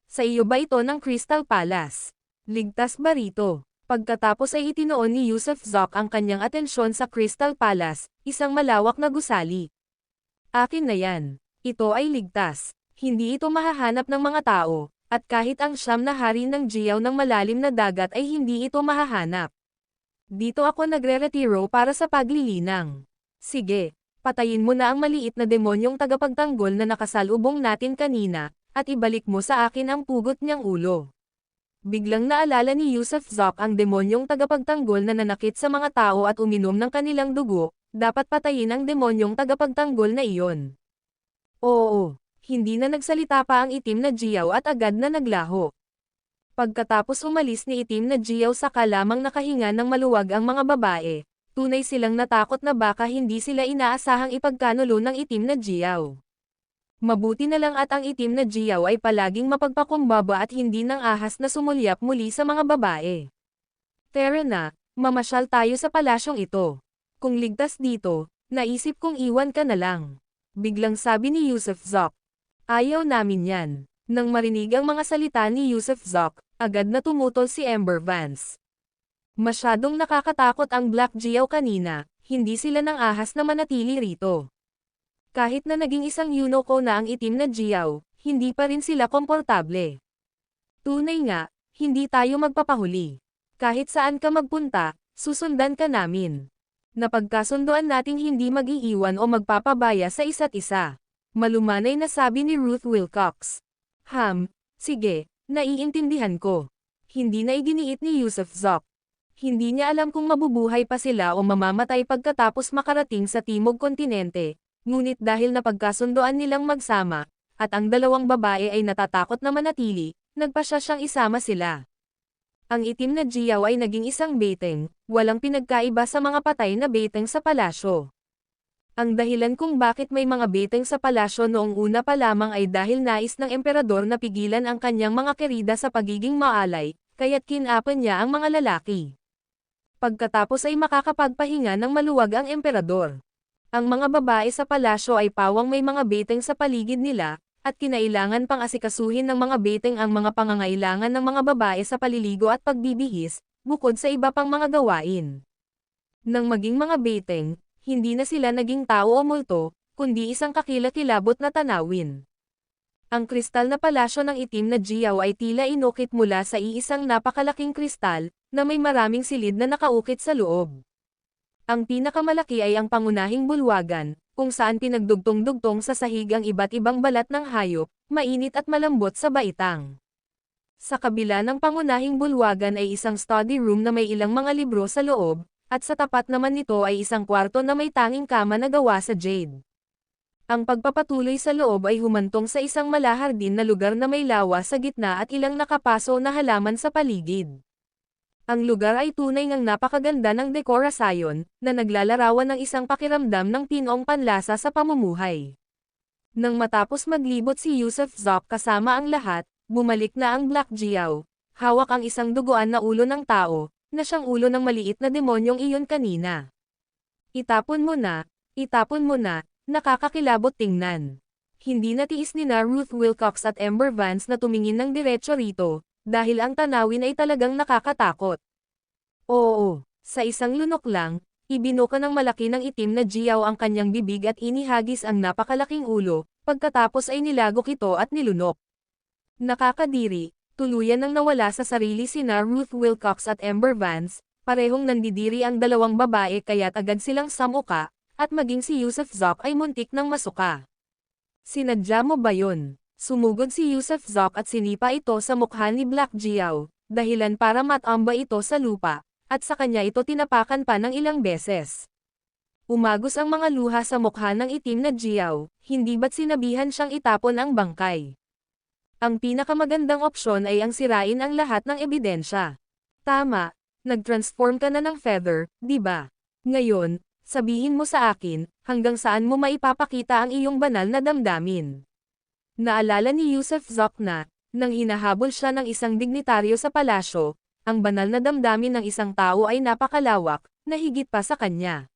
Sa iyo ba ito ng Crystal Palace? Ligtas ba rito? Pagkatapos ay itinoon ni Yusuf Zok ang kanyang atensyon sa Crystal Palace, isang malawak na gusali. Akin na yan. Ito ay ligtas. Hindi ito mahahanap ng mga tao, at kahit ang siyam na hari ng Jiao ng malalim na dagat ay hindi ito mahahanap. Dito ako nagre-retiro para sa paglilinang. Sige. Patayin mo na ang maliit na demonyong tagapagtanggol na nakasalubong natin kanina, at ibalik mo sa akin ang pugot niyang ulo. Biglang naalala ni Yusuf Zok ang demonyong tagapagtanggol na nanakit sa mga tao at uminom ng kanilang dugo, dapat patayin ang demonyong tagapagtanggol na iyon. Oo, hindi na nagsalita pa ang itim na Jiao at agad na naglaho. Pagkatapos umalis ni itim na Jiao saka lamang nakahinga ng maluwag ang mga babae. Tunay silang natakot na baka hindi sila inaasahang ipagkanulo ng itim na Jiao. Mabuti na lang at ang itim na Jiao ay palaging mapagpakumbaba at hindi nang ahas na sumulyap muli sa mga babae. Tara na, mamasyal tayo sa palasyong ito. Kung ligtas dito, naisip kong iwan ka na lang. Biglang sabi ni Yusuf Zok. Ayaw namin yan. Nang marinig ang mga salita ni Yusuf Zok, agad na tumutol si Ember Vance. Masyadong nakakatakot ang Black Jiao kanina, hindi sila nang ahas na manatili rito. Kahit na naging isang Yunoko na ang itim na Jiao, hindi pa rin sila komportable. Tunay nga, hindi tayo magpapahuli. Kahit saan ka magpunta, susundan ka namin. Napagkasunduan nating hindi mag-iiwan o magpapabaya sa isa't isa. Malumanay na sabi ni Ruth Wilcox. Sige, naiintindihan ko. Hindi na iginiit ni Yusuf Zok. Hindi niya alam kung mabubuhay pa sila o mamamatay pagkatapos makarating sa Timog Kontinente, ngunit dahil napagkasunduan nilang magsama, at ang dalawang babae ay natatakot na manatili, nagpasya siyang isama sila. Ang itim na Jiao ay naging isang beteng, walang pinagkaiba sa mga patay na beteng sa palasyo. Ang dahilan kung bakit may mga beteng sa palasyo noong una pa lamang ay dahil nais ng emperador na pigilan ang kanyang mga kerida sa pagiging maalay, kaya't kinapan niya ang mga lalaki. Pagkatapos ay makakapagpahinga ng maluwag ang emperador. Ang mga babae sa palasyo ay pawang may mga beteng sa paligid nila, at kinailangan pang asikasuhin ng mga beteng ang mga pangangailangan ng mga babae sa paliligo at pagbibihis, bukod sa iba pang mga gawain. Nang maging mga beteng, hindi na sila naging tao o multo, kundi isang kakilakilabot na tanawin. Ang kristal na palasyo ng itim na Jiao ay tila inukit mula sa iisang napakalaking kristal, na may maraming silid na nakaukit sa loob. Ang pinakamalaki ay ang pangunahing bulwagan, kung saan pinagdugtong-dugtong sa sahig ang iba't ibang balat ng hayop, mainit at malambot sa baitang. Sa kabila ng pangunahing bulwagan ay isang study room na may ilang mga libro sa loob, at sa tapat naman nito ay isang kwarto na may tanging kama na gawa sa jade. Ang pagpapatuloy sa loob ay humantong sa isang malahardin na lugar na may lawa sa gitna at ilang nakapaso na halaman sa paligid. Ang lugar ay tunay ngang napakaganda ng dekorasyon, na naglalarawan ng isang pakiramdam ng pinoong panlasa sa pamumuhay. Nang matapos maglibot si Yusuf Zop kasama ang lahat, bumalik na ang Black Jiao. Hawak ang isang duguan na ulo ng tao, na siyang ulo ng maliit na demonyong iyon kanina. Itapon mo na, nakakakilabot tingnan. Hindi natiis ni Ruth Wilcox at Amber Vance na tumingin ng diretso rito, dahil ang tanawin ay talagang nakakatakot. Oo, sa isang lunok lang, ibinuka ng malaki ng itim na Jiao ang kanyang bibig at inihagis ang napakalaking ulo, pagkatapos ay nilagok ito at nilunok. Nakakadiri, tuluyan nang nawala sa sarili sina Ruth Wilcox at Amber Vance, parehong nandidiri ang dalawang babae kaya't agad silang samuka, at maging si Yusuf Zop ay muntik ng masuka. Sinadya mo ba yun? Sumugod si Yusuf Zop at sinipa ito sa mukha ni Black Jiao, dahilan para matamba ito sa lupa, at sa kanya ito tinapakan pa ng ilang beses. Umagos ang mga luha sa mukha ng itim na Jiao, hindi ba't sinabihan siyang itapon ang bangkay? Ang pinakamagandang opsyon ay ang sirain ang lahat ng ebidensya. Tama, nag-transform ka na ng feather, di ba? Ngayon, sabihin mo sa akin, hanggang saan mo maipapakita ang iyong banal na damdamin. Naalala ni Yusuf Zop na, nang hinahabol siya ng isang dignitaryo sa palasyo, ang banal na damdamin ng isang tao ay napakalawak, na higit pa sa kanya.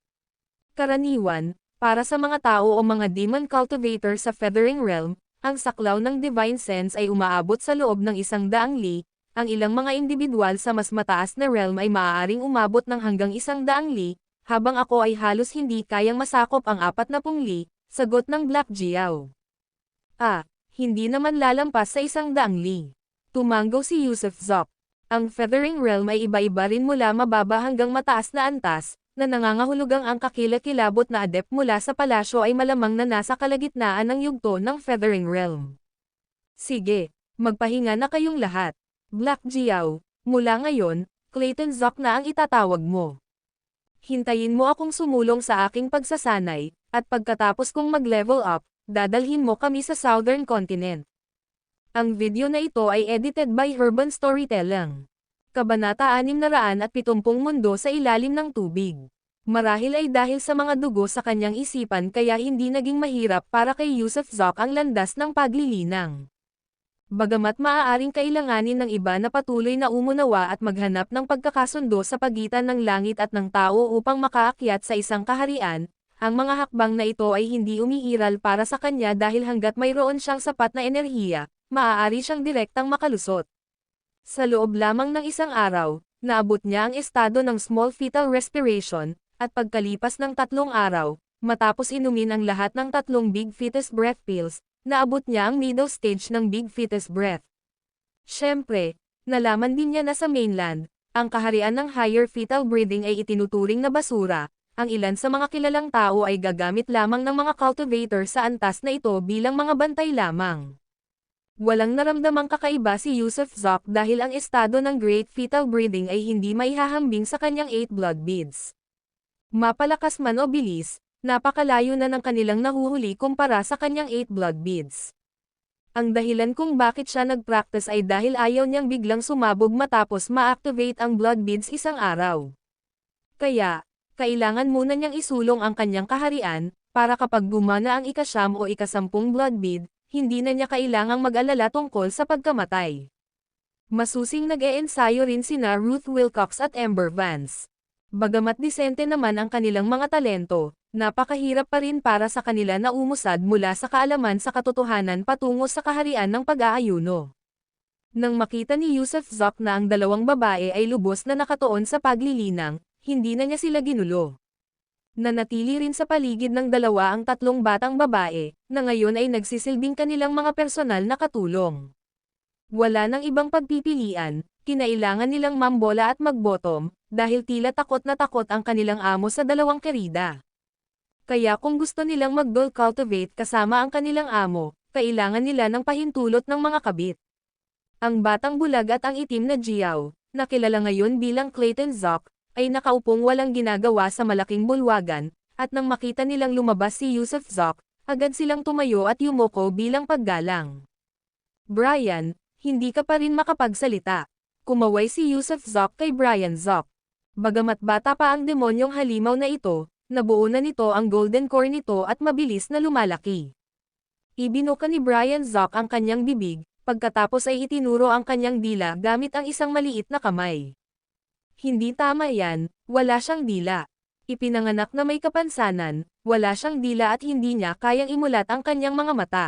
Karaniwan, para sa mga tao o mga demon cultivator sa Feathering Realm, ang saklaw ng divine sense ay umaabot sa loob ng 100 li, ang ilang mga individual sa mas mataas na realm ay maaaring umabot ng hanggang 100 li, habang ako ay halos hindi kayang masakop ang 40 li, sagot ng Black Jiao. Hindi naman lalampas sa 100 li. Tumanggaw si Yusuf Zop. Ang Feathering Realm ay iba-iba rin mula mababa hanggang mataas na antas, na nangangahulugang ang kakilakilabot na adept mula sa palasyo ay malamang na nasa kalagitnaan ng yugto ng Feathering Realm. Sige, magpahinga na kayong lahat. Black Jiao, mula ngayon, Clayton Zop na ang itatawag mo. Hintayin mo akong sumulong sa aking pagsasanay, at pagkatapos kong mag-level up, dadalhin mo kami sa Southern Continent. Ang video na ito ay edited by Urban Storytelling. Kabanata 670 Mundo sa ilalim ng tubig. Marahil ay dahil sa mga dugo sa kanyang isipan kaya hindi naging mahirap para kay Yusuf Zop ang landas ng paglilinang. Bagamat maaaring kailanganin ng iba na patuloy na umunawa at maghanap ng pagkakasundo sa pagitan ng langit at ng tao upang makaakyat sa isang kaharian, ang mga hakbang na ito ay hindi umiiral para sa kanya dahil hanggat mayroon siyang sapat na enerhiya, maaari siyang direktang makalusot. Sa loob lamang ng isang araw, naabot niya ang estado ng small fetal respiration, at pagkalipas ng 3 araw, matapos inumin ang lahat ng 3 big fetus breath pills, naabot niya ang middle stage ng big fetus breath. Siyempre, nalaman din niya na sa mainland, ang kaharian ng higher fetal breathing ay itinuturing na basura. Ang ilan sa mga kilalang tao ay gagamit lamang ng mga cultivator sa antas na ito bilang mga bantay lamang. Walang naramdamang kakaiba si Yusuf Zop dahil ang estado ng great fetal breathing ay hindi maihahambing sa kanyang 8 blood beads. Mapalakas man o bilis, napakalayo na ng kanilang nahuhuli kumpara sa kanyang 8 blood beads. Ang dahilan kung bakit siya nag-practice ay dahil ayaw niyang biglang sumabog matapos ma-activate ang blood beads isang araw. Kaya, kailangan muna niyang isulong ang kanyang kaharian, para kapag gumana ang ika-9 o ika-10 blood bead, hindi na niya kailangang mag-alala tungkol sa pagkamatay. Masusing nag-e-ensayo rin sina Ruth Wilcox at Amber Vance. Bagamat disente naman ang kanilang mga talento, napakahirap pa rin para sa kanila na umusad mula sa kaalaman sa katotohanan patungo sa kaharian ng pag-aayuno. Nang makita ni Yusuf Zoc na ang dalawang babae ay lubos na nakatuon sa paglilinang, hindi na niya sila ginulo. Nanatili rin sa paligid ng dalawa ang 3 batang babae, na ngayon ay nagsisilbing kanilang mga personal na katulong. Wala nang ibang pagpipilian, kinailangan nilang mambola at mag-bottom, dahil tila takot na takot ang kanilang amo sa dalawang kerida. Kaya kung gusto nilang mag-dual cultivate kasama ang kanilang amo, kailangan nila ng pahintulot ng mga kabit. Ang batang bulag at ang itim na Jiao, na kilala ngayon bilang Clayton Zoc, ay nakaupong walang ginagawa sa malaking bulwagan, at nang makita nilang lumabas si Yusuf Zoc, agad silang tumayo at yumoko bilang paggalang. Brian, hindi ka pa rin makapagsalita. Kumaway si Yusuf Zoc kay Brian Zoc. Bagamat bata pa ang demonyong halimaw na ito, nabuo na nito ang golden core nito at mabilis na lumalaki. Ibinuka ni Brian Zoc ang kanyang bibig, pagkatapos ay itinuro ang kanyang dila gamit ang isang maliit na kamay. Hindi tama yan, wala siyang dila. Ipinanganak na may kapansanan, wala siyang dila at hindi niya kayang imulat ang kanyang mga mata.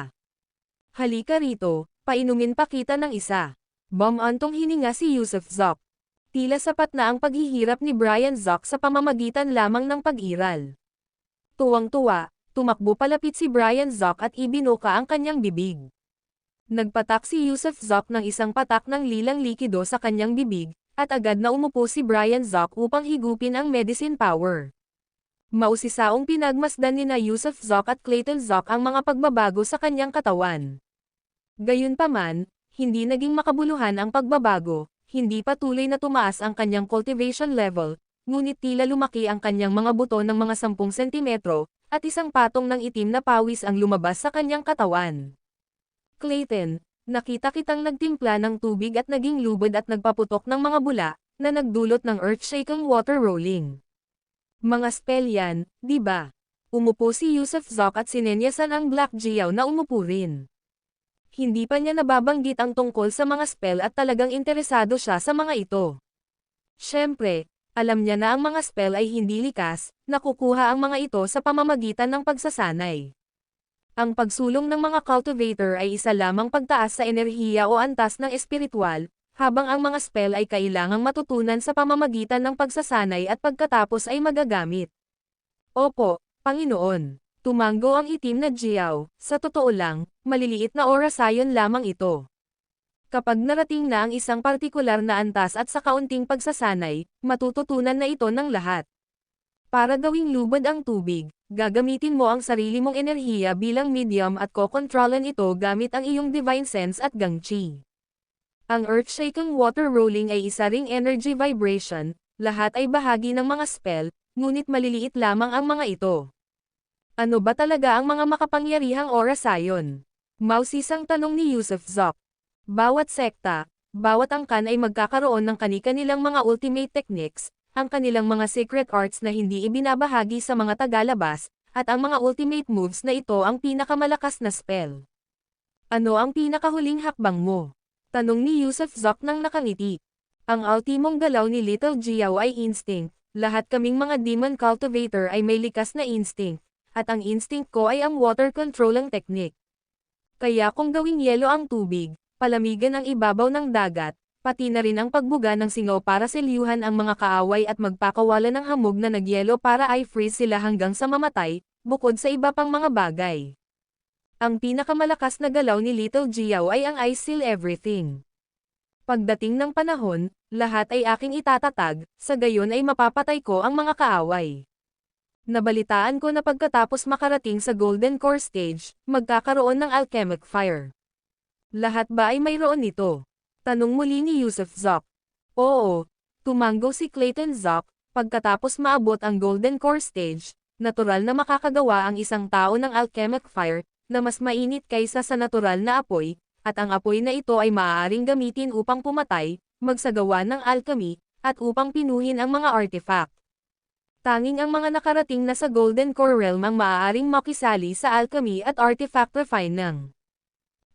Halika rito, painumin pa kita ng isa. Bumantong hininga si Yusuf Zoc. Tila sapat na ang paghihirap ni Brian Zoc sa pamamagitan lamang ng pag-iral. Tuwang-tuwa, tumakbo palapit si Brian Zoc at ibinuka ang kanyang bibig. Nagpatak si Yusuf Zoc ng isang patak ng lilang likido sa kanyang bibig, at agad na umupo si Brian Zoc upang higupin ang medicine power. Mausisaong pinagmasdan nina Yusuf Zoc at Clayton Zoc ang mga pagbabago sa kanyang katawan. Gayunpaman, hindi naging makabuluhan ang pagbabago, hindi patuloy na tumaas ang kanyang cultivation level, ngunit tila lumaki ang kanyang mga buto ng mga 10 sentimetro, at isang patong ng itim na pawis ang lumabas sa kanyang katawan. Clayton, nakita kitang nagtimpla ng tubig at naging lubod at nagpaputok ng mga bula, na nagdulot ng earth-shaking water rolling. Mga spell yan, di ba? Umupo si Yusuf Zoc at sinenyasan ang Black Jiao na umupo rin. Hindi pa niya nababanggit ang tungkol sa mga spell at talagang interesado siya sa mga ito. Siyempre, alam niya na ang mga spell ay hindi likas, nakukuha ang mga ito sa pamamagitan ng pagsasanay. Ang pagsulong ng mga cultivator ay isa lamang pagtaas sa enerhiya o antas ng espiritual, habang ang mga spell ay kailangang matutunan sa pamamagitan ng pagsasanay at pagkatapos ay magagamit. Opo, Panginoon. Tumango ang itim na Jiao, sa totoo lang, maliliit na orasayon lamang ito. Kapag narating na ang isang partikular na antas at sa kaunting pagsasanay, matututunan na ito ng lahat. Para gawing lubod ang tubig, gagamitin mo ang sarili mong enerhiya bilang medium at kokontrolan ito gamit ang iyong divine sense at gangchi. Ang earth-shaking water rolling ay isa ring energy vibration, lahat ay bahagi ng mga spell, ngunit maliliit lamang ang mga ito. Ano ba talaga ang mga makapangyarihang orasayon? Mausisang tanong ni Yusuf Zoc. Bawat sekta, bawat angkan ay magkakaroon ng kani-kanilang mga ultimate techniques, ang kanilang mga secret arts na hindi ibinabahagi sa mga tagalabas, at ang mga ultimate moves na ito ang pinakamalakas na spell. Ano ang pinakahuling hakbang mo? Tanong ni Yusuf Zoc nang nakangiti. Ang ultimong galaw ni Little Jiao ay instinct, lahat kaming mga demon cultivator ay may likas na instinct, at ang instinct ko ay ang water controlling technique. Kaya kung gawing yelo ang tubig, palamigan ang ibabaw ng dagat, pati na rin ang pagbuga ng singaw para selyuhan ang mga kaaway at magpakawala ng hamog na nagyelo para i-freeze sila hanggang sa mamatay, bukod sa iba pang mga bagay. Ang pinakamalakas na galaw ni Little Jiao ay ang I seal everything. Pagdating ng panahon, lahat ay aking itatatag, sa gayon ay mapapatay ko ang mga kaaway. Nabalitaan ko na pagkatapos makarating sa Golden Core Stage, magkakaroon ng Alchemic Fire. Lahat ba ay mayroon nito? Tanong muli ni Yusuf Zoc. Oo, tumango si Clayton Zoc, pagkatapos maabot ang Golden Core Stage, natural na makakagawa ang isang tao ng Alchemic Fire, na mas mainit kaysa sa natural na apoy, at ang apoy na ito ay maaaring gamitin upang pumatay, magsagawa ng alchemy, at upang pinuhin ang mga artifact. Tanging ang mga nakarating na sa Golden Core Realm ang maaaring makisali sa alchemy at artifact refining.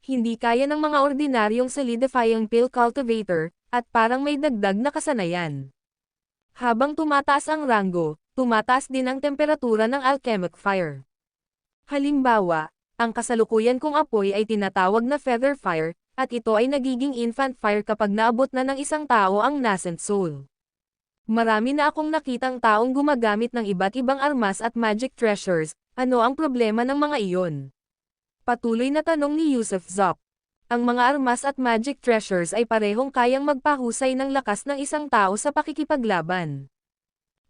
Hindi kaya ng mga ordinaryong solidifying pill cultivator, at parang may dagdag na kasanayan. Habang tumataas ang ranggo, tumataas din ang temperatura ng alchemic fire. Halimbawa, ang kasalukuyan kong apoy ay tinatawag na feather fire, at ito ay nagiging infant fire kapag naabot na ng isang tao ang nascent soul. Marami na akong nakitang taong gumagamit ng iba't ibang armas at magic treasures, ano ang problema ng mga iyon? Patuloy na tanong ni Yusuf Zop. Ang mga armas at magic treasures ay parehong kayang magpahusay ng lakas ng isang tao sa pakikipaglaban.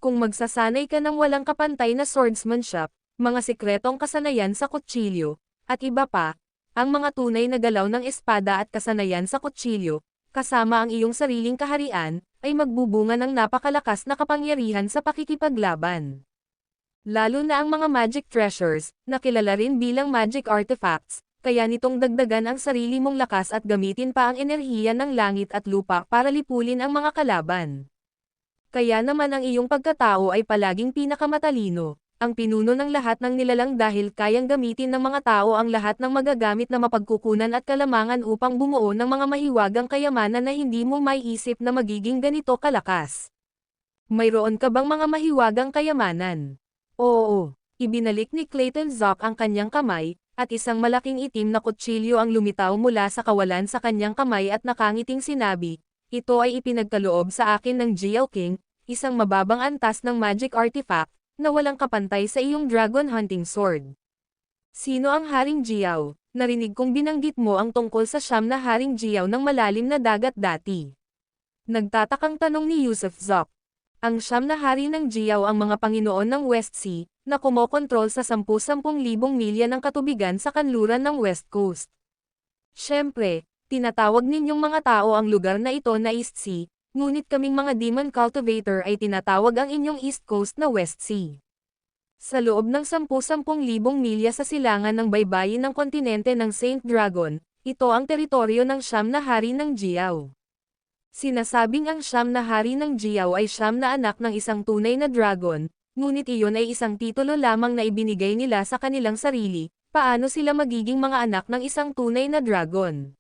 Kung magsasanay ka ng walang kapantay na swordsmanship, mga sikretong kasanayan sa kutsilyo, at iba pa, ang mga tunay na galaw ng espada at kasanayan sa kutsilyo, kasama ang iyong sariling kaharian, ay magbubunga ng napakalakas na kapangyarihan sa pakikipaglaban. Lalo na ang mga magic treasures, na kilala rin bilang magic artifacts, kaya nitong dagdagan ang sarili mong lakas at gamitin pa ang enerhiya ng langit at lupa para lipulin ang mga kalaban. Kaya naman ang iyong pagkatao ay palaging pinakamatalino, ang pinuno ng lahat ng nilalang dahil kayang gamitin ng mga tao ang lahat ng magagamit na mapagkukunan at kalamangan upang bumuo ng mga mahiwagang kayamanan na hindi mo maiisip na magiging ganito kalakas. Mayroon ka bang mga mahiwagang kayamanan? Oo. Ibinalik ni Clayton Zop ang kanyang kamay, at isang malaking itim na kutsilyo ang lumitaw mula sa kawalan sa kanyang kamay at nakangiting sinabi, ito ay ipinagkaloob sa akin ng Jiao King, isang mababang antas ng magic artifact, na walang kapantay sa iyong dragon hunting sword. Sino ang Haring Jiao? Narinig kong binanggit mo ang tungkol sa siyam na Haring Jiao ng malalim na dagat dati. Nagtatakang tanong ni Yusuf Zop. Ang siyam na hari ng Jiao ang mga Panginoon ng West Sea, na kumokontrol sa 10,000 milya ng katubigan sa kanluran ng West Coast. Siyempre, tinatawag ninyong mga tao ang lugar na ito na East Sea, ngunit kaming mga demon cultivator ay tinatawag ang inyong East Coast na West Sea. Sa loob ng 10,000 milya sa silangan ng baybayin ng kontinente ng Saint Dragon, ito ang teritoryo ng siyam na hari ng Jiao. Sinasabing ang siyam na hari ng Jiao ay siyam na anak ng isang tunay na dragon, ngunit iyon ay isang titulo lamang na ibinigay nila sa kanilang sarili, paano sila magiging mga anak ng isang tunay na dragon?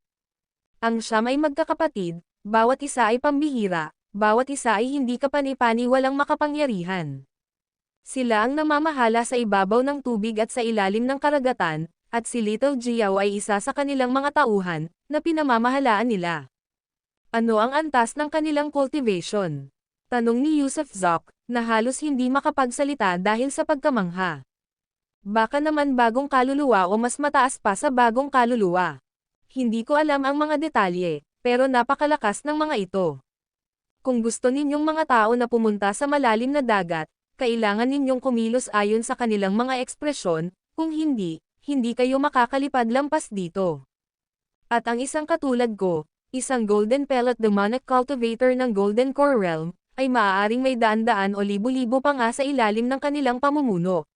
Ang siyam ay magkakapatid, bawat isa ay pambihira, bawat isa ay hindi kapani-pani walang makapangyarihan. Sila ang namamahala sa ibabaw ng tubig at sa ilalim ng karagatan, at si Little Jiao ay isa sa kanilang mga tauhan, na pinamamahalaan nila. Ano ang antas ng kanilang cultivation? Tanong ni Yusuf Zok, na halos hindi makapagsalita dahil sa pagkamangha. Baka naman bagong kaluluwa o mas mataas pa sa bagong kaluluwa. Hindi ko alam ang mga detalye, pero napakalakas ng mga ito. Kung gusto ninyong mga tao na pumunta sa malalim na dagat, kailangan ninyong kumilos ayon sa kanilang mga ekspresyon, kung hindi, hindi kayo makakalipad lampas dito. At ang isang katulad ko, isang Golden Pellet Demonic Cultivator ng Golden Core Realm, ay maaaring may daan-daan o libo-libo pa nga sa ilalim ng kanilang pamumuno.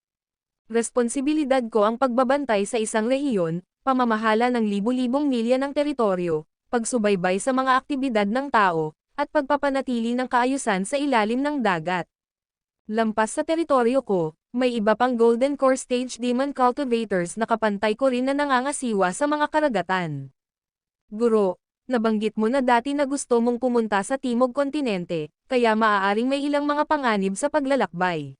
Responsibilidad ko ang pagbabantay sa isang rehiyon, pamamahala ng libo-libong milya ng teritoryo, pagsubaybay sa mga aktibidad ng tao, at pagpapanatili ng kaayusan sa ilalim ng dagat. Lampas sa teritoryo ko, may iba pang Golden Core Stage Demon Cultivators na kapantay ko rin na nangangasiwa sa mga karagatan. Guro, nabanggit mo na dati na gusto mong pumunta sa Timog Kontinente, kaya maaaring may ilang mga panganib sa paglalakbay.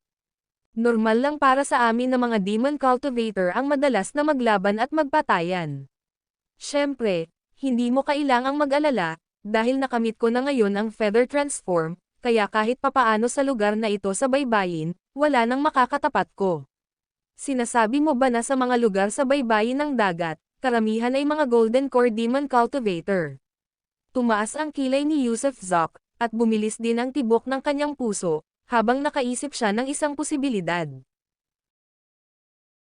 Normal lang para sa amin na mga demon cultivator ang madalas na maglaban at magpatayan. Siyempre, hindi mo kailangang mag-alala, dahil nakamit ko na ngayon ang Feather Transform, kaya kahit papaano sa lugar na ito sa baybayin, wala nang makakatapat ko. Sinasabi mo ba na sa mga lugar sa baybayin ng dagat, karamihan ay mga Golden Core Demon Cultivator? Tumaas ang kilay ni Yusuf Zok, at bumilis din ang tibok ng kanyang puso, habang nakaisip siya ng isang posibilidad.